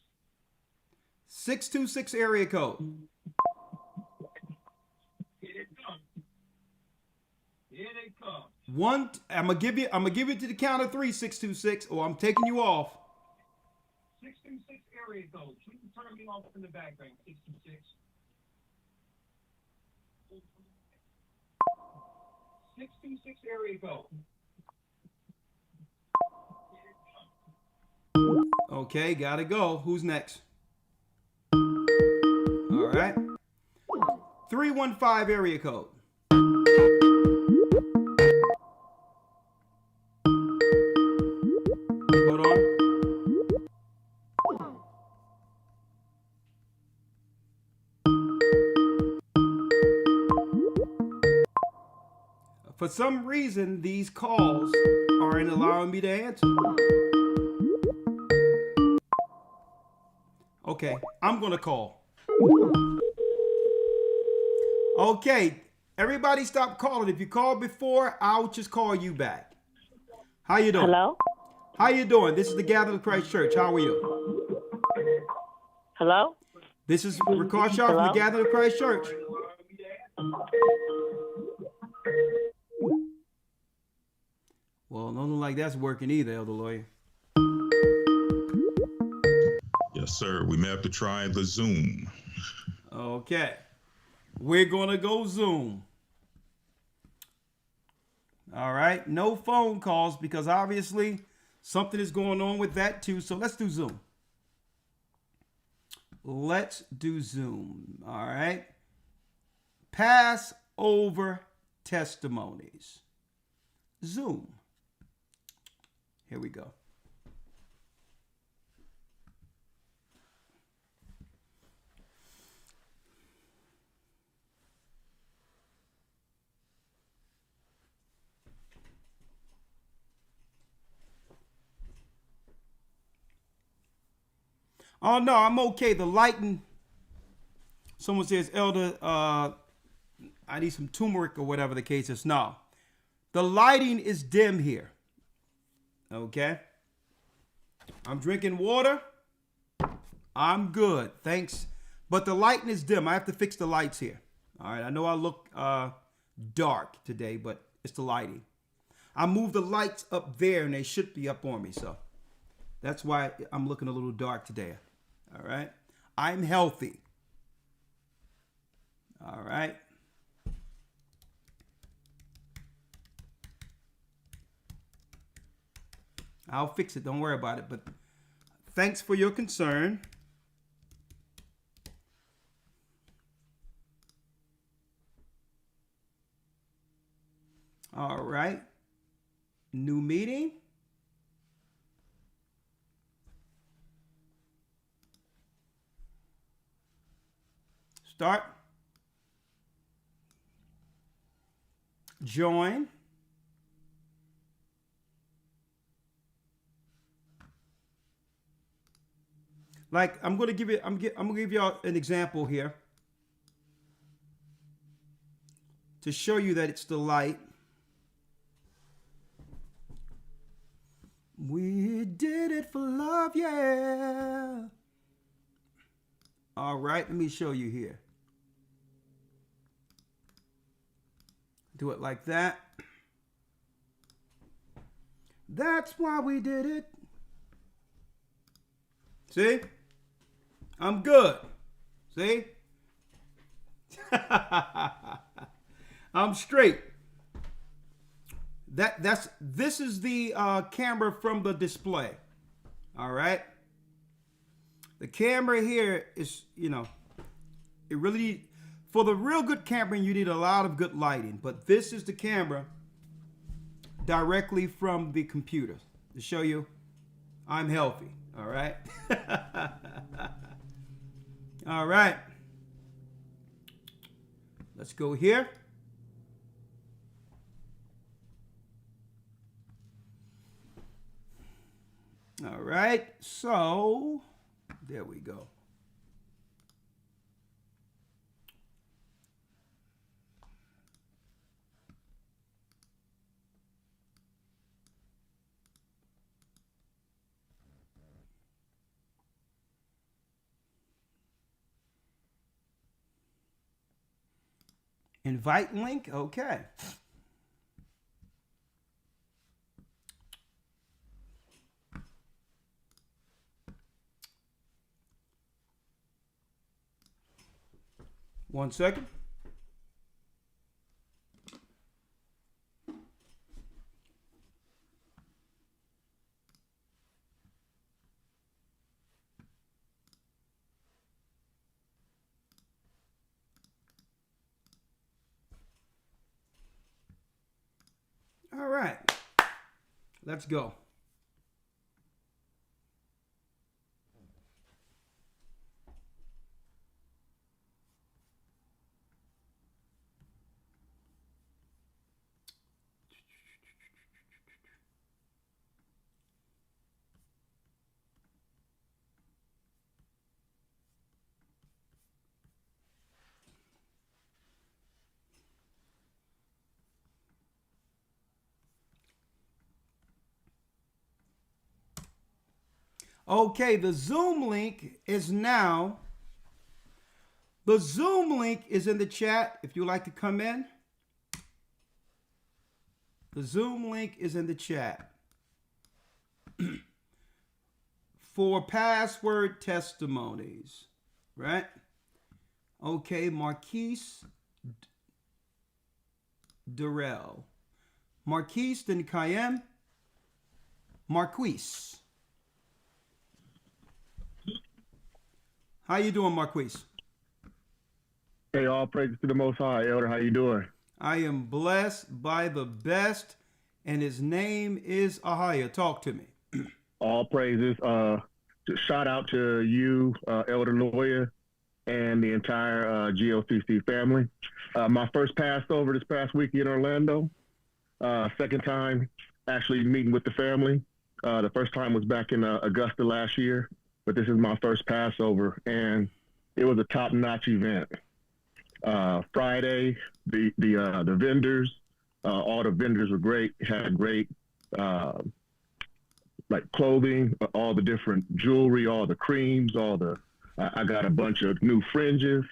626 area code. Here they come. Here they come. I'm gonna give you to the count of 3, 626, or I'm taking you off. 626 area code. Please turn me off in the background. 626. 626 area code. Okay, gotta go. Who's next? All right. 315 area code. Hold on. For some reason, these calls aren't allowing me to answer. Okay, I'm going to call. Okay, everybody stop calling. If you called before, I'll just call you back. How you doing? Hello? How you doing? This is the Gathering of Christ Church. How are you? Hello? This is Ricard Shaw from the Gathering of Christ Church. Well, nothing like that's working either, Elder Lawyer. Yes, sir. We may have to try the Zoom. Okay. We're going to go Zoom. All right. No phone calls because obviously something is going on with that too. So let's do Zoom. Let's do Zoom. All right. Passover testimonies. Zoom. Here we go. Oh no, I'm okay. The lighting. Someone says, Elder, I need some turmeric or whatever the case is. No, the lighting is dim here. Okay. I'm drinking water. I'm good. Thanks. But the lighting is dim. I have to fix the lights here. All right. I know I look dark today, but it's the lighting. I moved the lights up there and they should be up on me. So that's why I'm looking a little dark today. All right. I'm healthy. All right. I'll fix it. Don't worry about it. But thanks for your concern. All right. New meeting. Start. Join. Like I'm going to give y'all an example here to show you that it's the light. We did it for love, yeah. All right, let me show you here. Do it like that. That's why we did it. See? I'm good. See? I'm straight. This is the camera from the display. All right. The camera here is, it really, for the real good camera, you need a lot of good lighting. But this is the camera directly from the computer to show you I'm healthy. All right. All right. Let's go here. All right. So there we go. Invite link. Okay. One second. All right, let's go. Okay, the Zoom link is in the chat if you'd like to come in. The Zoom link is in the chat for password testimonies, right? Okay, Marquise Durrell. Marquise then Cayenne. Marquise. How you doing, Marquise? Hey, all praises to the Most High, Elder. How you doing? I am blessed by the best, and his name is Ahia. Talk to me. All praises. Shout out to you, Elder Lawyer, and the entire GOCC family. My first Passover this past week in Orlando. Second time actually meeting with the family. The first time was back in Augusta last year. but this is my first Passover, and it was a top-notch event. Friday, the vendors, all the vendors were great. Had great like clothing, all the different jewelry, all the creams, I got a bunch of new fringes,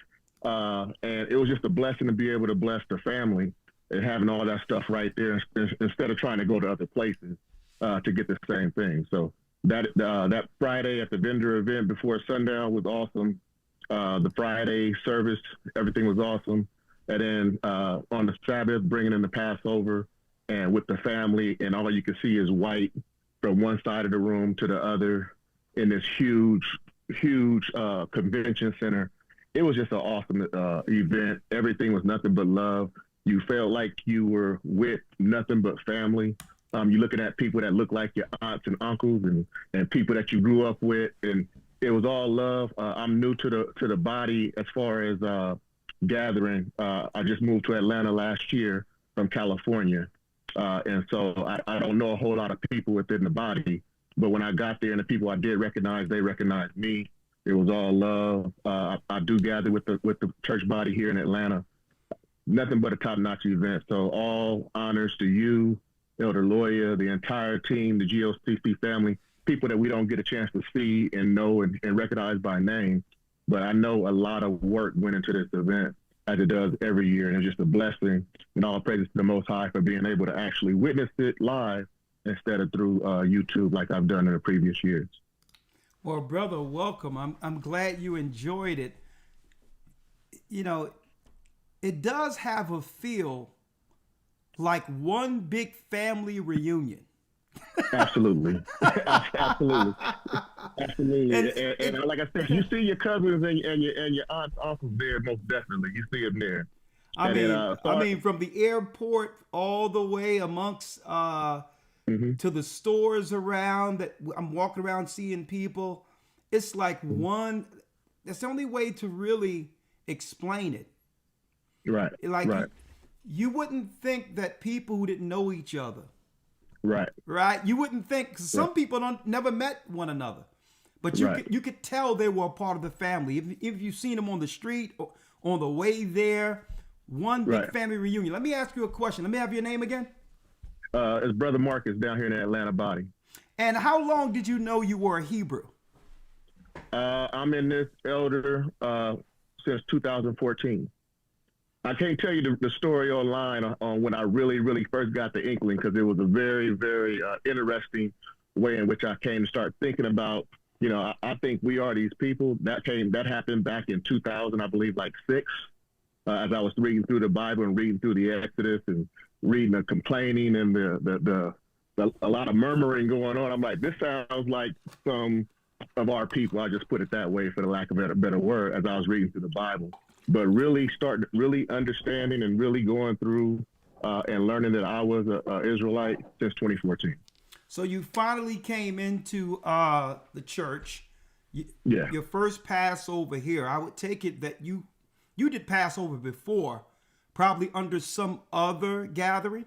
and it was just a blessing to be able to bless the family and having all that stuff right there instead of trying to go to other places to get the same thing. So that Friday at the vendor event before sundown was awesome. The Friday service, everything was awesome. And then on the Sabbath, bringing in the Passover and with the family, and all you can see is white from one side of the room to the other in this huge convention center. It was just an awesome event. Everything was nothing but love. You felt like you were with nothing but family. You're looking at people that look like your aunts and uncles and people that you grew up with, and it was all love. I'm new to the body as far as gathering. I just moved to Atlanta last year from California, and so I don't know a whole lot of people within the body. But when I got there and the people I did recognize, they recognized me. It was all love. I do gather with the church body here in Atlanta. Nothing but a top-notch event. So all honors to you, Elder Lawyer, the entire team, the GOCC family, people that we don't get a chance to see and know and recognize by name. But I know a lot of work went into this event, as it does every year, and it's just a blessing. And all praises to the Most High for being able to actually witness it live instead of through YouTube like I've done in the previous years. Well, brother, welcome. I'm glad you enjoyed it. You know, it does have a feel like one big family reunion. Absolutely. Absolutely. And like I said, you see your cousins and your aunts, uncles there, most definitely. You see them there. I mean, from the airport all the way amongst to the stores around that I'm walking around seeing people. It's like one. That's the only way to really explain it. Right. Like you wouldn't think that people who didn't know each other. Right. You wouldn't think, because some people never met one another, but you could tell they were a part of the family. If you've seen them on the street or on the way there, one big family reunion. Let me ask you a question. Let me have your name again. It's Brother Marcus down here in the Atlanta body. And how long did you know you were a Hebrew? I'm in this elder since 2014. I can't tell you the story online on when I really first got the inkling, because it was a very, very interesting way in which I came to start thinking about, I think we are these people. That happened back in 2000, I believe, like 6, as I was reading through the Bible and reading through the Exodus and reading the complaining and a lot of murmuring going on. I'm like, this sounds like some of our people. I just put it that way for the lack of a better word, as I was reading through the Bible. But really understanding and really going through and learning that I was an Israelite since 2014. So you finally came into the church. Yeah. Your first Passover here. I would take it that you did Passover before, probably under some other gathering.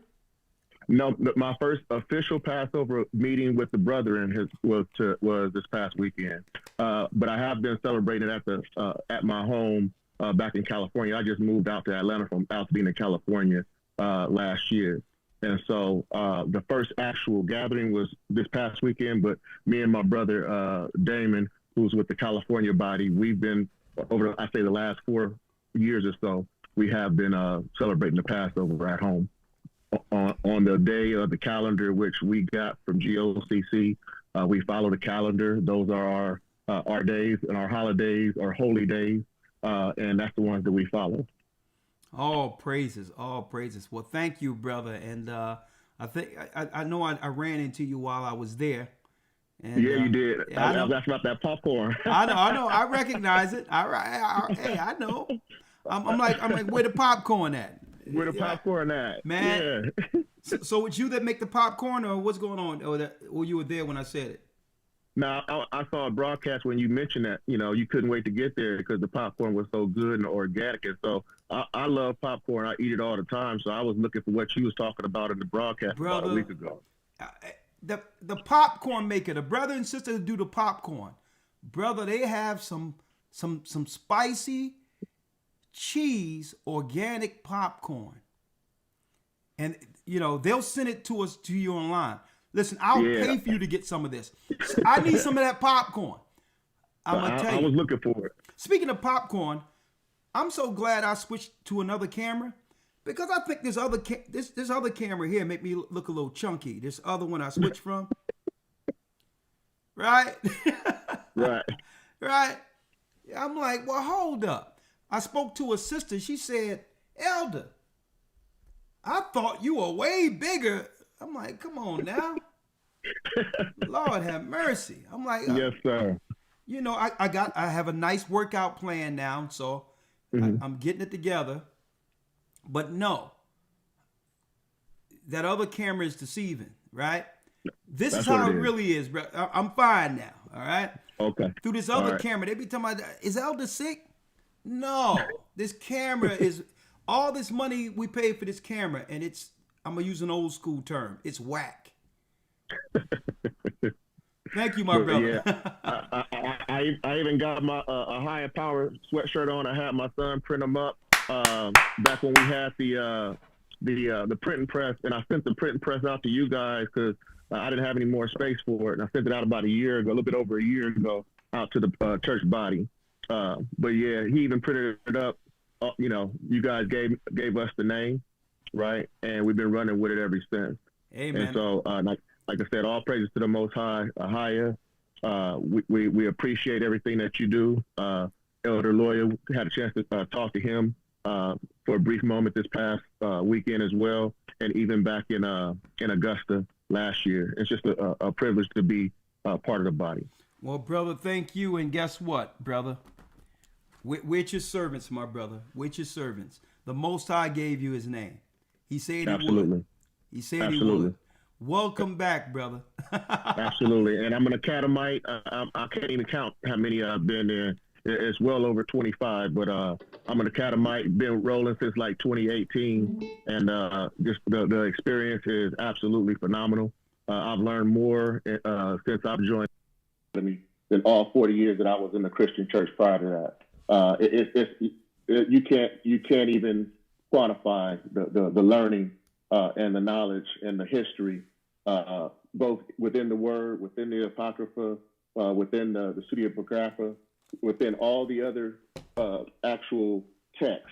No, my first official Passover meeting with the brethren was this past weekend. But I have been celebrating at my home. Back in California. I just moved out to Atlanta from Altadena, California last year. And so the first actual gathering was this past weekend, but me and my brother Damon, who's with the California body, we've been over, I say, the last 4 years or so, we have been celebrating the Passover at home. On the day of the calendar, which we got from GOCC, we follow the calendar. Those are our days and our holidays, our holy days. And that's the ones that we follow. All praises. Well, thank you, brother. And I think I know I ran into you while I was there. And, yeah, you did. I was asking about that popcorn. I know. I recognize it. Hey, I know. I'm like, where the popcorn at? Where the popcorn at, man? Yeah. So it's you that make the popcorn, or what's going on? Or you were there when I said it? Now, I saw a broadcast when you mentioned that, you couldn't wait to get there because the popcorn was so good and organic. And so I love popcorn. I eat it all the time. So I was looking for what you was talking about in the broadcast about a week ago. The popcorn maker, the brother and sister who do the popcorn, brother, they have some spicy cheese organic popcorn. And, you know, they'll send it to you online. Listen, I'll pay for you to get some of this. I need some of that popcorn. I'm going to tell you. I was looking for it. Speaking of popcorn, I'm so glad I switched to another camera because I think this other camera here make me look a little chunky. This other one I switched from. Right? Right. Right? I'm like, well, hold up. I spoke to a sister. She said, Elder, I thought you were way bigger. I'm like, come on now. Lord have mercy. I'm like, yes, sir. You know, I have a nice workout plan now, so I'm getting it together. But no, that other camera is deceiving, right? This is how it really is, bro. I'm fine now, all right? Okay. Through this other camera, they be talking about, is Elder sick? No, this camera is, all this money we pay for this camera, and it's, I'm going to use an old school term, it's whack. Thank you, my brother. Yeah, I even got my a higher power sweatshirt on. I had my son print them up back when we had the printing press, and I sent the printing press out to you guys because I didn't have any more space for it, and I sent it out about a year ago, a little bit over a year ago, out to the church body. But yeah, he even printed it up. You know, you guys gave us the name, right, and we've been running with it ever since. Amen. And so, like I said, all praises to the Most High, higher. We appreciate everything that you do. Elder Lawyer, had a chance to talk to him for a brief moment this past weekend as well, and even back in Augusta last year. It's just a privilege to be part of the body. Well, brother, thank you. And guess what, brother? We're your servants, my brother. We're your servants. The Most High gave you his name. He said he would. He said he would. Welcome back, brother. Absolutely. And I'm an Academite. I can't even count how many I've been there. It's well over 25, but I'm an Academite, been rolling since like 2018. And just the experience is absolutely phenomenal. I've learned more since I've joined than all 40 years that I was in the Christian church prior to that. You can't even quantify the learning and the knowledge and the history, both within the Word, within the Apocrypha, within the Pseudepigrapha, within all the other actual texts,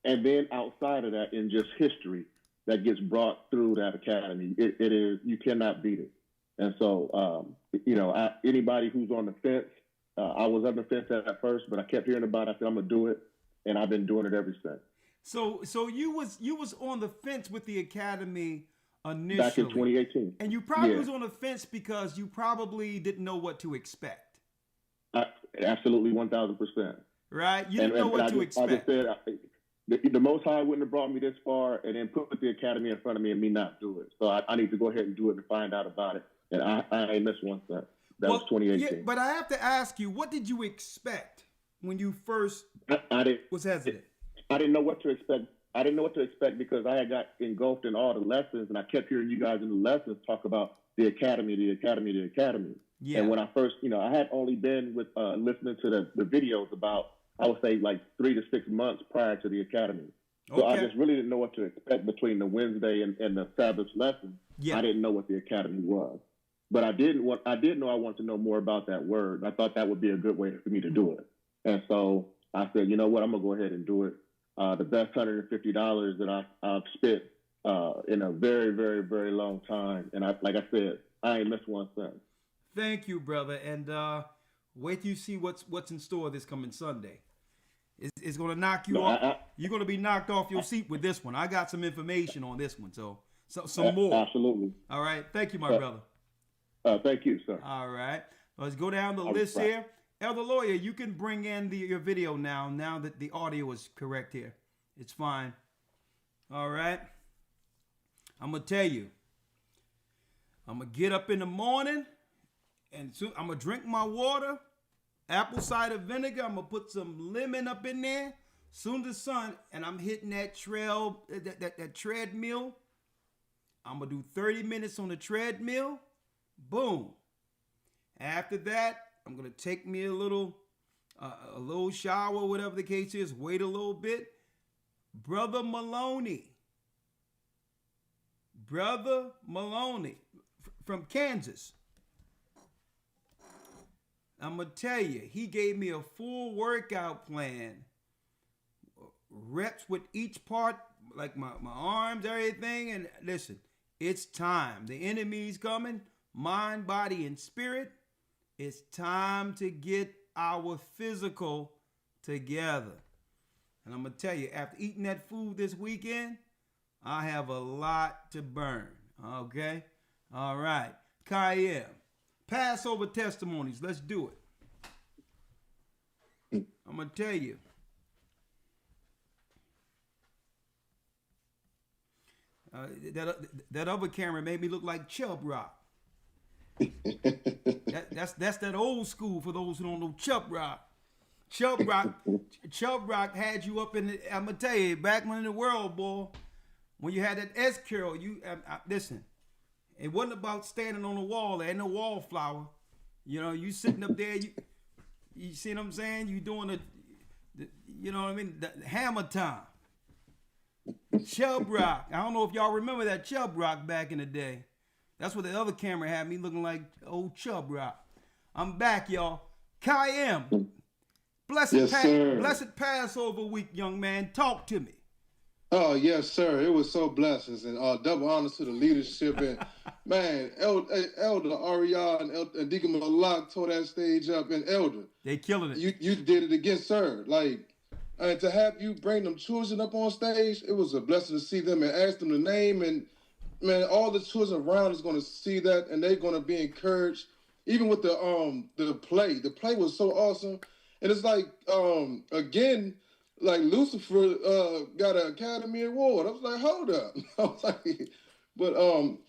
and then outside of that, in just history that gets brought through that academy. It is, you cannot beat it. And so, anybody who's on the fence, I was on the fence at first, but I kept hearing about it. I said, I'm gonna do it, and I've been doing it ever since. So you was on the fence with the academy initially. Back in 2018. And you probably was on the fence because you probably didn't know what to expect. Absolutely, 1,000%. Right? You didn't know what to expect. I just said, the Most High wouldn't have brought me this far and then put the academy in front of me and me not do it. So I need to go ahead and do it and find out about it. And I ain't missed one cent. That was 2018. Yeah, but I have to ask you, what did you expect when you first was hesitant? I didn't know what to expect. I didn't know what to expect because I had got engulfed in all the lessons, and I kept hearing you guys in the lessons talk about the academy, the academy, the academy. Yeah. And when I first, I had only been with listening to the videos about, I would say, like 3 to 6 months prior to the academy. So I just really didn't know what to expect between the Wednesday and the Sabbath lesson. Yeah. I didn't know what the academy was. But I did know I wanted to know more about that word. I thought that would be a good way for me to do it. And so I said, you know what, I'm going to go ahead and do it. The best $150 that I've spent in a very, very, very long time. And like I said, I ain't missed one cent. Thank you, brother. And wait till you see what's in store this coming Sunday. It's going to knock you off. You're going to be knocked off your seat with this one. I got some information on this one. So some more. Absolutely. All right. Thank you, my brother. Thank you, sir. All right. Let's go down the list here. Elder Lawyer, you can bring in your video now that the audio is correct here. It's fine. All right. I'm going to tell you. I'm going to get up in the morning and I'm going to drink my water, apple cider vinegar. I'm going to put some lemon up in there. Soon as the sun, and I'm hitting that treadmill. I'm going to do 30 minutes on the treadmill. Boom. After that, I'm gonna take me a little shower, whatever the case is. Wait a little bit. Brother Maloney from Kansas. I'm gonna tell you, he gave me a full workout plan, reps with each part, like my arms, everything. And listen, it's time. The enemy's coming, mind, body, and spirit. It's time to get our physical together. And I'm gonna tell you, after eating that food this weekend, I have a lot to burn. Okay? All right. Kayem. Passover testimonies. Let's do it. I'm going to tell you. That other camera made me look like Chub Rock. That's that old school for those who don't know Chub Rock. Chub Rock had you up in the, I'm going to tell you, back when in the world, boy, when you had that S curl, listen, it wasn't about standing on the wall. There ain't no wallflower. You know, you sitting up there, you see what I'm saying? You doing the you know what I mean? The hammer time. Chub Rock. I don't know if y'all remember that Chub Rock back in the day. That's what the other camera had me looking like old Chub Rock. I'm back, y'all. Kayem. Blessed Passover week, young man. Talk to me. Oh, yes, sir. It was so blessings and double honors to the leadership. And, man, Elder Ariel and Deacon Malak tore that stage up. And, Elder, they killing it. You did it again, sir. Like, and to have you bring them children up on stage, it was a blessing to see them and ask them the name. And, man, all the children around is going to see that, and they're going to be encouraged. Even with the play. The play was so awesome. And it's like, again, like Lucifer got an Academy Award. I was like, hold up. I was like, but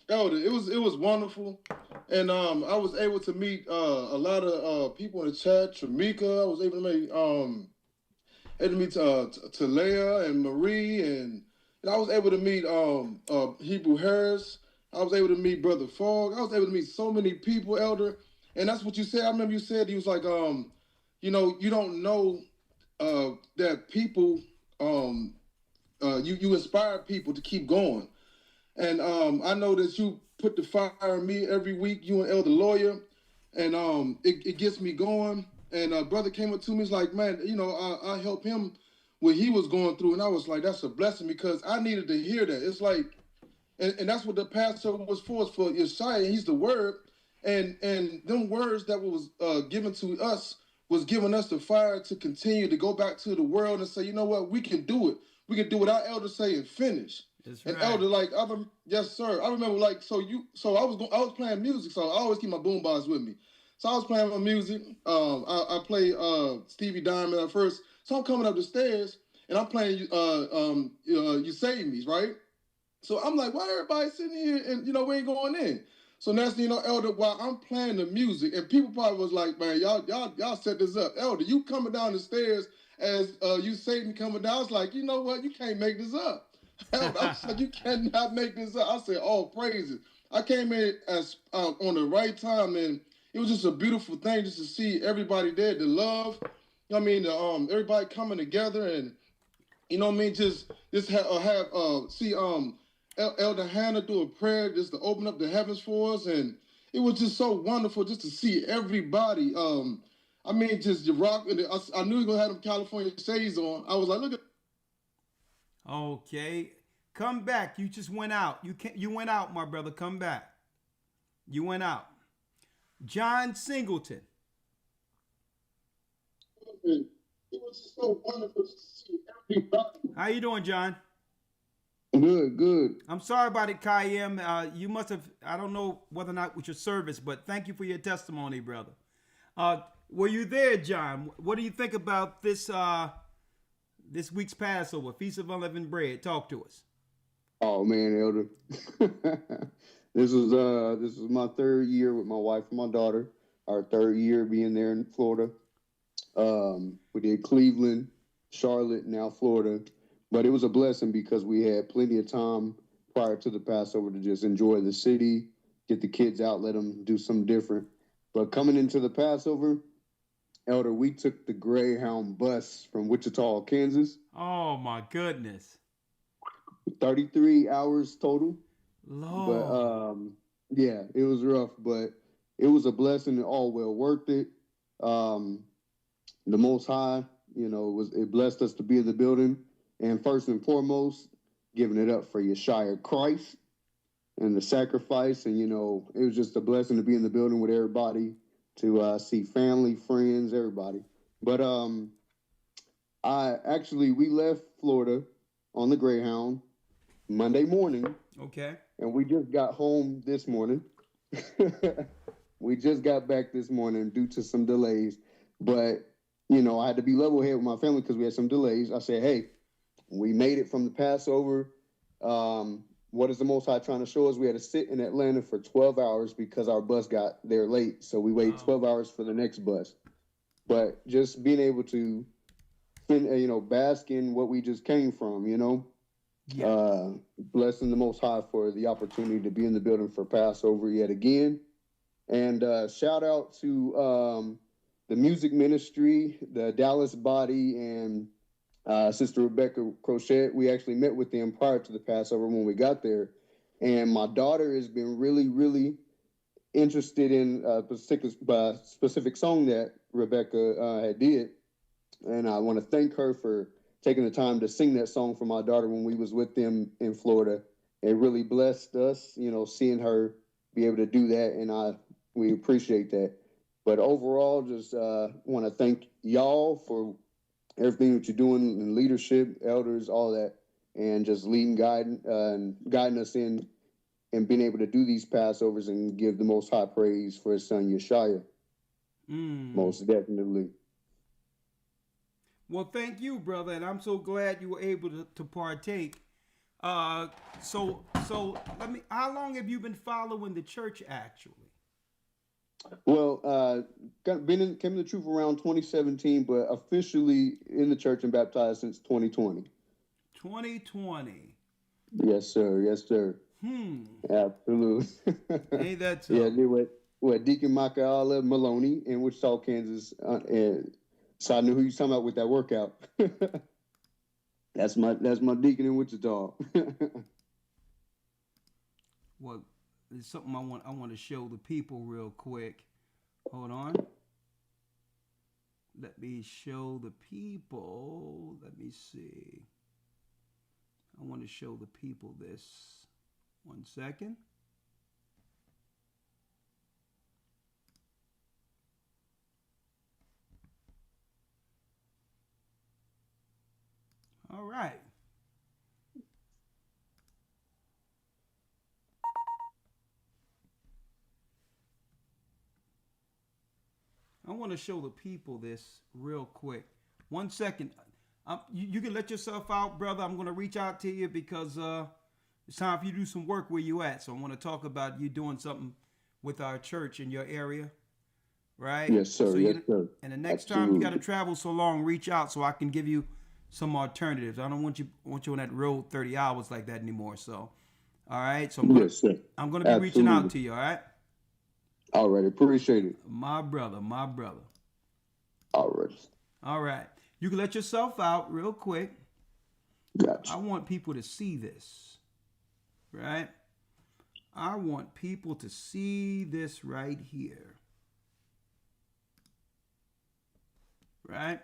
Elder, it was wonderful, and I was able to meet a lot of people in the chat. Tramika, I was able to meet Talea and Marie, and I was able to meet Hebrew Harris. I was able to meet Brother Fogg. I was able to meet so many people, Elder, and that's what you said. I remember you said, you was like, you know, you don't know that people, you inspire people to keep going. And I know that you put the fire in me every week, you and Elder Lawyer, and it gets me going. And brother came up to me, he's like, man, you know, I helped him what he was going through. And I was like, that's a blessing, because I needed to hear that. It's like, and that's what the Passover was for Yeshua. He's the word. And them words that was given to us was giving us the fire to continue to go back to the world and say, you know what, we can do it. We can do what our elders say and finish. That's and right. Elder, like, yes, sir. I remember, like, so I was playing music, so I always keep my boombox with me. So I was playing my music. I play Stevie Diamond at first. So I'm coming up the stairs and I'm playing You Save Me, right? So I'm like, why everybody sitting here and, you know, we ain't going in? So next thing you know, Elder, while I'm playing the music, and people probably was like, man, y'all set this up. Elder, you coming down the stairs as You Save Me coming down. I was like, you know what? You can't make this up. Elder, I was like, you cannot make this up. I said, oh, praises. I came in as on the right time, and it was just a beautiful thing just to see everybody there, the love. You know what I mean? Everybody coming together, and you know what I mean? Just see Elder Hannah do a prayer just to open up the heavens for us, and it was just so wonderful just to see everybody. I mean, just the rock. I knew he was gonna have them California shades on. I was like, look at. Okay, come back. You just went out. You went out, my brother. Come back. You went out. John Singleton. It was just so wonderful to see everybody. How you doing, John? Good. I'm sorry about it, Kayem. You must have, I don't know whether or not with your service, but thank you for your testimony, brother. Were you there, John? What do you think about this this week's Passover, Feast of Unleavened Bread? Talk to us. Oh man, Elder. This was my third year with my wife and my daughter. Our third year being there in Florida. We did Cleveland, Charlotte, now Florida. But it was a blessing because we had plenty of time prior to the Passover to just enjoy the city, get the kids out, let them do something different. But coming into the Passover, Elder, we took the Greyhound bus from Wichita, Kansas. Oh my goodness. 33 hours total. Lord. But yeah, it was rough, but it was a blessing and all well worth it. The Most High, it blessed us to be in the building. And first and foremost, giving it up for Yeshua Christ and the sacrifice. And, it was just a blessing to be in the building with everybody, to see family, friends, everybody. But we left Florida on the Greyhound Monday morning. Okay. And we just got home this morning. We just got back this morning due to some delays. But, I had to be level-headed with my family because we had some delays. I said, hey, we made it from the Passover. What is the Most High trying to show us? We had to sit in Atlanta for 12 hours because our bus got there late. So we waited 12 hours for the next bus. But just being able to, bask in what we just came from, Yeah. Blessing the Most High for the opportunity to be in the building for Passover yet again. And shout out to the music ministry, the Dallas Body, and Sister Rebecca Crochet. We actually met with them prior to the Passover when we got there. And my daughter has been really, really interested in a specific song that Rebecca had did. And I want to thank her for taking the time to sing that song for my daughter when we was with them in Florida. It really blessed us, seeing her be able to do that. And we appreciate that. But overall, just want to thank y'all for everything that you're doing in leadership, elders, all that, and just leading, guiding us in and being able to do these Passovers and give the Most High praise for his son, Yeshua. Most definitely. Well, thank you, brother, and I'm so glad you were able to partake. So how long have you been following the church, actually? Well, came to the truth around 2017, but officially in the church and baptized since 2020. 2020. Yes, sir. Yes, sir. Absolutely. Ain't that tough? Yeah, they were Deacon Micah Maloney in Wichita, Kansas, and so I knew who you was talking about with that workout. That's my deacon in Wichita. Well, there's something I want to show the people real quick. Hold on. Let me show the people. Let me see. I want to show the people this. 1 second. All right. I want to show the people this real quick. 1 second. You can let yourself out, brother. I'm going to reach out to you because it's time for you to do some work where you at. So I want to talk about you doing something with our church in your area, right? Yes, sir. So yes, sir. And the next time you got to travel so long, reach out so I can give you some alternatives. I don't want you on that road 30 hours like that anymore. So, all right. So I'm going to be reaching out to you. All right. All right. Appreciate it. My brother. All right. All right. You can let yourself out real quick. Gotcha. I want people to see this, right? I want people to see this right here, right?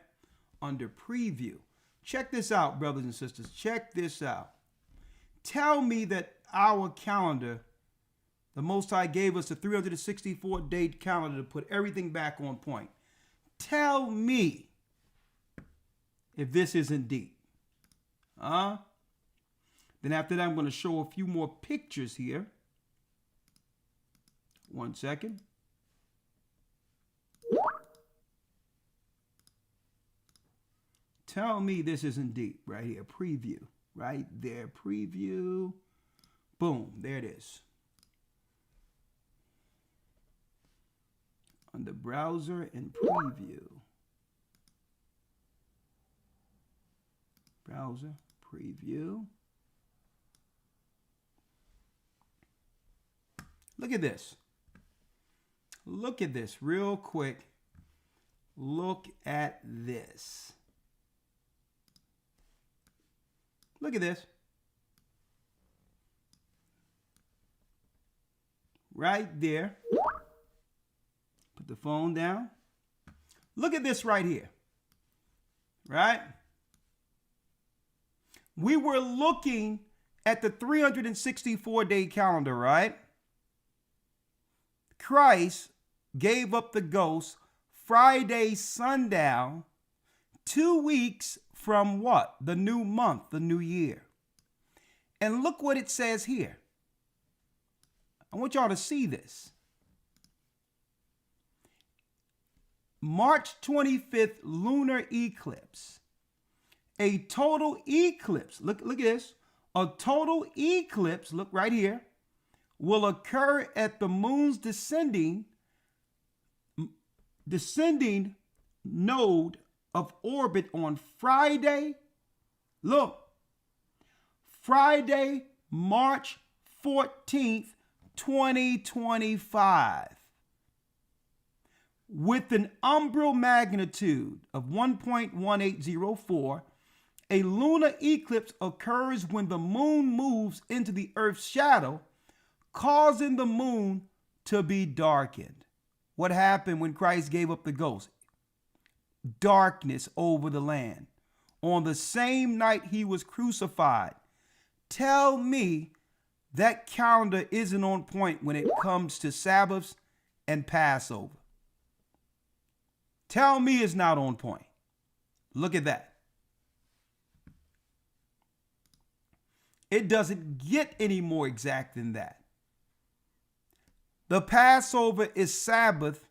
Under preview. Check this out, brothers and sisters. Check this out. Tell me that our calendar, the Most High gave us a 364-day calendar to put everything back on point. Tell me if this isn't deep. Then after that, I'm going to show a few more pictures here. 1 second. Tell me this isn't deep. Right here, preview. Right there, preview. Boom, there it is. Under browser and preview. Browser, preview. Look at this. Look at this real quick. Look at this. Look at this. Right there. Put the phone down. Look at this right here. Right? We were looking at the 364-day calendar, right? Christ gave up the ghost Friday sundown, 2 weeks from what? The new month, the new year. And look what it says here. I want y'all to see this. March 25th lunar eclipse. A total eclipse. Look at this. A total eclipse, look right here, will occur at the moon's descending node of orbit on Friday. Look, Friday, March 14th, 2025. With an umbral magnitude of 1.1804, a lunar eclipse occurs when the moon moves into the Earth's shadow, causing the moon to be darkened. What happened when Christ gave up the ghost? Darkness over the land. On the same night he was crucified. Tell me that calendar isn't on point when it comes to Sabbaths and Passover. Tell me it's not on point. Look at that. It doesn't get any more exact than that. The Passover is Sabbath,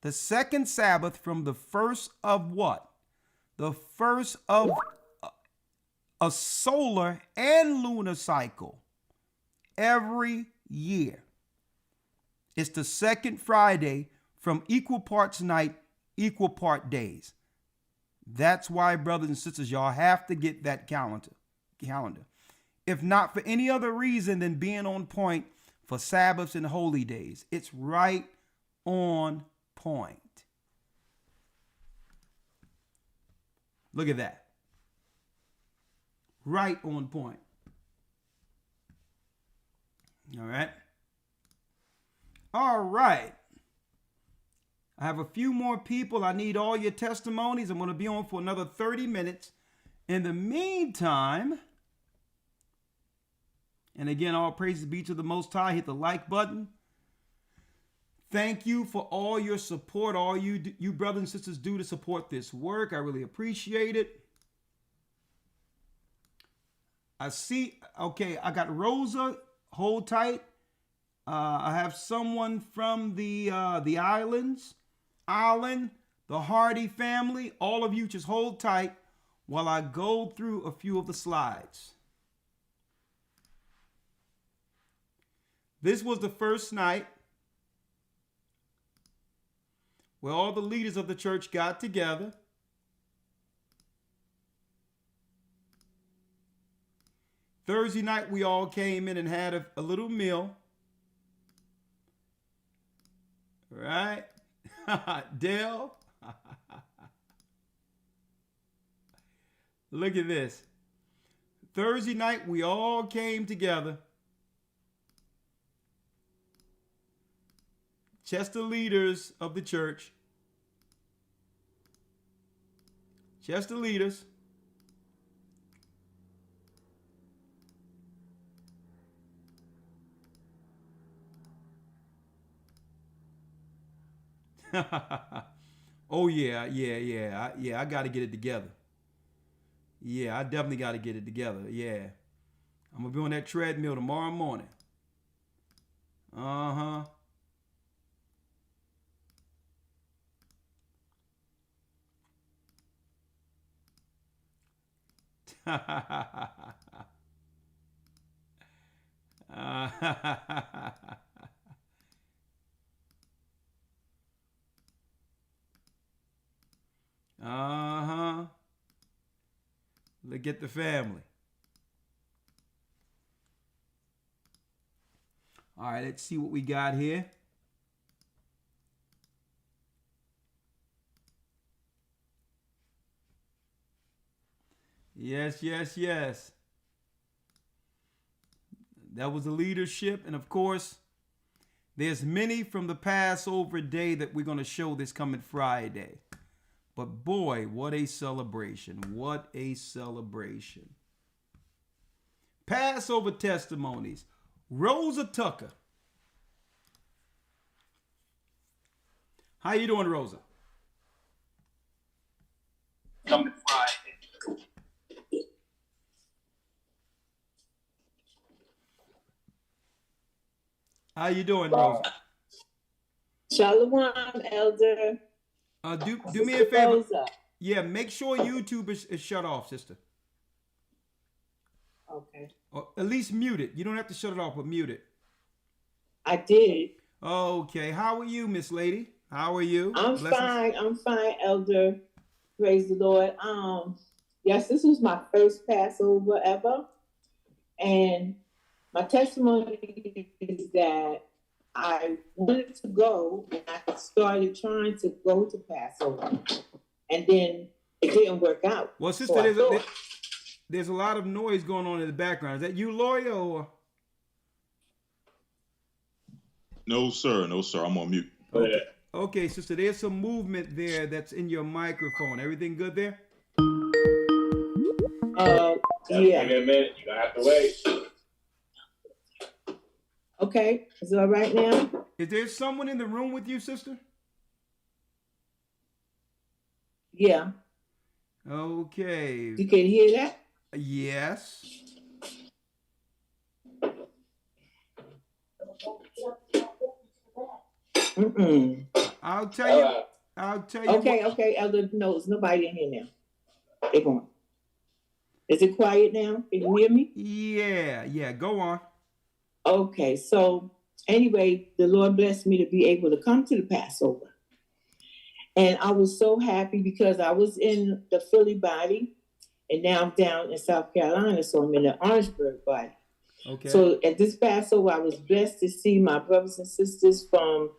the second Sabbath from the first of what? The first of a solar and lunar cycle every year. It's the second Friday from equal parts night, equal part days. That's why, brothers and sisters, y'all have to get that calendar. If not for any other reason than being on point for Sabbaths and holy days. It's right on point. Look at that. Right on point. All right. All right. I have a few more people. I need all your testimonies. I'm going to be on for another 30 minutes. In the meantime, and again, all praises be to the Most High. Hit the like button. Thank you for all your support, all you brothers and sisters do to support this work. I really appreciate it. I see, okay, I got Rosa, hold tight. I have someone from the islands, Island, the Hardy family. All of you just hold tight while I go through a few of the slides. This was the first night where all the leaders of the church got together. Thursday night, we all came in and had a little meal. Right? Dale. Look at this. Thursday night, we all came together. Just the leaders of the church. Just the leaders. Oh yeah. I got to get it together. Yeah, I definitely got to get it together. Yeah. I'm going to be on that treadmill tomorrow morning. Uh-huh. Uh-huh. Look at the family. All right, let's see what we got here. Yes, yes, yes. That was the leadership. And of course, there's many from the Passover day that we're going to show this coming Friday. But boy, what a celebration. What a celebration. Passover testimonies. Rosa Tucker. How you doing, Rosa? Coming Friday. How you doing, Rosa? Shalom, Elder. Do me a favor. Yeah, make sure YouTube is shut off, sister. Okay. Or at least mute it. You don't have to shut it off, but mute it. I did. Okay. How are you, Miss Lady? How are you? I'm fine. I'm fine, Elder. Praise the Lord. Yes, this was my first Passover ever. And my testimony is that I wanted to go and I started trying to go to Passover. And then it didn't work out. Well, sister, there's a lot of noise going on in the background. Is that you, lawyer, or? No, sir. No, sir. I'm on mute. Okay, sister, there's some movement there that's in your microphone. Everything good there? Yeah. Give me a minute. You don't have to wait. Okay. Is it all right now? Is there someone in the room with you, sister? Yeah. Okay. You can hear that? Yes. Mm-mm. I'll tell you. Okay, Elder knows. Nobody in here now. They're going. Is it quiet now? Can you hear me? Yeah. Go on. Okay, so anyway, the Lord blessed me to be able to come to the Passover. And I was so happy because I was in the Philly body, and now I'm down in South Carolina, so I'm in the Orangeburg body. Okay. So at this Passover, I was blessed to see my brothers and sisters from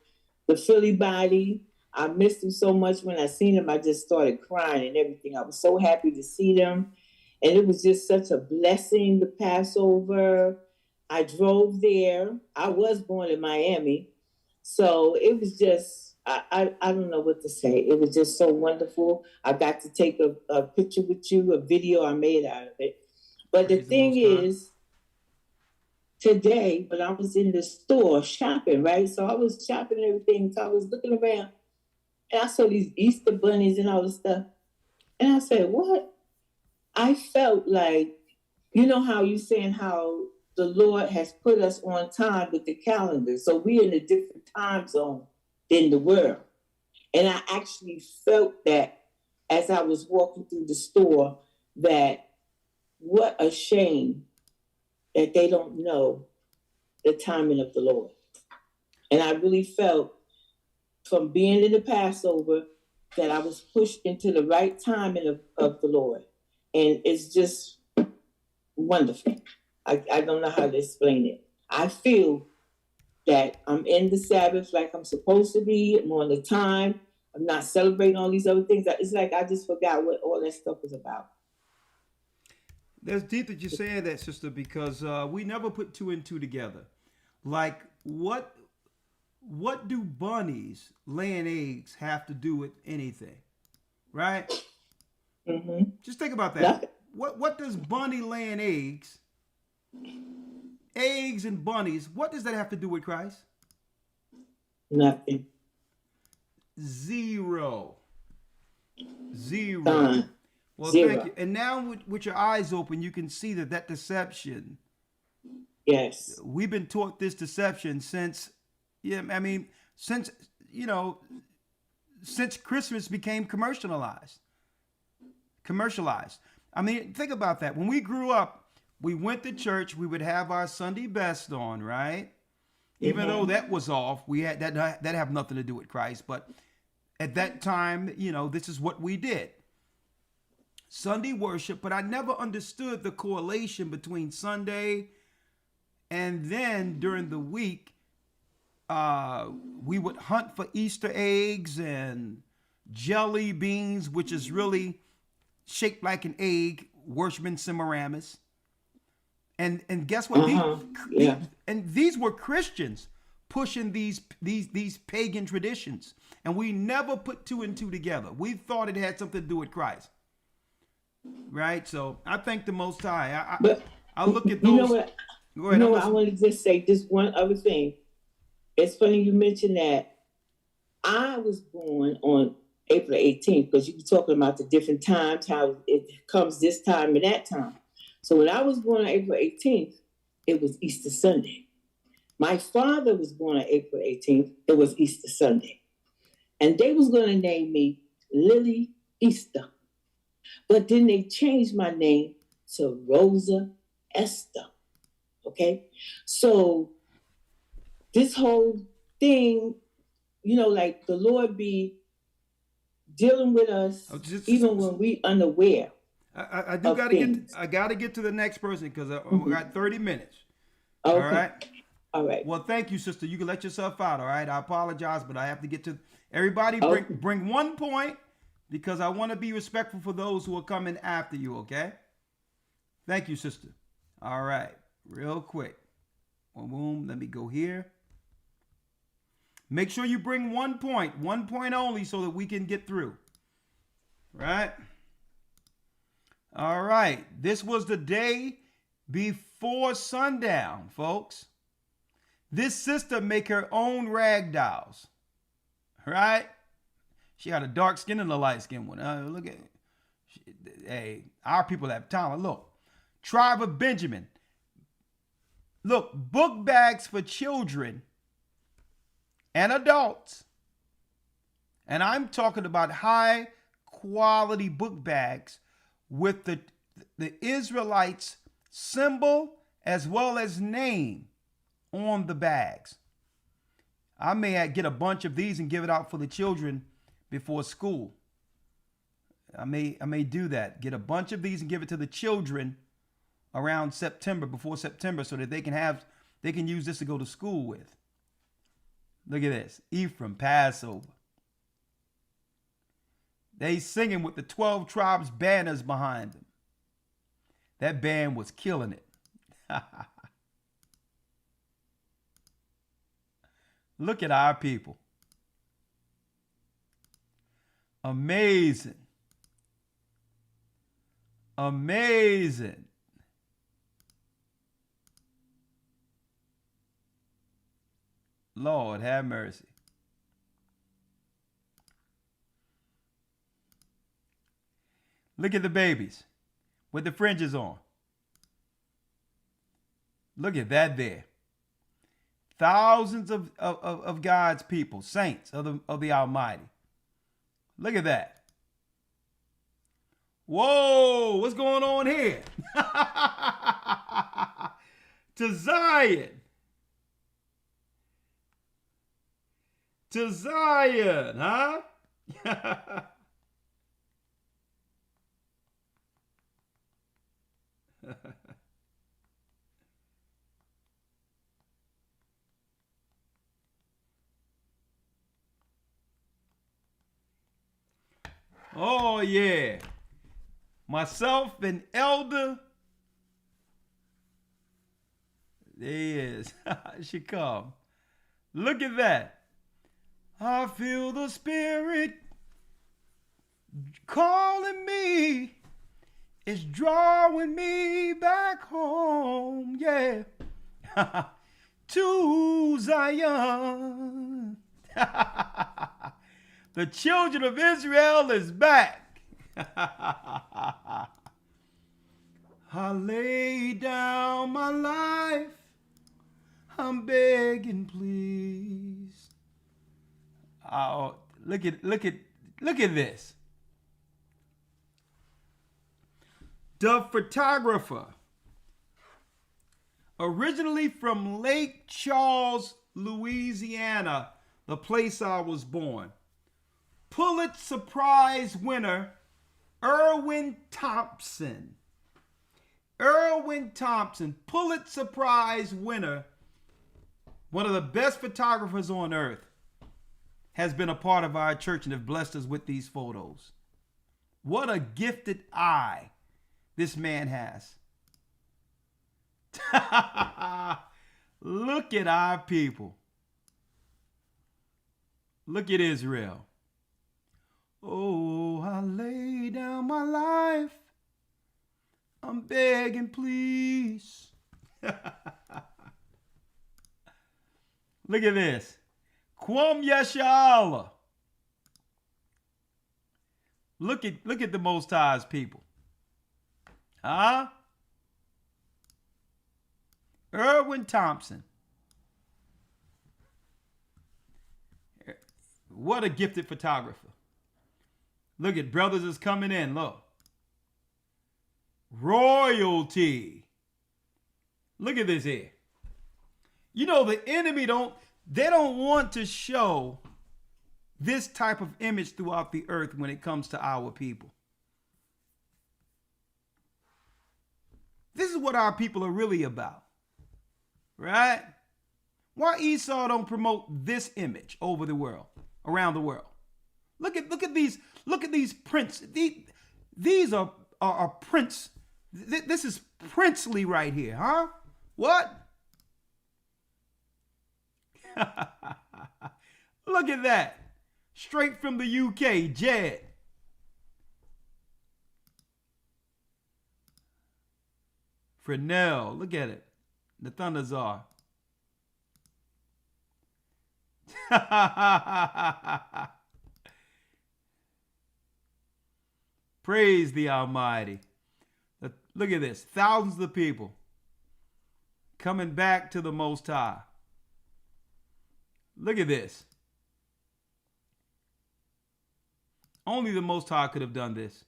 the Philly body. I missed them so much. When I seen them, I just started crying and everything. I was so happy to see them. And it was just such a blessing, the Passover. I drove there. I was born in Miami. So it was just, I don't know what to say. It was just so wonderful. I got to take a picture with you, a video I made out of it. But the thing is, today, when I was in the store shopping, right? So I was shopping and everything. So I was looking around and I saw these Easter bunnies and all this stuff. And I said, what? I felt like, you know how you saying how the Lord has put us on time with the calendar. So we're in a different time zone than the world. And I actually felt that as I was walking through the store, that what a shame that they don't know the timing of the Lord. And I really felt from being in the Passover that I was pushed into the right timing of the Lord. And it's just wonderful. I don't know how to explain it. I feel that I'm in the Sabbath like I'm supposed to be. I'm on the time. I'm not celebrating all these other things. It's like I just forgot what all that stuff was about. That's deep that you're saying that, sister, because we never put two and two together. Like, what do bunnies laying eggs have to do with anything? Right? Mm-hmm. Just think about that. Nothing. What does bunny laying eggs and bunnies, what does that have to do with Christ? Nothing. Zero. Well, Zero. thank you. And now with your eyes open, you can see that deception. Yes. We've been taught this deception since Christmas became commercialized. I mean, think about that. When we grew up, we went to church, we would have our Sunday best on, right? Even though that was off, we had that have nothing to do with Christ. But at that time, this is what we did. Sunday worship, but I never understood the correlation between Sunday and then during the week, we would hunt for Easter eggs and jelly beans, which is really shaped like an egg worshiping Semiramis. And guess what? These were Christians pushing these pagan traditions. And we never put two and two together. We thought it had something to do with Christ. Right? So I thank the Most High. I look at those. You know what? Go ahead, I want to just say this one other thing. It's funny you mentioned that. I was born on April 18th because you were talking about the different times, how it comes this time and that time. So when I was born on April 18th, it was Easter Sunday. My father was born on April 18th. It was Easter Sunday. And they was going to name me Lily Easter. But then they changed my name to Rosa Esther. Okay? So this whole thing, like the Lord be dealing with us even when we unaware. I gotta get to the next person because we got 30 minutes. Okay. All right. Well, thank you, sister. You can let yourself out. All right. I apologize, but I have to get to everybody. Bring 1 point because I want to be respectful for those who are coming after you. Okay. Thank you, sister. All right. Real quick. Boom. Let me go here. Make sure you bring 1 point. 1 point only so that we can get through. Right? All right. This was the day before sundown, folks. This sister make her own rag dolls. Right? She had a dark skin and a light skin one. Look at it. Hey, our people have talent. Look. Tribe of Benjamin. Look, book bags for children and adults. And I'm talking about high quality book bags with the Israelites symbol as well as name on the bags. I may get a bunch of these and give it out for the children before school. I may do that. Get a bunch of these and give it to the children around September, before September, so that they can use this to go to school with. Look at this. Ephraim, Passover. They singing with the 12 tribes banners behind them. That band was killing it. Look at our people. Amazing. Amazing. Lord have mercy. Look at the babies with the fringes on. Look at that there. Thousands of God's people, saints of the Almighty. Look at that. Whoa, what's going on here? To Zion. To Zion, huh? Oh, yeah. Myself and Elder. There he is. She come. Look at that. I feel the Spirit calling me. It's drawing me back home. Yeah. To Zion. The children of Israel is back. I lay down my life. I'm begging, please. Oh, look at this. The photographer, originally from Lake Charles, Louisiana, the place I was born. Pulitzer Prize winner, Erwin Thompson. Erwin Thompson, Pulitzer Prize winner, one of the best photographers on earth, has been a part of our church and have blessed us with these photos. What a gifted eye this man has. Look at our people. Look at Israel. Oh, I lay down my life. I'm begging, please. Look at this. Kwam Yashala. Look at the Most High's people. Huh? Erwin Thompson. What a gifted photographer. Look at brothers is coming in. Look. Royalty. Look at this here. You know, the enemy don't want to show this type of image throughout the earth when it comes to our people. This is what our people are really about. Right? Why Esau don't promote this image over the world, around the world? Look at these prints. These are prints. This is princely right here, huh? What? Look at that. Straight from the UK, Jed. Fresnel, look at it. The Thunderzar. Praise the Almighty. Look at this. Thousands of people coming back to the Most High. Look at this. Only the Most High could have done this.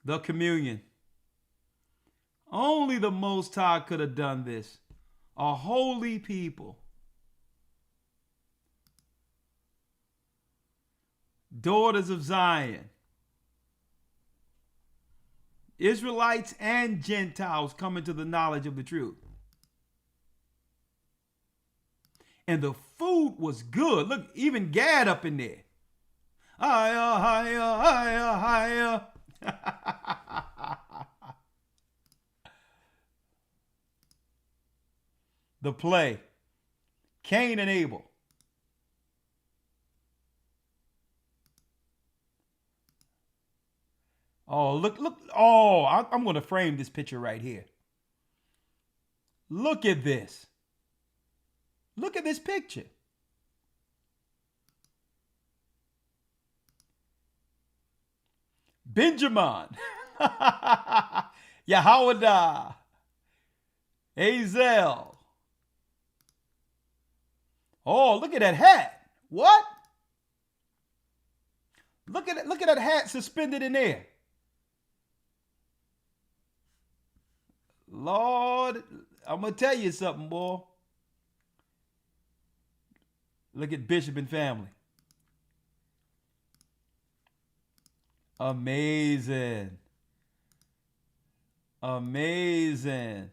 The communion. Only the Most High could have done this. A holy people. Daughters of Zion. Israelites and Gentiles coming to the knowledge of the truth. And the food was good. Look, even Gad up in there. Higher, higher, higher. The play. Cain and Abel. Oh, look. Oh, I'm going to frame this picture right here. Look at this. Look at this picture. Benjamin. Yahudah. Hazel. Oh, look at that hat. What? Look at that hat suspended in there. Lord, I'm going to tell you something, boy. Look at Bishop and family. Amazing. Amazing.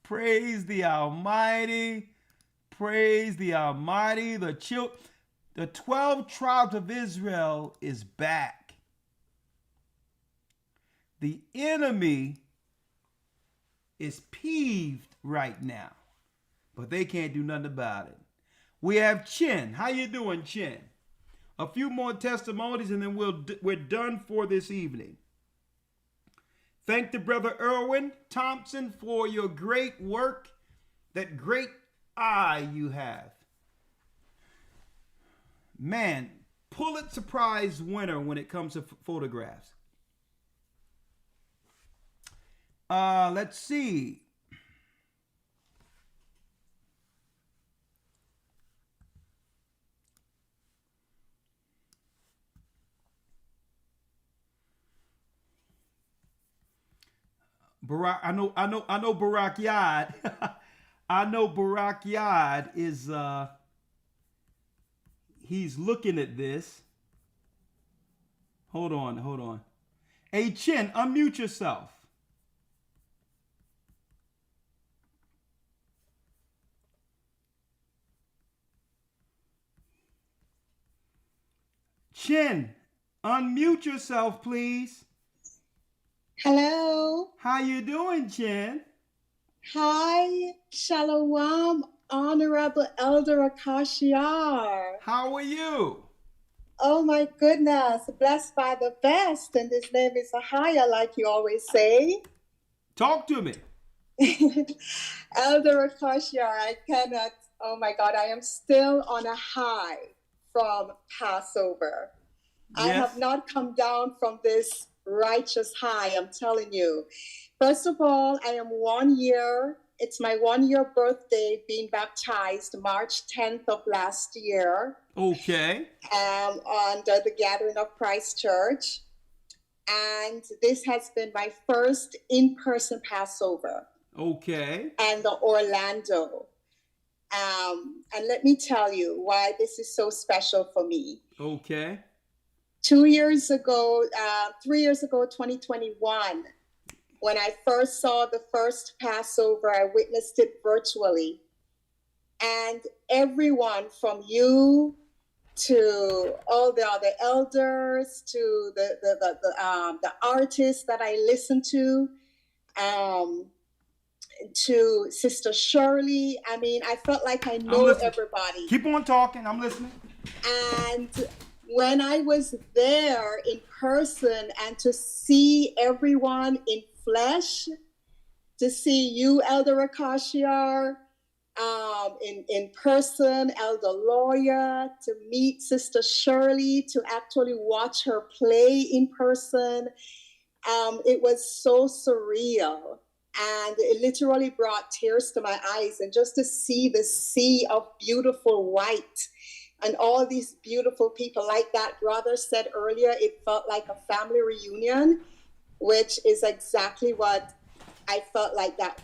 Praise the Almighty. Praise the Almighty. The 12 tribes of Israel is back. The enemy is peeved right now, but they can't do nothing about it. We have Chin. How you doing, Chin? A few more testimonies and then we're done for this evening. Thank the brother Erwin Thompson for your great work, that great eye you have. Man, Pulitzer Prize winner when it comes to photographs. Let's see. Barak, I know Barak Yad. I know Barak Yad is he's looking at this. Hold on. Hey Chin, unmute yourself. Chin, unmute yourself, please. Hello. How you doing, Chin? Hi, Shalom, Honorable Elder Akashiar. How are you? Oh my goodness, blessed by the best, and his name is Ahaya, like you always say. Talk to me. Elder Akashiar, I cannot, oh my God, I am still on a high from Passover. Yes. I have not come down from this righteous high, I'm telling you. First of all, I am 1 year. It's my 1 year birthday being baptized March 10th of last year. Okay. Under the Gathering of Christ Church. And this has been my first in-person Passover. Okay. And Orlando. And let me tell you why this is so special for me. Okay. 3 years ago, 2021, when I first saw the first Passover, I witnessed it virtually. And everyone from you to all the other elders, to the artists that I listened to Sister Shirley. I mean, I felt like I know everybody. Keep on talking. I'm listening. And when I was there in person and to see everyone in flesh, to see you, Elder Akashiar, in person, Elder Lawyer, to meet Sister Shirley, to actually watch her play in person, it was so surreal. And it literally brought tears to my eyes. And just to see the sea of beautiful white and all these beautiful people, like that brother said earlier, it felt like a family reunion, which is exactly what I felt like that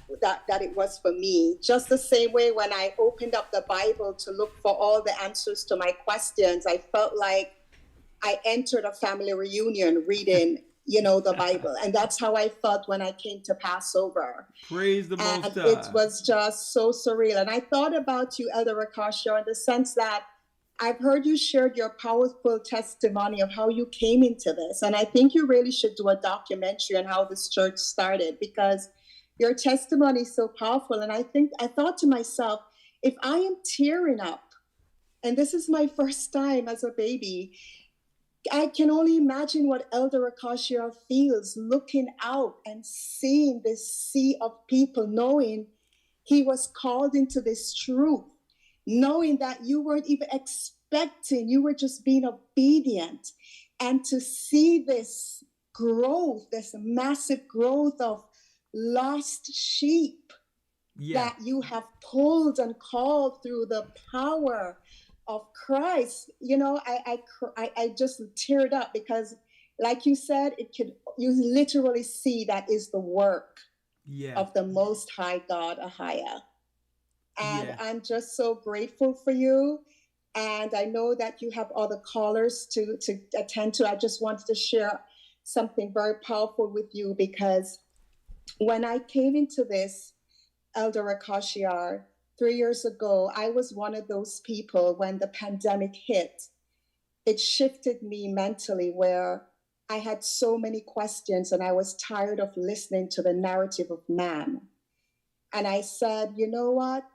it was for me. Just the same way when I opened up the Bible to look for all the answers to my questions, I felt like I entered a family reunion reading, the Bible. And that's how I felt when I came to Passover. Praise the Most High. It was just so surreal. And I thought about you, Elder Akashiar, in the sense that I've heard you shared your powerful testimony of how you came into this. And I think you really should do a documentary on how this church started, because your testimony is so powerful. And I thought to myself, if I am tearing up, and this is my first time as a baby, I can only imagine what Elder Akashiar feels looking out and seeing this sea of people, knowing he was called into this truth, knowing that you weren't even expecting, you were just being obedient. And to see this growth, this massive growth of lost sheep that you have pulled and called through the power of Christ, I just teared up, because like you said, you literally see that is the work of the Most High God, Ahaya. And I'm just so grateful for you. And I know that you have other callers to attend to. I just wanted to share something very powerful with you, because when I came into this, Elder Akashiar, 3 years ago, I was one of those people when the pandemic hit. It shifted me mentally, where I had so many questions and I was tired of listening to the narrative of man. And I said, you know what?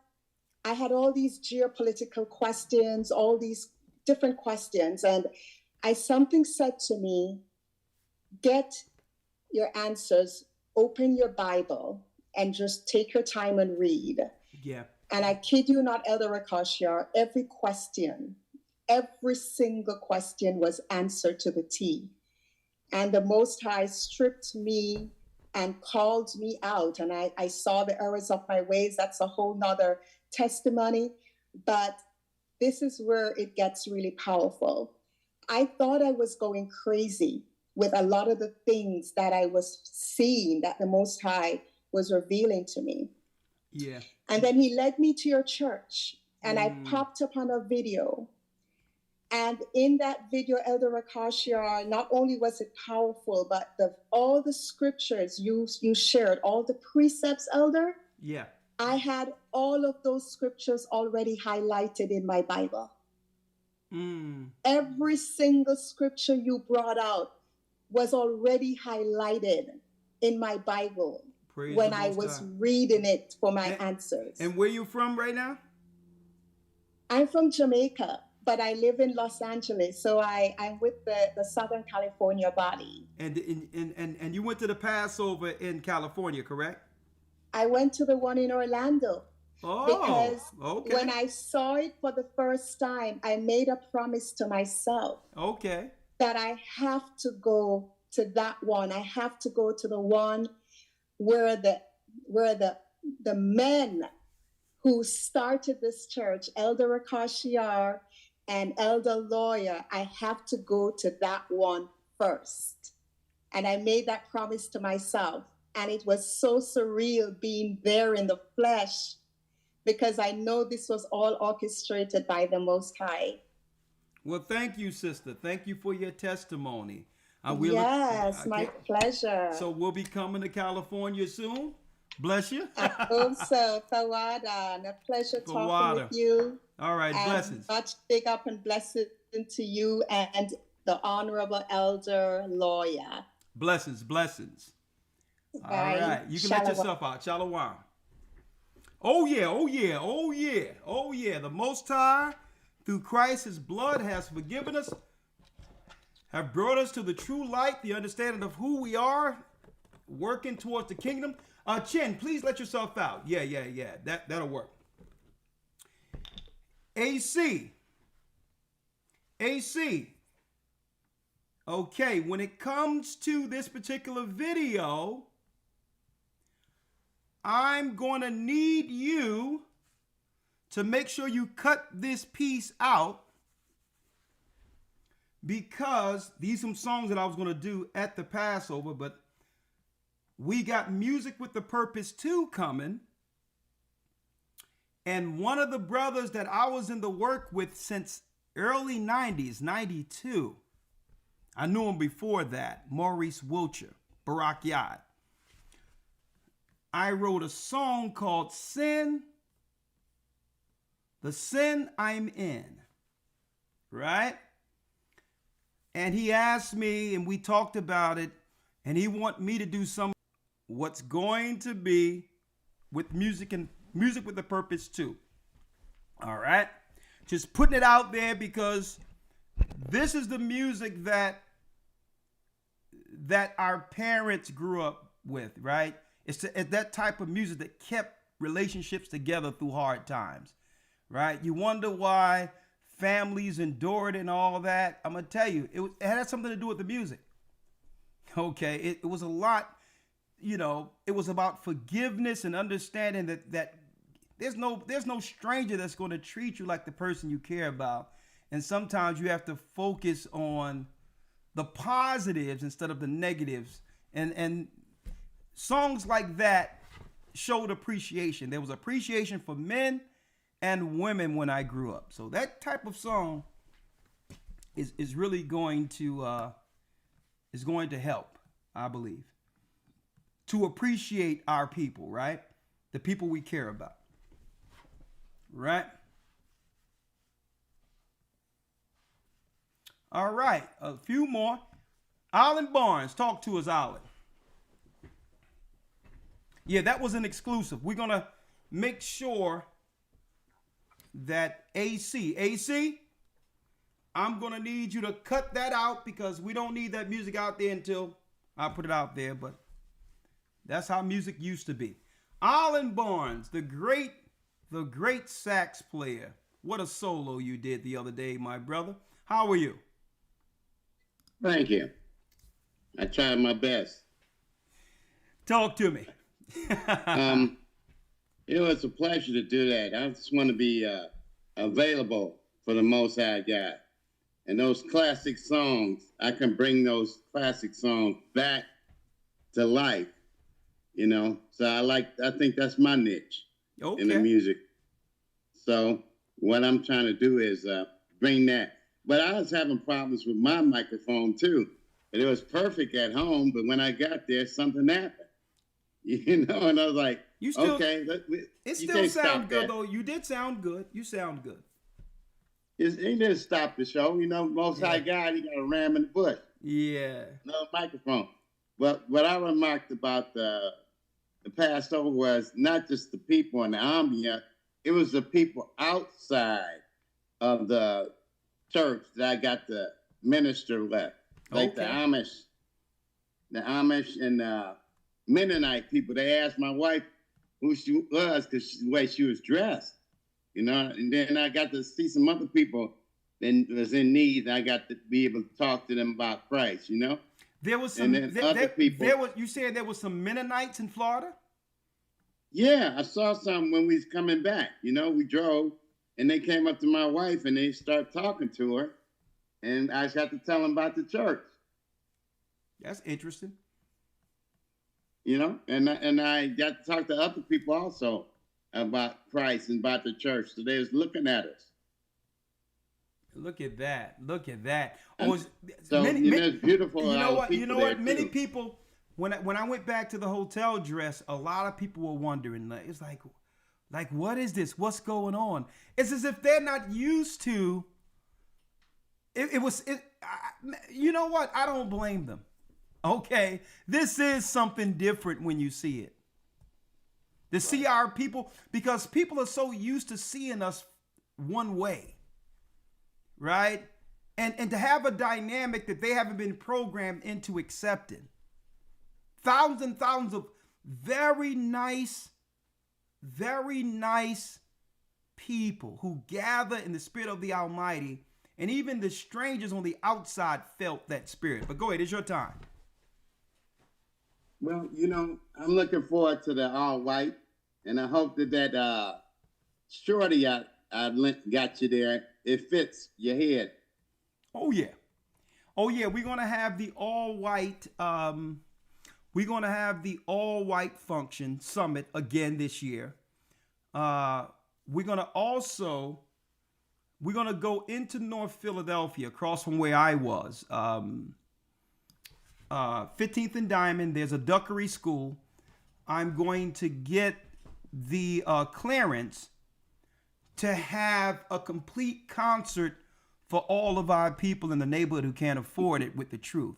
I had all these geopolitical questions, all these different questions. And something said to me, get your answers, open your Bible, and just take your time and read. Yeah. And I kid you not, Elder Akashiar, every single question was answered to the T. And the Most High stripped me and called me out. And I saw the errors of my ways. That's a whole nother testimony. But this is where it gets really powerful. I thought I was going crazy with a lot of the things that I was seeing that the Most High was revealing to me. Yeah. And then he led me to your church, and I popped up on a video. And in that video, Elder Akashiar, not only was it powerful, but all the scriptures you shared, all the precepts, Elder. Yeah. I had all of those scriptures already highlighted in my Bible. Every single scripture you brought out was already highlighted in my Bible when I was reading it for my answers. And where you from right now? I'm from Jamaica, but I live in Los Angeles, so I'm with the Southern California body. And you went to the Passover in California, correct? I went to the one in Orlando. Because when I saw it for the first time, I made a promise to myself. That I have to go to that one. I have to go to the one where the men who started this church, Elder Akashiar and Elder Lawyer, I have to go to that one first. And I made that promise to myself. And it was so surreal being there in the flesh, because I know this was all orchestrated by the Most High. Well, thank you, sister. Thank you for your testimony. Yes, my pleasure. So we'll be coming to California soon. Bless you. I hope so. Tawada. And a pleasure talking with you. All right, and blessings. Much big up and blessing to you and the Honorable Elder Lawyer. Blessings. Bye. All right. You can let yourself out. Shalom. Oh yeah. The Most High, through Christ, his blood has forgiven us, have brought us to the true light, the understanding of who we are, working towards the kingdom. Chin, please let yourself out. Yeah. That'll work. AC. Okay, when it comes to this particular video, I'm going to need you to make sure you cut this piece out, because these are some songs that I was going to do at the Passover, but we got Music with the Purpose 2 coming. And one of the brothers that I was in the work with since early 90s, 92, I knew him before that, Maurice Wiltshire, Barak Yad. I wrote a song called Sin, the Sin I'm In, right? And he asked me, and we talked about it, and he want me to do what's going to be with Music with the Purpose 2. All right? Just putting it out there, because this is the music that our parents grew up with, right? It's that type of music that kept relationships together through hard times, right? You wonder why families endured and all that. I'm going to tell you, it had something to do with the music. Okay, it was a lot, it was about forgiveness and understanding that there's no stranger that's going to treat you like the person you care about. And sometimes you have to focus on the positives instead of the negatives. And songs like that showed appreciation. There was appreciation for men and women when I grew up. So that type of song is really going to help, I believe, to appreciate our people, right? The people we care about, right? All right, a few more. Alan Barnes, talk to us, Alan. Yeah, that was an exclusive. We're going to make sure that AC, I'm going to need you to cut that out, because we don't need that music out there until I put it out there, but that's how music used to be. Alan Barnes, the great sax player. What a solo you did the other day, my brother. How are you? Thank you. I tried my best. Talk to me. It's a pleasure to do that. I just want to be available for the Most High God. And those classic songs, I can bring those classic songs back to life, So I think that's my niche in the music. So what I'm trying to do is bring that. But I was having problems with my microphone too. It was perfect at home, but when I got there, something happened. And I was like, okay. It still sounds good, though. You did sound good. You sound good. He didn't stop the show. You know, Most High God, he got a ram in the bush. Yeah. No microphone. But what I remarked about the Passover was not just the people in the ambient, it was the people outside of the church that I got to minister with. Like the Amish and Mennonite people. They asked my wife who she was because the way she was dressed. You know, and then I got to see some other people that was in need, and I got to be able to talk to them about Christ, you know? There was some other people. You said there was some Mennonites in Florida? Yeah, I saw some when we was coming back. You know, we drove, and they came up to my wife, and they started talking to her, and I just had to tell them about the church. That's interesting. You know, and I got to talk to other people also about Christ and about the church. So they was looking at us. Look at that. Look at that. So, it's beautiful. You know what? You know what? Many people, when I went back to the hotel dress, a lot of people were wondering. It's like, what is this? What's going on? It's as if they're not used to. You know what? I don't blame them. Okay, this is something different when you see it. To see our people, because people are so used to seeing us one way, right? And to have a dynamic that they haven't been programmed into accepting. Thousands and thousands of very nice people who gather in the spirit of the Almighty, and even the strangers on the outside felt that spirit. But go ahead, it's your time. Well, you know, I'm looking forward to the all white, and I hope that shorty I got you there, it fits your head. Oh yeah, we're gonna have the all white. We're gonna have the all white function summit again this year. We're gonna go into North Philadelphia, across from where I was. 15th and Diamond, there's a duckery school. I'm going to get the clearance to have a complete concert for all of our people in the neighborhood who can't afford it with the truth.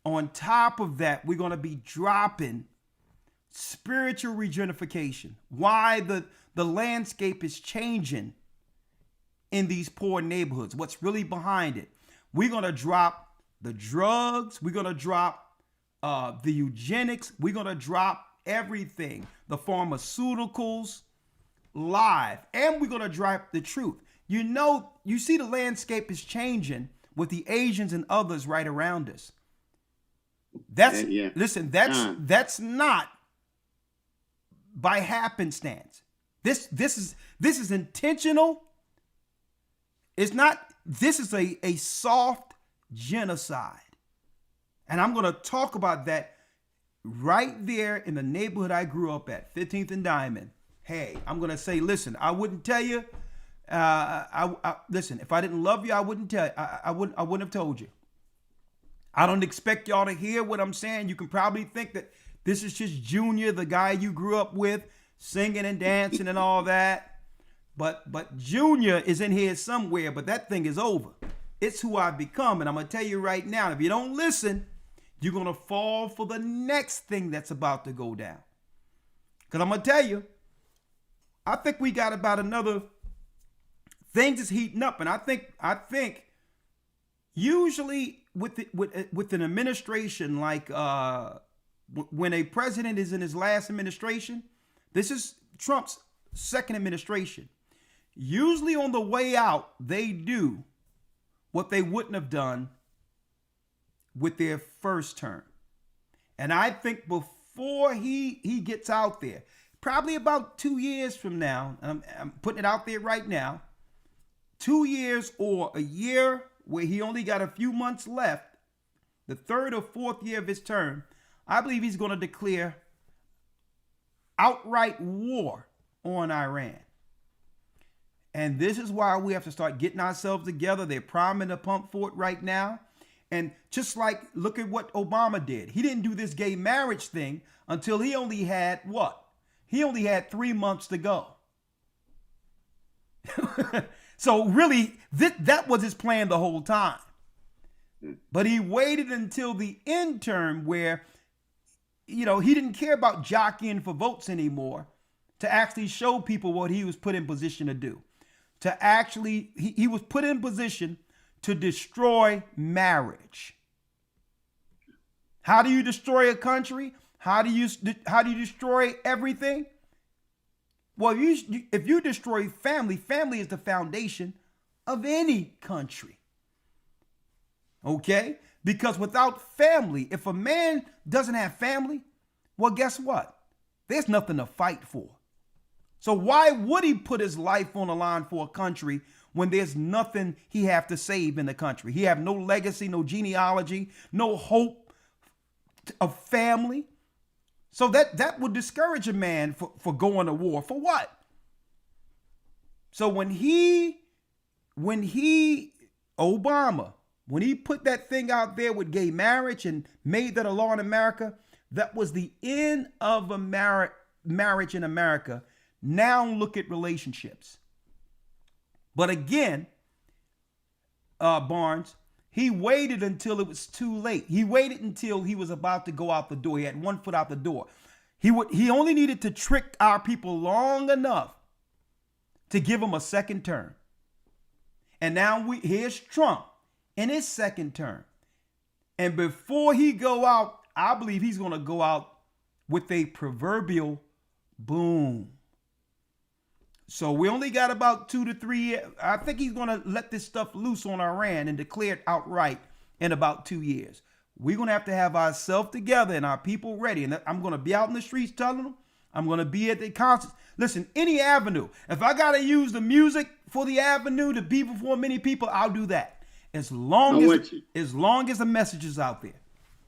On top of that, we're going to be dropping spiritual regenerification. Why the landscape is changing in these poor neighborhoods. What's really behind it. We're going to drop the drugs. We're going to drop the eugenics. We're going to drop everything. The pharmaceuticals live. And we're going to drop the truth. You know, you see the landscape is changing with the Asians and others right around us. Listen, that's not by happenstance. This is intentional. It's not, this is a soft genocide. And I'm going to talk about that right there in the neighborhood I grew up at, 15th and Diamond. Hey, I'm going to say, listen, I wouldn't tell you. Listen, if I didn't love you, I wouldn't tell you. I wouldn't have told you. I don't expect y'all to hear what I'm saying. You can probably think that this is just Junior, the guy you grew up with, singing and dancing and all that. But Junior is in here somewhere, but that thing is over. It's who I've become. And I'm going to tell you right now, if you don't listen, you're going to fall for the next thing that's about to go down. Because I'm going to tell you, I think we got about another, things is heating up. And I think usually with an administration like when a president is in his last administration, this is Trump's second administration. Usually on the way out, they do what they wouldn't have done with their first term. And I think before he gets out there, probably about 2 years from now, I'm putting it out there right now, 2 years or a year where he only got a few months left, the third or fourth year of his term, I believe he's going to declare outright war on Iran. And this is why we have to start getting ourselves together. They're priming the pump for it right now. And just like, look at what Obama did. He didn't do this gay marriage thing until he only had what? He only had 3 months to go. So really, that was his plan the whole time. But he waited until the end term where, he didn't care about jockeying for votes anymore to actually show people what he was put in position to do. To actually, he was put in position to destroy marriage. How do you destroy a country? How do you destroy everything? Well, if you destroy family, family is the foundation of any country. Okay? Because without family, if a man doesn't have family, well, guess what? There's nothing to fight for. So why would he put his life on the line for a country when there's nothing he have to save in the country? He have no legacy, no genealogy, no hope of family. So that would discourage a man for going to war. For what? So when Obama put that thing out there with gay marriage and made that a law in America, that was the end of marriage in America. Now look at relationships. But again, Barnes, he waited until it was too late. He waited until he was about to go out the door. He had one foot out the door. He only needed to trick our people long enough to give him a second term. And now here's Trump in his second term. And before he go out, I believe he's going to go out with a proverbial boom. So we only got about 2 to 3 years. I think he's going to let this stuff loose on Iran and declare it outright in about 2 years. We're going to have ourselves together and our people ready. And I'm going to be out in the streets telling them. I'm going to be at the concerts. Listen, any avenue. If I got to use the music for the avenue to be before many people, I'll do that. As long as the message is out there.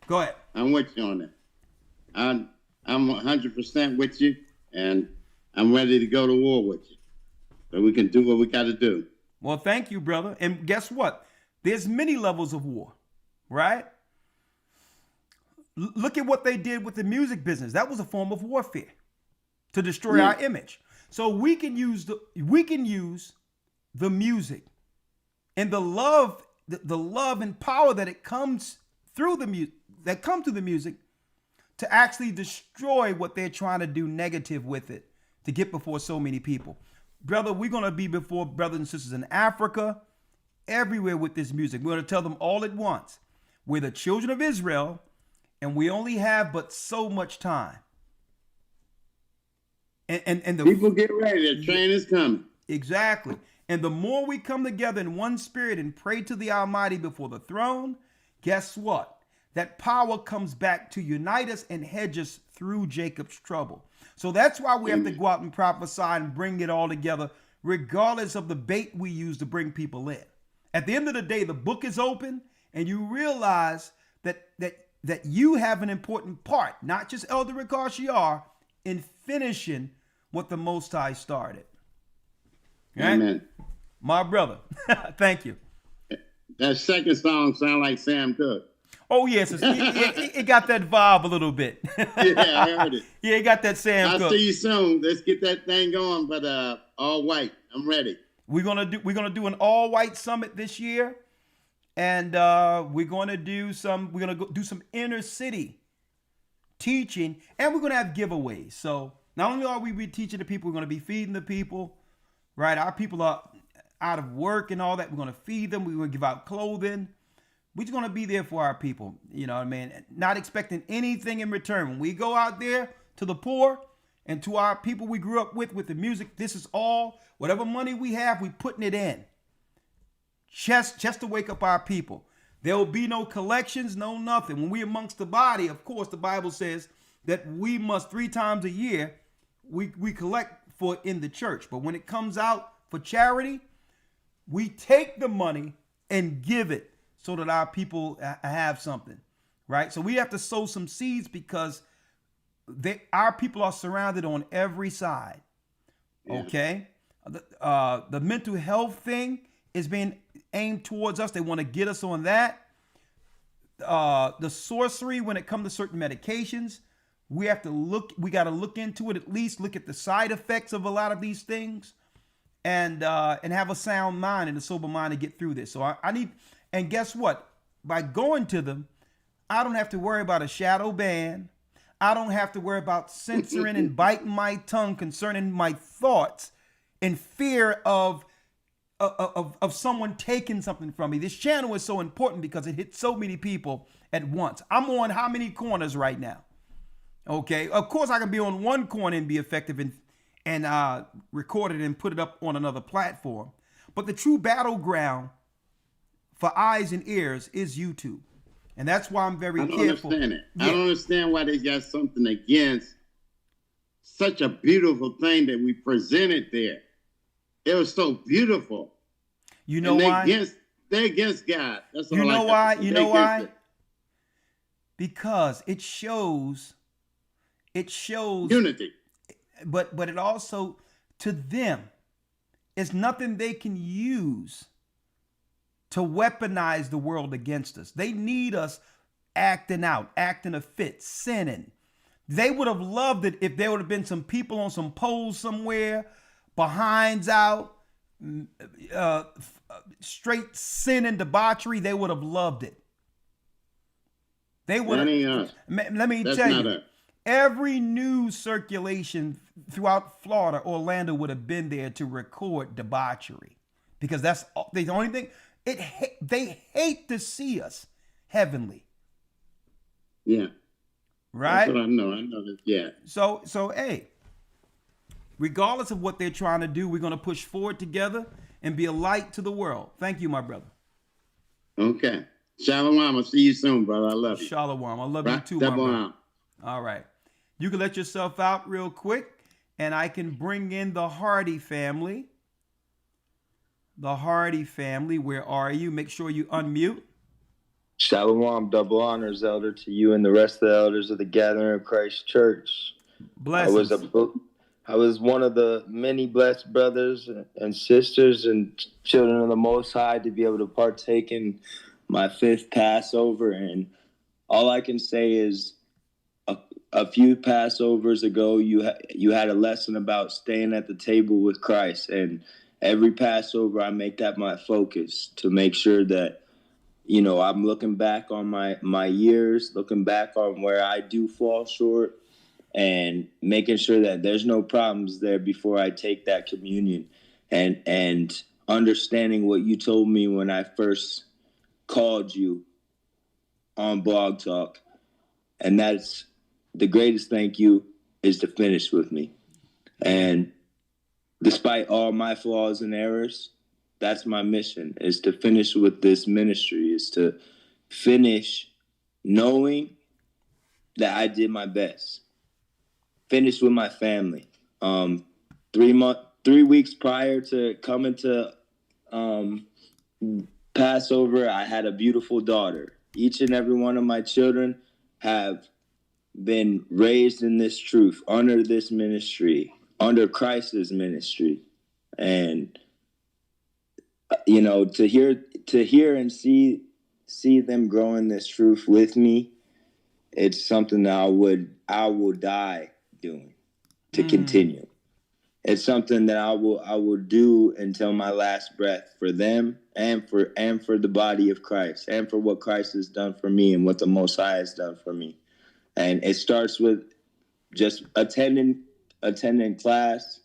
Go ahead. I'm with you on that. I'm 100% with you, and I'm ready to go to war with you. So we can do what we got to do. Well, thank you, brother. And guess what? There's many levels of war, right? Look at what they did with the music business. That was a form of warfare to destroy our image. So we can use the music and the love and power that it comes through the music to actually destroy what they're trying to do negative with it, to get before so many people. Brother, we're going to be before brothers and sisters in Africa, everywhere with this music. We're going to tell them all at once. We're the children of Israel, and we only have but so much time. And the people get ready. The train is coming. Exactly. And the more we come together in one spirit and pray to the Almighty before the throne, guess what? That power comes back to unite us and hedge us through Jacob's trouble. So that's why we have to go out and prophesy and bring it all together, regardless of the bait we use to bring people in. At the end of the day, the book is open, and you realize that you have an important part, not just Elder Ricard, in finishing what the Most High started. Right? Amen. My brother, thank you. That second song sound like Sam Cooke. Oh, yes. It got that vibe a little bit. Yeah, I heard it. Yeah, it got that Sam Cooke. I'll see you soon. Let's get that thing going, but all white. I'm ready. We're gonna do an all white summit this year, and we're gonna do some inner city teaching, and we're gonna have giveaways. So not only are we be teaching the people, we're gonna be feeding the people. Right, our people are out of work and all that. We're gonna feed them. We're gonna give out clothing. We're just gonna be there for our people. You know what I mean? Not expecting anything in return. When we go out there to the poor and to our people we grew up with the music, this is all, whatever money we have, we putting it in. Just to wake up our people. There will be no collections, no nothing. When we amongst the body, of course, the Bible says that we must 3 times a year, we collect for in the church. But when it comes out for charity, we take the money and give it so that our people have something, right? So we have to sow some seeds because our people are surrounded on every side. Okay. The mental health thing is being aimed towards us. They want to get us on that. The sorcery, when it comes to certain medications, we got to look into it, at least look at the side effects of a lot of these things. and have a sound mind and a sober mind to get through this. So I need, and guess what? By going to them, I don't have to worry about a shadow ban. I don't have to worry about censoring and biting my tongue concerning my thoughts in fear of someone taking something from me. This channel is so important because it hits so many people at once. I'm on how many corners right now? Okay, of course I can be on one corner and be effective and record it and put it up on another platform. But the true battleground for eyes and ears is YouTube. And that's why I'm very careful. I don't understand it. Yeah. I don't understand why they got something against such a beautiful thing that we presented there. It was so beautiful. You know why? They're against God. That's all. You know why? You know why? It. Because it shows unity. But it also, to them, it's nothing they can use to weaponize the world against us. They need us acting out, acting a fit, sinning. They would have loved it if there would have been some people on some poles somewhere, behinds out, straight sin and debauchery. They would have loved it. They would have. Let me tell you, every news circulation throughout Florida, Orlando would have been there to record debauchery, because that's the only thing. They hate to see us heavenly. Yeah. Right? That's what I know. I know that. Yeah. So hey, regardless of what they're trying to do, we're going to push forward together and be a light to the world. Thank you, my brother. Okay. Shalom. I'll see you soon, brother. I love you. Shalom. I love you too, my brother. Out. All right. You can let yourself out real quick, and I can bring in the Hardy family. The Hardy family, where are you? Make sure you unmute. Shalom, double honors, elder, to you and the rest of the elders of the Gathering of Christ Church. Blessings. I was one of the many blessed brothers and sisters and children of the Most High to be able to partake in my 5th Passover. And all I can say is a few Passovers ago, you had a lesson about staying at the table with Christ. And every Passover, I make that my focus to make sure that, you know, I'm looking back on my years, looking back on where I do fall short, and making sure that there's no problems there before I take that communion, and understanding what you told me when I first called you on Blog Talk. And that's the greatest thank you, is to finish with me. And despite all my flaws and errors, that's my mission, is to finish with this ministry, is to finish knowing that I did my best. Finish with my family. 3 weeks prior to coming to Passover, I had a beautiful daughter. Each and every one of my children have been raised in this truth, under this ministry, under Christ's ministry. And, you know, to hear and see them grow in this truth with me, it's something that I will die doing to continue. It's something that I will do until my last breath, for them and for the body of Christ, and for what Christ has done for me and what the Most High has done for me. And it starts with just attending class,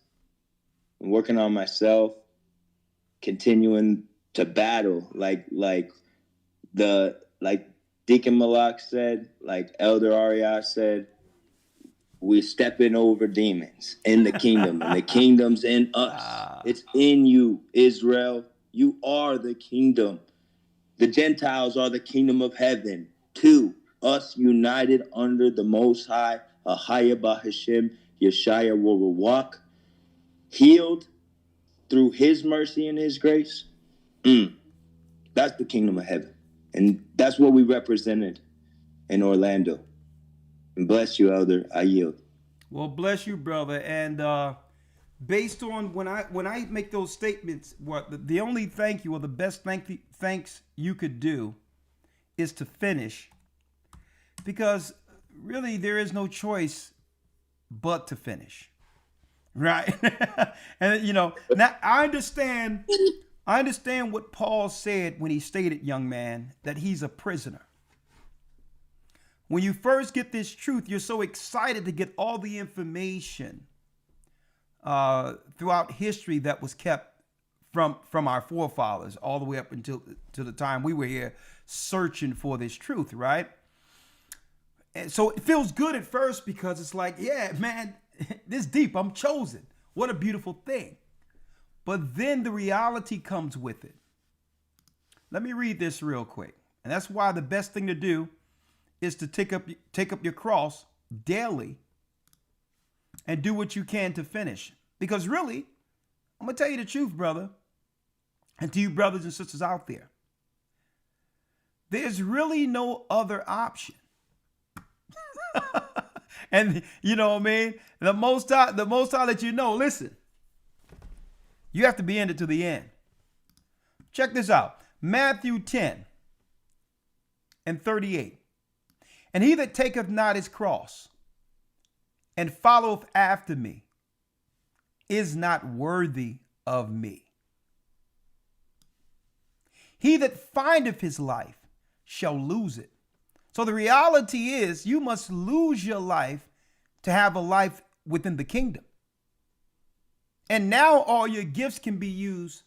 working on myself, continuing to battle, like Deacon Malak said, like Elder Ariah said, we're stepping over demons in the kingdom, and the kingdom's in us. It's in you, Israel. You are the kingdom. The Gentiles are the kingdom of heaven, too. Us united under the Most High, Ahaya Bahashim, Yeshaya will walk, healed through his mercy and his grace. That's the kingdom of heaven. And that's what we represented in Orlando. And bless you, Elder. I yield. Well, bless you, brother. And based on when I make those statements, the only thank you, or the best thanks you could do, is to finish. Because really there is no choice but to finish. Right. And you know, now I understand what Paul said when he stated, young man, that he's a prisoner. When you first get this truth, you're so excited to get all the information throughout history that was kept from our forefathers all the way up until to the time we were here searching for this truth, right? And so it feels good at first because it's like, yeah, man, this deep, I'm chosen. What a beautiful thing. But then the reality comes with it. Let me read this real quick. And that's why the best thing to do is to take up your cross daily and do what you can to finish. Because really, I'm going to tell you the truth, brother, and to you brothers and sisters out there, there's really no other option. And you know what I mean? The most High that you know, listen, you have to be in it to the end. Check this out. Matthew 10:38. And he that taketh not his cross and followeth after me is not worthy of me. He that findeth his life shall lose it. So the reality is you must lose your life to have a life within the kingdom. And now all your gifts can be used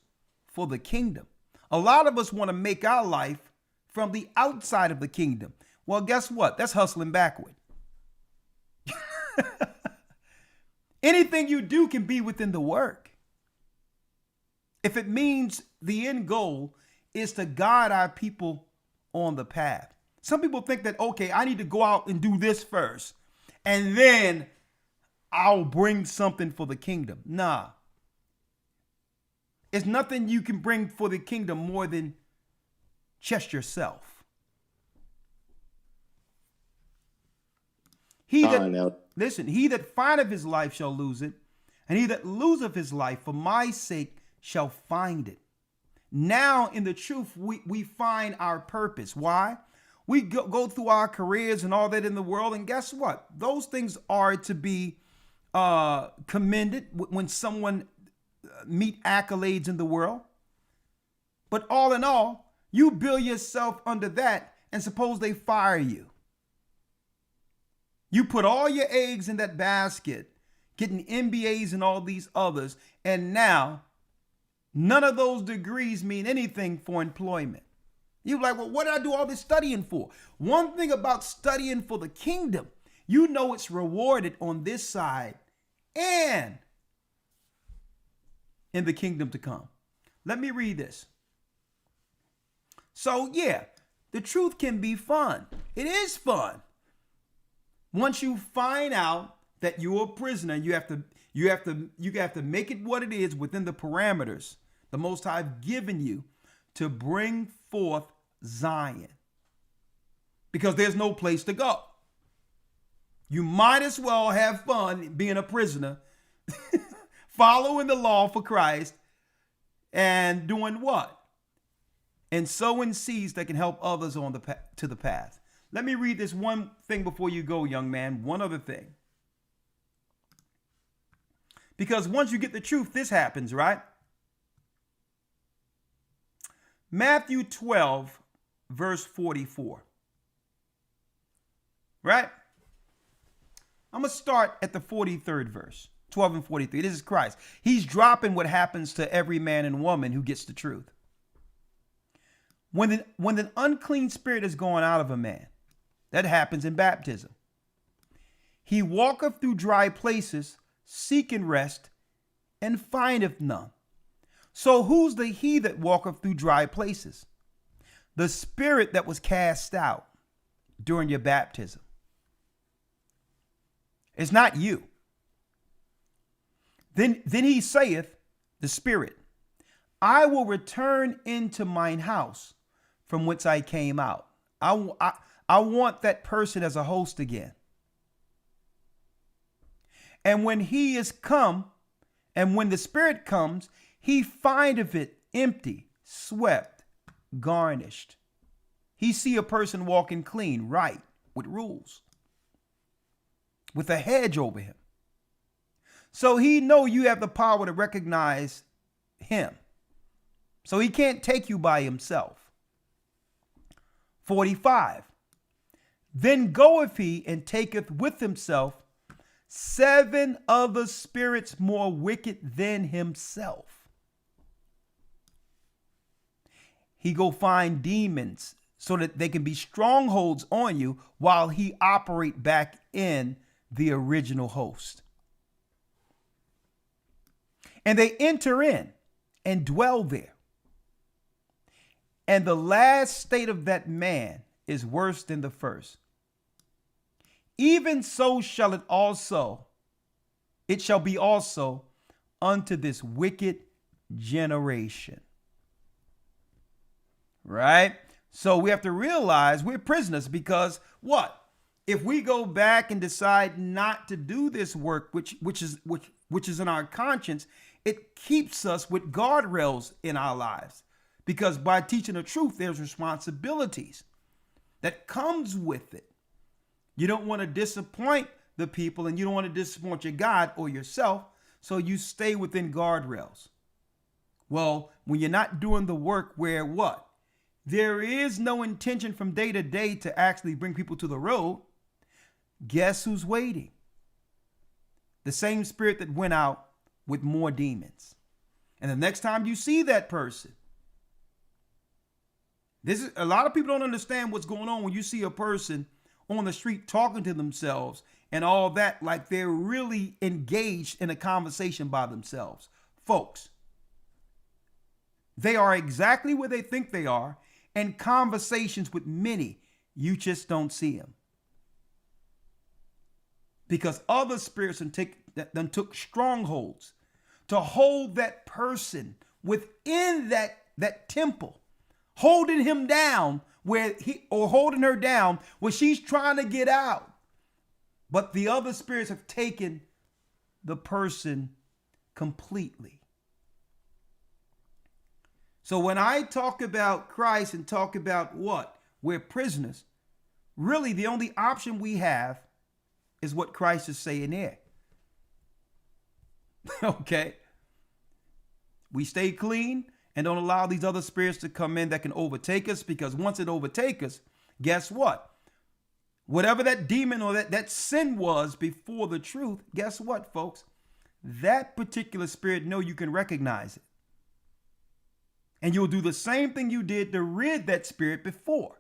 for the kingdom. A lot of us want to make our life from the outside of the kingdom. Well, guess what? That's hustling backward. Anything you do can be within the work. If it means the end goal is to guide our people on the path. Some people think that, okay, I need to go out and do this first, and then I'll bring something for the kingdom. Nah. It's nothing you can bring for the kingdom more than just yourself. He that findeth his life shall lose it, and he that loseth his life for my sake shall find it. Now in the truth, we find our purpose. Why? We go through our careers and all that in the world, and guess what? Those things are to be commended when someone meet accolades in the world. But all in all, you build yourself under that, and suppose they fire you. You put all your eggs in that basket, getting MBAs and all these others, and now none of those degrees mean anything for employment. You're like, well, what did I do all this studying for? One thing about studying for the kingdom, you know it's rewarded on this side and in the kingdom to come. Let me read this. So yeah, the truth can be fun. It is fun. Once you find out that you're a prisoner, you have to make it what it is within the parameters the Most High have given you to bring forth Zion. Because there's no place to go. You might as well have fun being a prisoner, following the law for Christ, and doing what? And sowing seeds that can help others on to the path. Let me read this one thing before you go, young man. One other thing. Because once you get the truth, this happens, right? Matthew 12, verse 44. Right? I'm going to start at the 43rd verse, 12 and 43. This is Christ. He's dropping what happens to every man and woman who gets the truth. When the unclean spirit is going out of a man, that happens in baptism. He walketh through dry places, seeking rest, and findeth none. So who's the he that walketh through dry places? The spirit that was cast out during your baptism. It's not you. Then he saith, the spirit, I will return into mine house from whence I came out. I want that person as a host again. And when he is come, and when the spirit comes, he findeth it empty, swept, garnished. He see a person walking clean, right, with rules, with a hedge over him. So he know you have the power to recognize him. So he can't take you by himself. 45. Then goeth he and taketh with himself 7 other spirits more wicked than himself. He go find demons so that they can be strongholds on you while he operate back in the original host. And they enter in and dwell there. And the last state of that man is worse than the first. Even so shall it shall be also unto this wicked generation. Right? So we have to realize we're prisoners because what? If we go back and decide not to do this work, which is in our conscience, it keeps us with guardrails in our lives. Because by teaching the truth, there's responsibilities that comes with it. You don't want to disappoint the people and you don't want to disappoint your God or yourself. So you stay within guardrails. Well, when you're not doing the work where what? There is no intention from day to day to actually bring people to the road. Guess who's waiting? The same spirit that went out with more demons. And the next time you see that person, this is a lot of people don't understand what's going on when you see a person on the street talking to themselves and all that, like they're really engaged in a conversation by themselves. Folks, they are exactly where they think they are in conversations with many. You just don't see them. Because other spirits then took strongholds to hold that person within that temple, holding him down holding her down where she's trying to get out. But the other spirits have taken the person completely. So when I talk about Christ and talk about what? We're prisoners. Really, the only option we have is what Christ is saying there. Okay? We stay clean and don't allow these other spirits to come in that can overtake us, because once it overtakes us, guess what? Whatever that demon or that sin was before the truth, guess what, folks? That particular spirit, you can recognize it. And you'll do the same thing you did to rid that spirit before.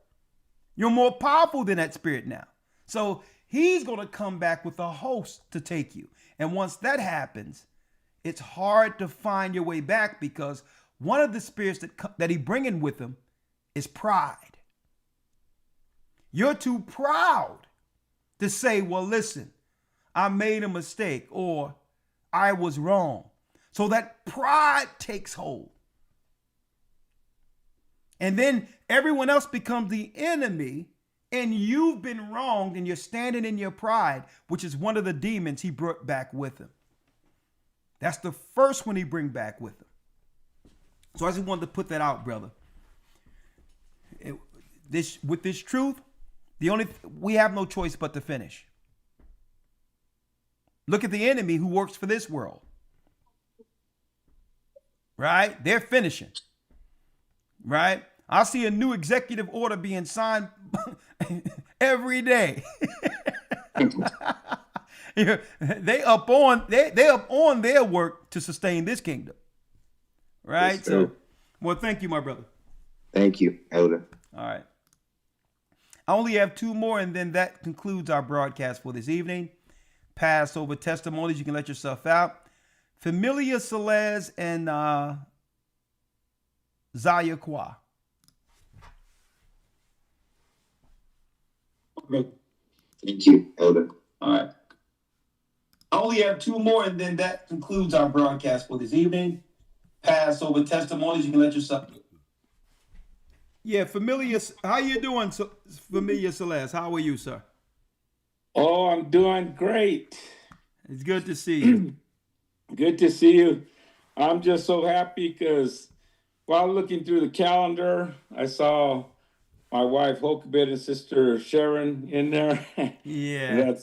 You're more powerful than that spirit now. So he's going to come back with a host to take you. And once that happens, it's hard to find your way back, because one of the spirits that he bringing with him is pride. You're too proud to say, well, listen, I made a mistake or I was wrong. So that pride takes hold. And then everyone else becomes the enemy, and you've been wronged, and you're standing in your pride, which is one of the demons he brought back with him. That's the first one he bring back with him. So I just wanted to put that out, brother. With this truth, we have no choice but to finish. Look at the enemy who works for this world. Right? They're finishing. Right? I see a new executive order being signed every day. They up on their work to sustain this kingdom. Right? Yes, so, well, thank you, my brother. Thank you, Elder. All right. I only have 2 more, and then that concludes our broadcast for this evening. Passover testimonies. You can let yourself out. Familia Celez and Zaya Kwa. Thank you, Elder. All right. I only have 2 more, and then that concludes our broadcast for this evening. Passover testimonies. You can let yourself. Yeah, Familia. How you doing, Familia Celeste? How are you, sir? Oh, I'm doing great. It's good to see you. Good to see you. I'm just so happy because while looking through the calendar, I saw my wife Hokebit and sister Sharon in there. Yeah.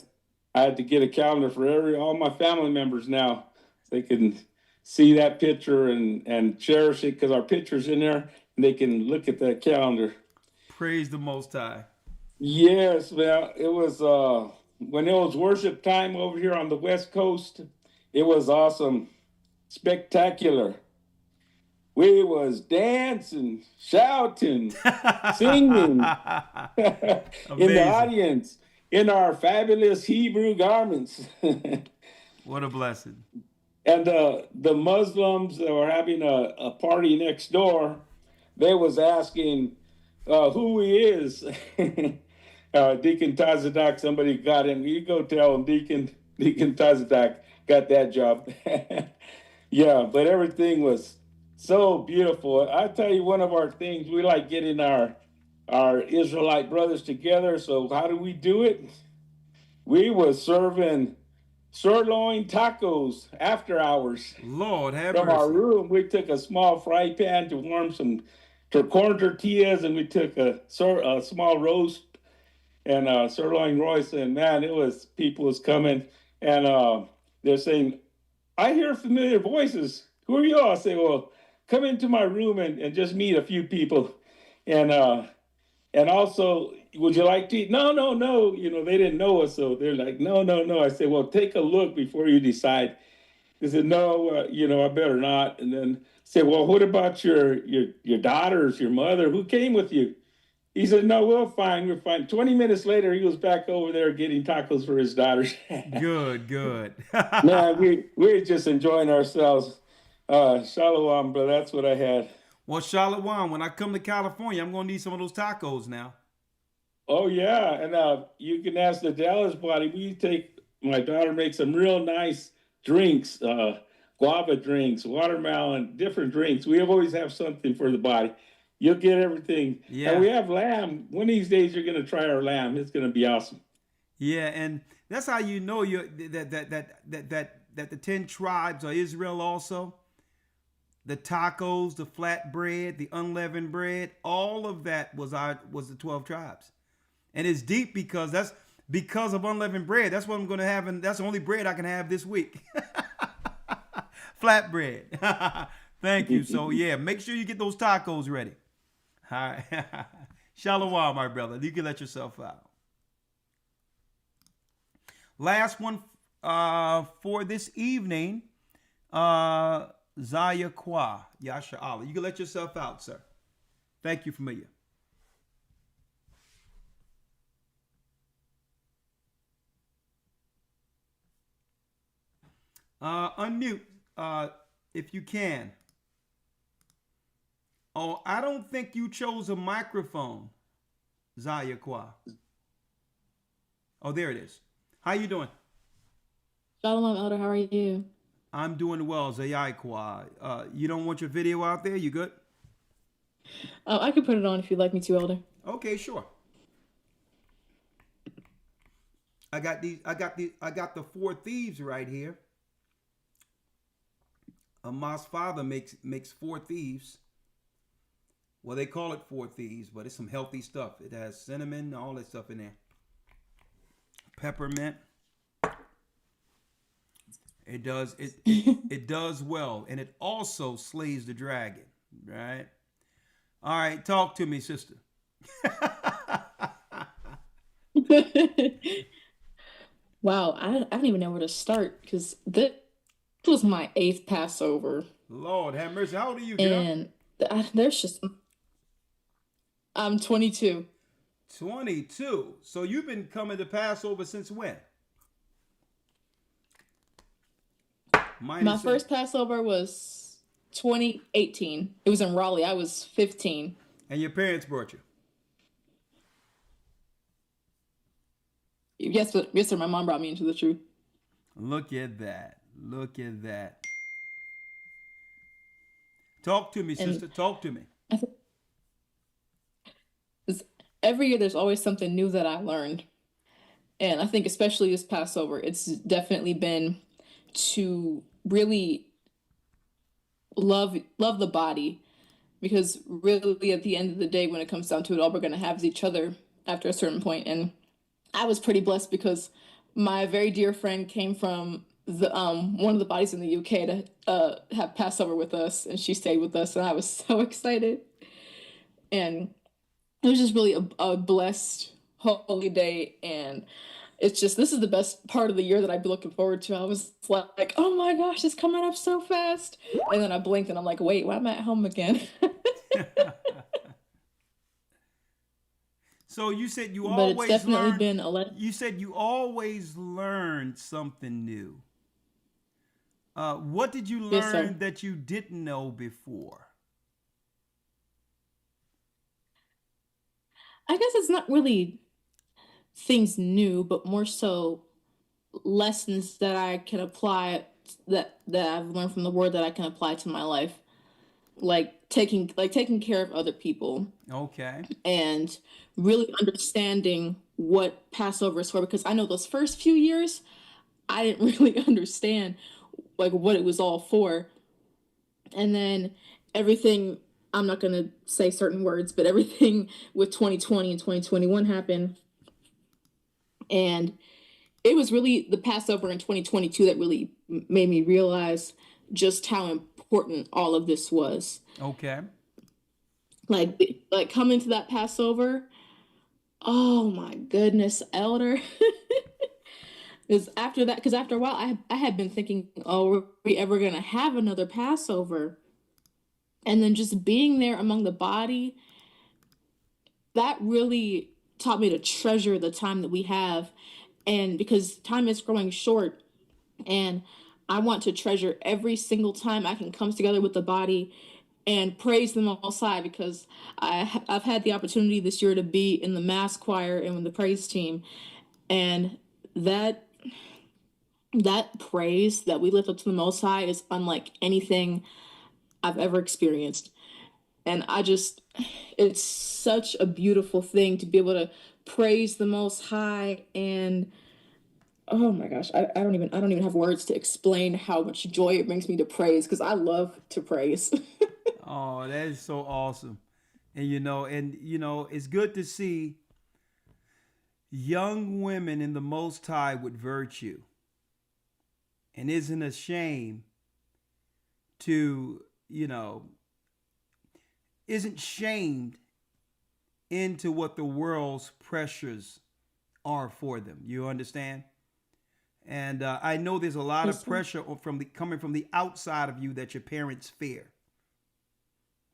I had to get a calendar for all my family members now. They can see that picture and cherish it because our picture's in there and they can look at that calendar. Praise the Most High. Yes, well, it was when it was worship time over here on the West Coast, it was awesome, spectacular. We was dancing, shouting, singing in the audience in our fabulous Hebrew garments. What a blessing. And the Muslims that were having a party next door, they was asking who he is. Deacon Tazadak, somebody got him. You go tell him Deacon Tazadak got that job. Yeah, but everything was so beautiful. I tell you, one of our things, we like getting our Israelite brothers together. So how do we do it? We was serving sirloin tacos after hours. Lord have From mercy. our room, we took a small fry pan to warm some corn tortillas, and we took a small roast and sirloin roast. And man, people was coming, and they're saying, I hear familiar voices. Who are you all? I say, well, come into my room and just meet a few people. And also, would you like to eat? No. They didn't know us. So they're like, no. I said, well, take a look before you decide. They said, no, I better not. And then say, well, what about your daughters, your mother? Who came with you? He said, no, we're fine. 20 minutes later, he was back over there getting tacos for his daughters. Good. Man, we're just enjoying ourselves. Shalom, but that's what I had. Well, Shalom, when I come to California, I'm going to need some of those tacos now. Oh, yeah. And you can ask the Dallas body. My daughter makes some real nice drinks, guava drinks, watermelon, different drinks. We always have something for the body. You'll get everything. Yeah. And we have lamb. One of these days, you're going to try our lamb. It's going to be awesome. Yeah, and that's how you know that the 10 tribes are Israel also. The tacos, the flatbread, the unleavened bread, all of that was the 12 tribes. And it's deep because that's because of unleavened bread. That's what I'm going to have, and that's the only bread I can have this week. Flatbread. Thank you. So yeah, make sure you get those tacos ready. All right. Shalom, my brother. You can let yourself out. Last one for this evening. Zaya Kwa, Yasha Ali. You can let yourself out, sir. Thank you, familiar. Unmute if you can. Oh, I don't think you chose a microphone, Zaya Kwa. Oh, there it is. How you doing? Shalom, Elder. How are you? I'm doing well, Zaya Kwa. You don't want your video out there? You good? I can put it on if you'd like me to, Elder. Okay, sure. I got the 4 thieves right here. Amas' father makes 4 thieves. Well, they call it 4 thieves, but it's some healthy stuff. It has cinnamon, all that stuff in there. Peppermint. It does well, and it also slays the dragon, right? All right, talk to me, sister. Wow, I don't even know where to start because this was my 8th Passover. Lord have mercy. How old are you, girl? And there's just... I'm 22. 22. So you've been coming to Passover since when? My first Passover was 2018. It was in Raleigh. I was 15. And your parents brought you? Yes, sir. My mom brought me into the truth. Look at that. Talk to me, sister. Talk to me. Every year, there's always something new that I learned. And I think especially this Passover, it's definitely been to really love the body, because really at the end of the day, when it comes down to it, all we're going to have is each other after a certain point. And I was pretty blessed because my very dear friend came from the one of the bodies in the UK to have Passover with us, and she stayed with us, and I was so excited. And it was just really a blessed, holy day, and it's just, this is the best part of the year that I'd be looking forward to. I was like, oh my gosh, it's coming up so fast. And then I blinked and I'm like, wait, why am I at home again? So you said you But always it's definitely learned, been you said you always learned something new. What did you learn Yes, sir. that you didn't know before? I guess it's not really things new, but more so lessons that I can apply, that I've learned from the word that I can apply to my life. Like taking care of other people Okay. and really understanding what Passover is for, because I know those first few years I didn't really understand like what it was all for. And then everything, I'm not going to say certain words, but everything with 2020 and 2021 happened. And it was really the Passover in 2022 that really made me realize just how important all of this was. Okay. Like coming to that Passover, oh my goodness, Elder. Is after that, because after a while I had been thinking, oh, are we ever gonna have another Passover? And then just being there among the body, that really taught me to treasure the time that we have. And because time is growing short, and I want to treasure every single time I can come together with the body and praise the Most High, because I've had the opportunity this year to be in the mass choir and with the praise team, and that praise that we lift up to the Most High is unlike anything I've ever experienced. And it's such a beautiful thing to be able to praise the Most High. And oh my gosh, I don't even have words to explain how much joy it brings me to praise, because I love to praise. Oh, that is so awesome. And it's good to see young women in the Most High with virtue, and isn't ashamed to, isn't shamed into what the world's pressures are for them. You understand? And I know there's a lot of pressure coming from the outside of you that your parents fear,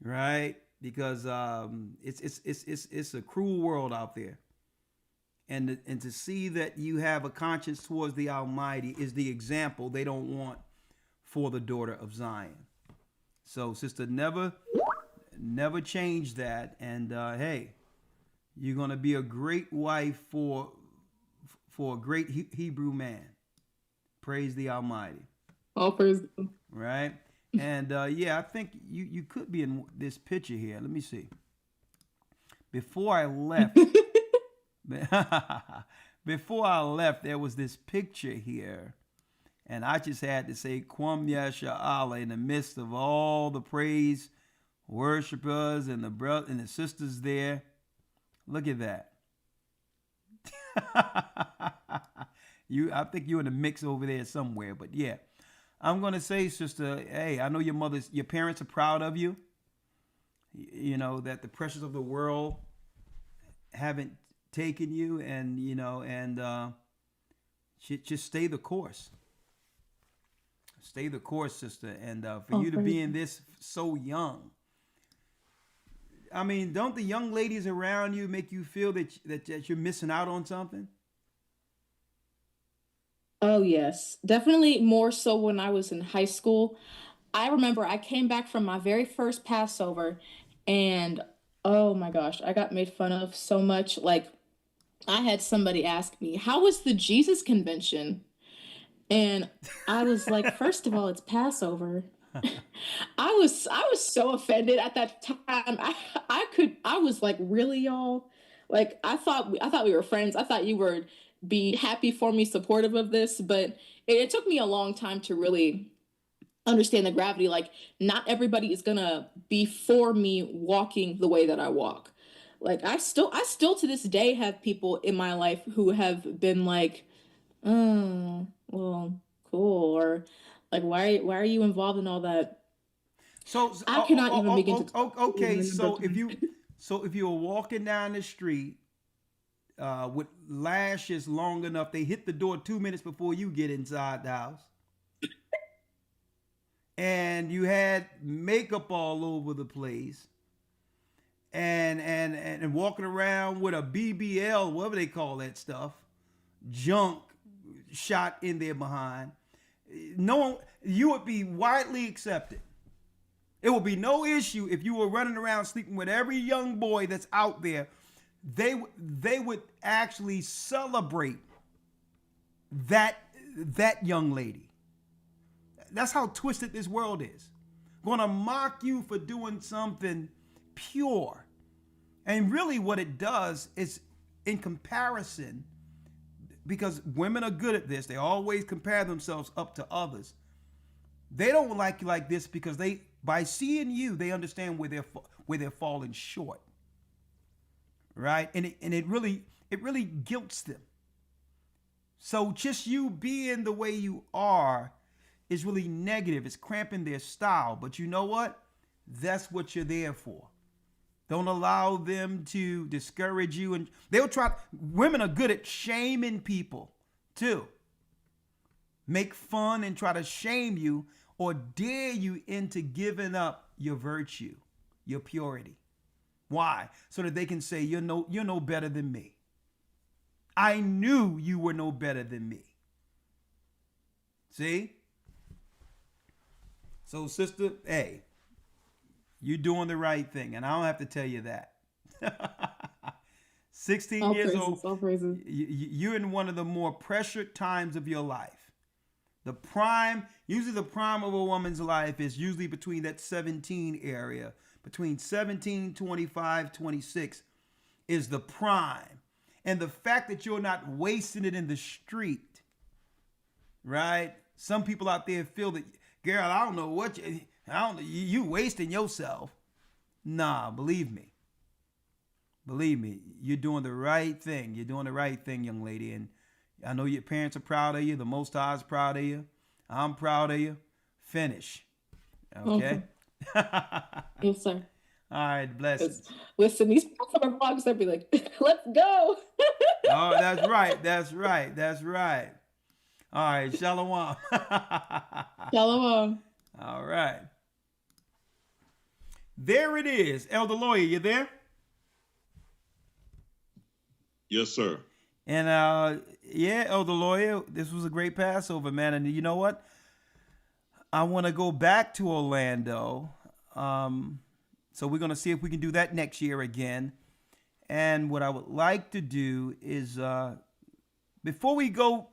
right? Because it's a cruel world out there, and to see that you have a conscience towards the Almighty is the example they don't want for the daughter of Zion. So, sister, never change that. And hey, you're gonna be a great wife for a great Hebrew man. Praise the Almighty. All praise. Right? And yeah, I think you could be in this picture here. Let me see. Before I left, there was this picture here, and I just had to say Kwam Yasha Allah in the midst of all the praise worshipers and the brothers and the sisters there. Look at that. I think you're in the mix over there somewhere, but yeah. I'm gonna say, sister, hey, I know your parents are proud of you. You know that the pressures of the world haven't taken you, and just stay the course. Stay the course, sister, and for you to be in this so young. I mean, don't the young ladies around you make you feel that you're missing out on something? Oh, yes. Definitely more so when I was in high school. I remember I came back from my very first Passover, and oh my gosh, I got made fun of so much. Like, I had somebody ask me, how was the Jesus convention? And I was like, first of all, it's Passover. I was so offended at that time. I was like, really, y'all? Like, I thought we were friends. I thought you would be happy for me, supportive of this, but it took me a long time to really understand the gravity. Like, not everybody is gonna be for me walking the way that I walk. Like, I still to this day have people in my life who have been like, Well, cool. Or like, why are you involved in all that? So I cannot even begin to okay. remember So if you were walking down the street with lashes long enough, they hit the door 2 minutes before you get inside the house, and you had makeup all over the place, and walking around with a BBL, whatever they call that stuff, junk shot in there behind, no, you would be widely accepted. It would be no issue if you were running around sleeping with every young boy that's out there. They would actually celebrate that young lady. That's how twisted this world is. Gonna mock you for doing something pure. And really what it does is, in comparison, because women are good at this, they always compare themselves up to others. They don't like you like this because by seeing you, they understand where they're falling short, right? And it really guilts them. So just you being the way you are is really negative. It's cramping their style. But you know what? That's what you're there for. Don't allow them to discourage you. And they'll try. Women are good at shaming people too. Make fun and try to shame you or dare you into giving up your virtue, your purity. Why? So that they can say, you're no better than me. I knew you were no better than me. See? So, sister, hey, you're doing the right thing, and I don't have to tell you that. 16 all years praises, old, all praises. you're in one of the more pressured times of your life. Usually the prime of a woman's life is usually between that 17 area. Between 17, 25, 26 is the prime. And the fact that you're not wasting it in the street, right? Some people out there feel that, girl, I don't know you wasting yourself. Nah, believe me, you're doing the right thing. You're doing the right thing, young lady. And I know your parents are proud of you. The Most High is proud of you. I'm proud of you. Finish. Okay? Yes, sir. All right, blessings. Listen, these Passover vlogs, they'll be like, let's go. Oh, that's right. All right, shalom. Shalom. All right. There it is. Elder Lawyer, you there? Yes, sir. And yeah, Elder Lawyer, this was a great Passover, man. And you know what? I want to go back to Orlando. So we're going to see if we can do that next year again. And what I would like to do is, before we go,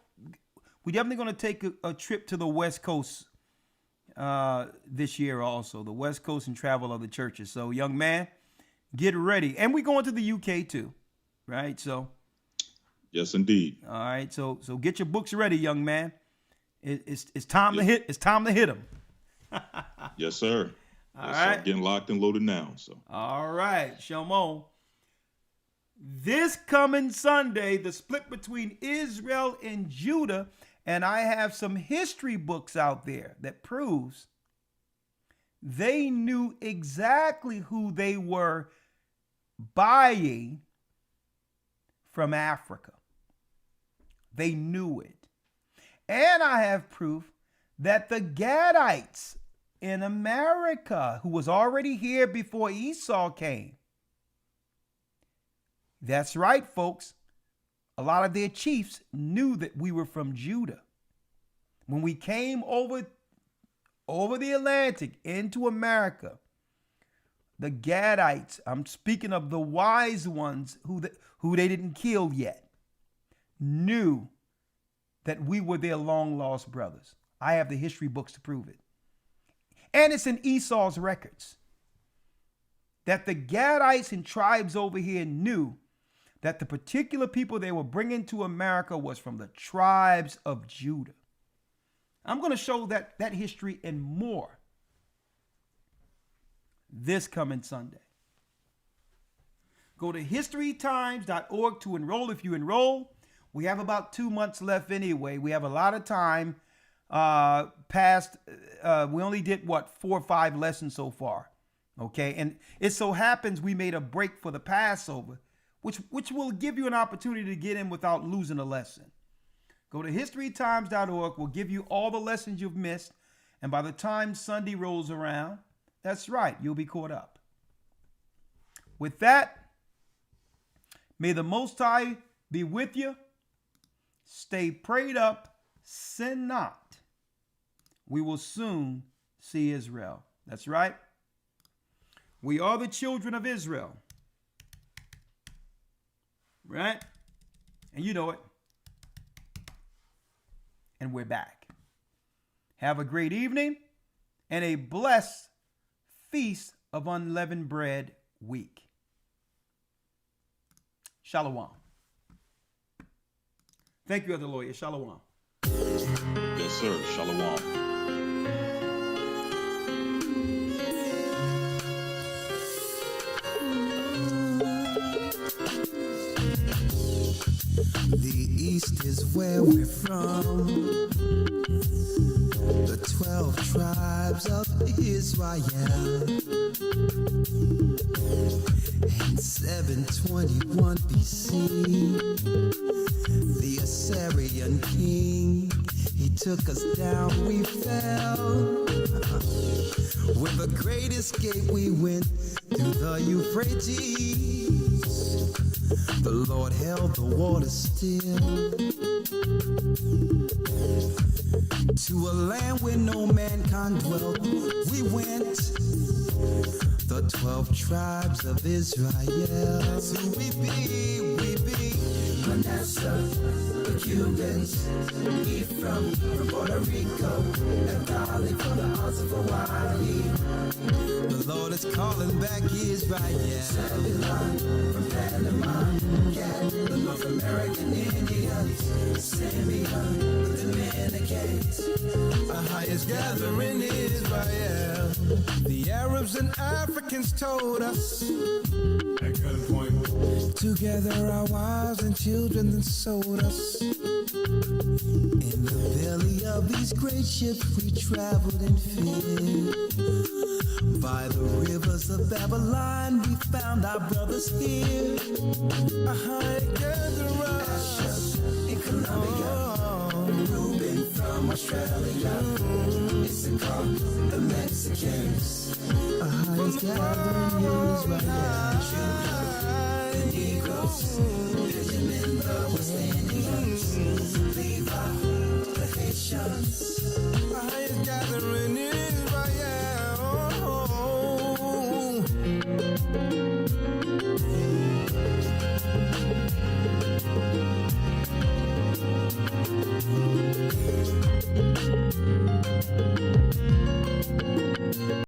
we're definitely going to take a trip to the West Coast this year also. The West Coast and travel other churches. So, young man, get ready. And we're going to the UK too, right? So. Yes, indeed. All right, so get your books ready, young man. It's time to hit. It's time to hit them. Yes, sir. All right, I'm getting locked and loaded now. So. All right, Shalom. This coming Sunday, the split between Israel and Judah, and I have some history books out there that proves they knew exactly who they were buying from Africa. They knew it. And I have proof that the Gadites in America, who was already here before Esau came. That's right, folks. A lot of their chiefs knew that we were from Judah. When we came over the Atlantic into America, the Gadites, I'm speaking of the wise ones who they didn't kill yet, knew that we were their long-lost brothers. I have the history books to prove it. And it's in Esau's records that the Gadites and tribes over here knew that the particular people they were bringing to America was from the tribes of Judah. I'm going to show that history and more this coming Sunday. Go to historytimes.org to enroll. If you enroll, We have about 2 months left anyway. We have a lot of time past. We only did, 4 or 5 lessons so far. Okay. And it so happens we made a break for the Passover, which will give you an opportunity to get in without losing a lesson. Go to historytimes.org. We'll give you all the lessons you've missed. And by the time Sunday rolls around, that's right, you'll be caught up. With that, may the Most High be with you. Stay prayed up, sin not. We will soon see Israel. That's right. We are the children of Israel. Right? And you know it. And we're back. Have a great evening and a blessed Feast of Unleavened Bread week. Shalom. Thank you, Elder Lawyer. Shalom. Yes, sir. Shalom. The East is where we're from. The 12 tribes of Israel. In 721 BC, the Assyrian king, he took us down, we fell. With a great escape, we went through the Euphrates. The Lord held the water still. To a land where no mankind dwelt, we went. The 12 tribes of Israel. That's who we be, Manasseh, the Cubans, Ephraim from Puerto Rico, and Valley from the Isles of Hawaii. The Lord is calling back Israel. Zebulon from Panama, Gad, the North American Indians, Simeon, the Dominicans, the highest gathering Israel. The Arabs and Africans told us, at gunpoint, together our wives and children then sold us. In the belly of these great ships we traveled in fear. By the rivers of Babylon we found our brothers here. Asher in Colombia, Reuben from Australia, Issachar, the Mexicans, the highest gathering Israel, the Negroes, Benjamin, the West Indians.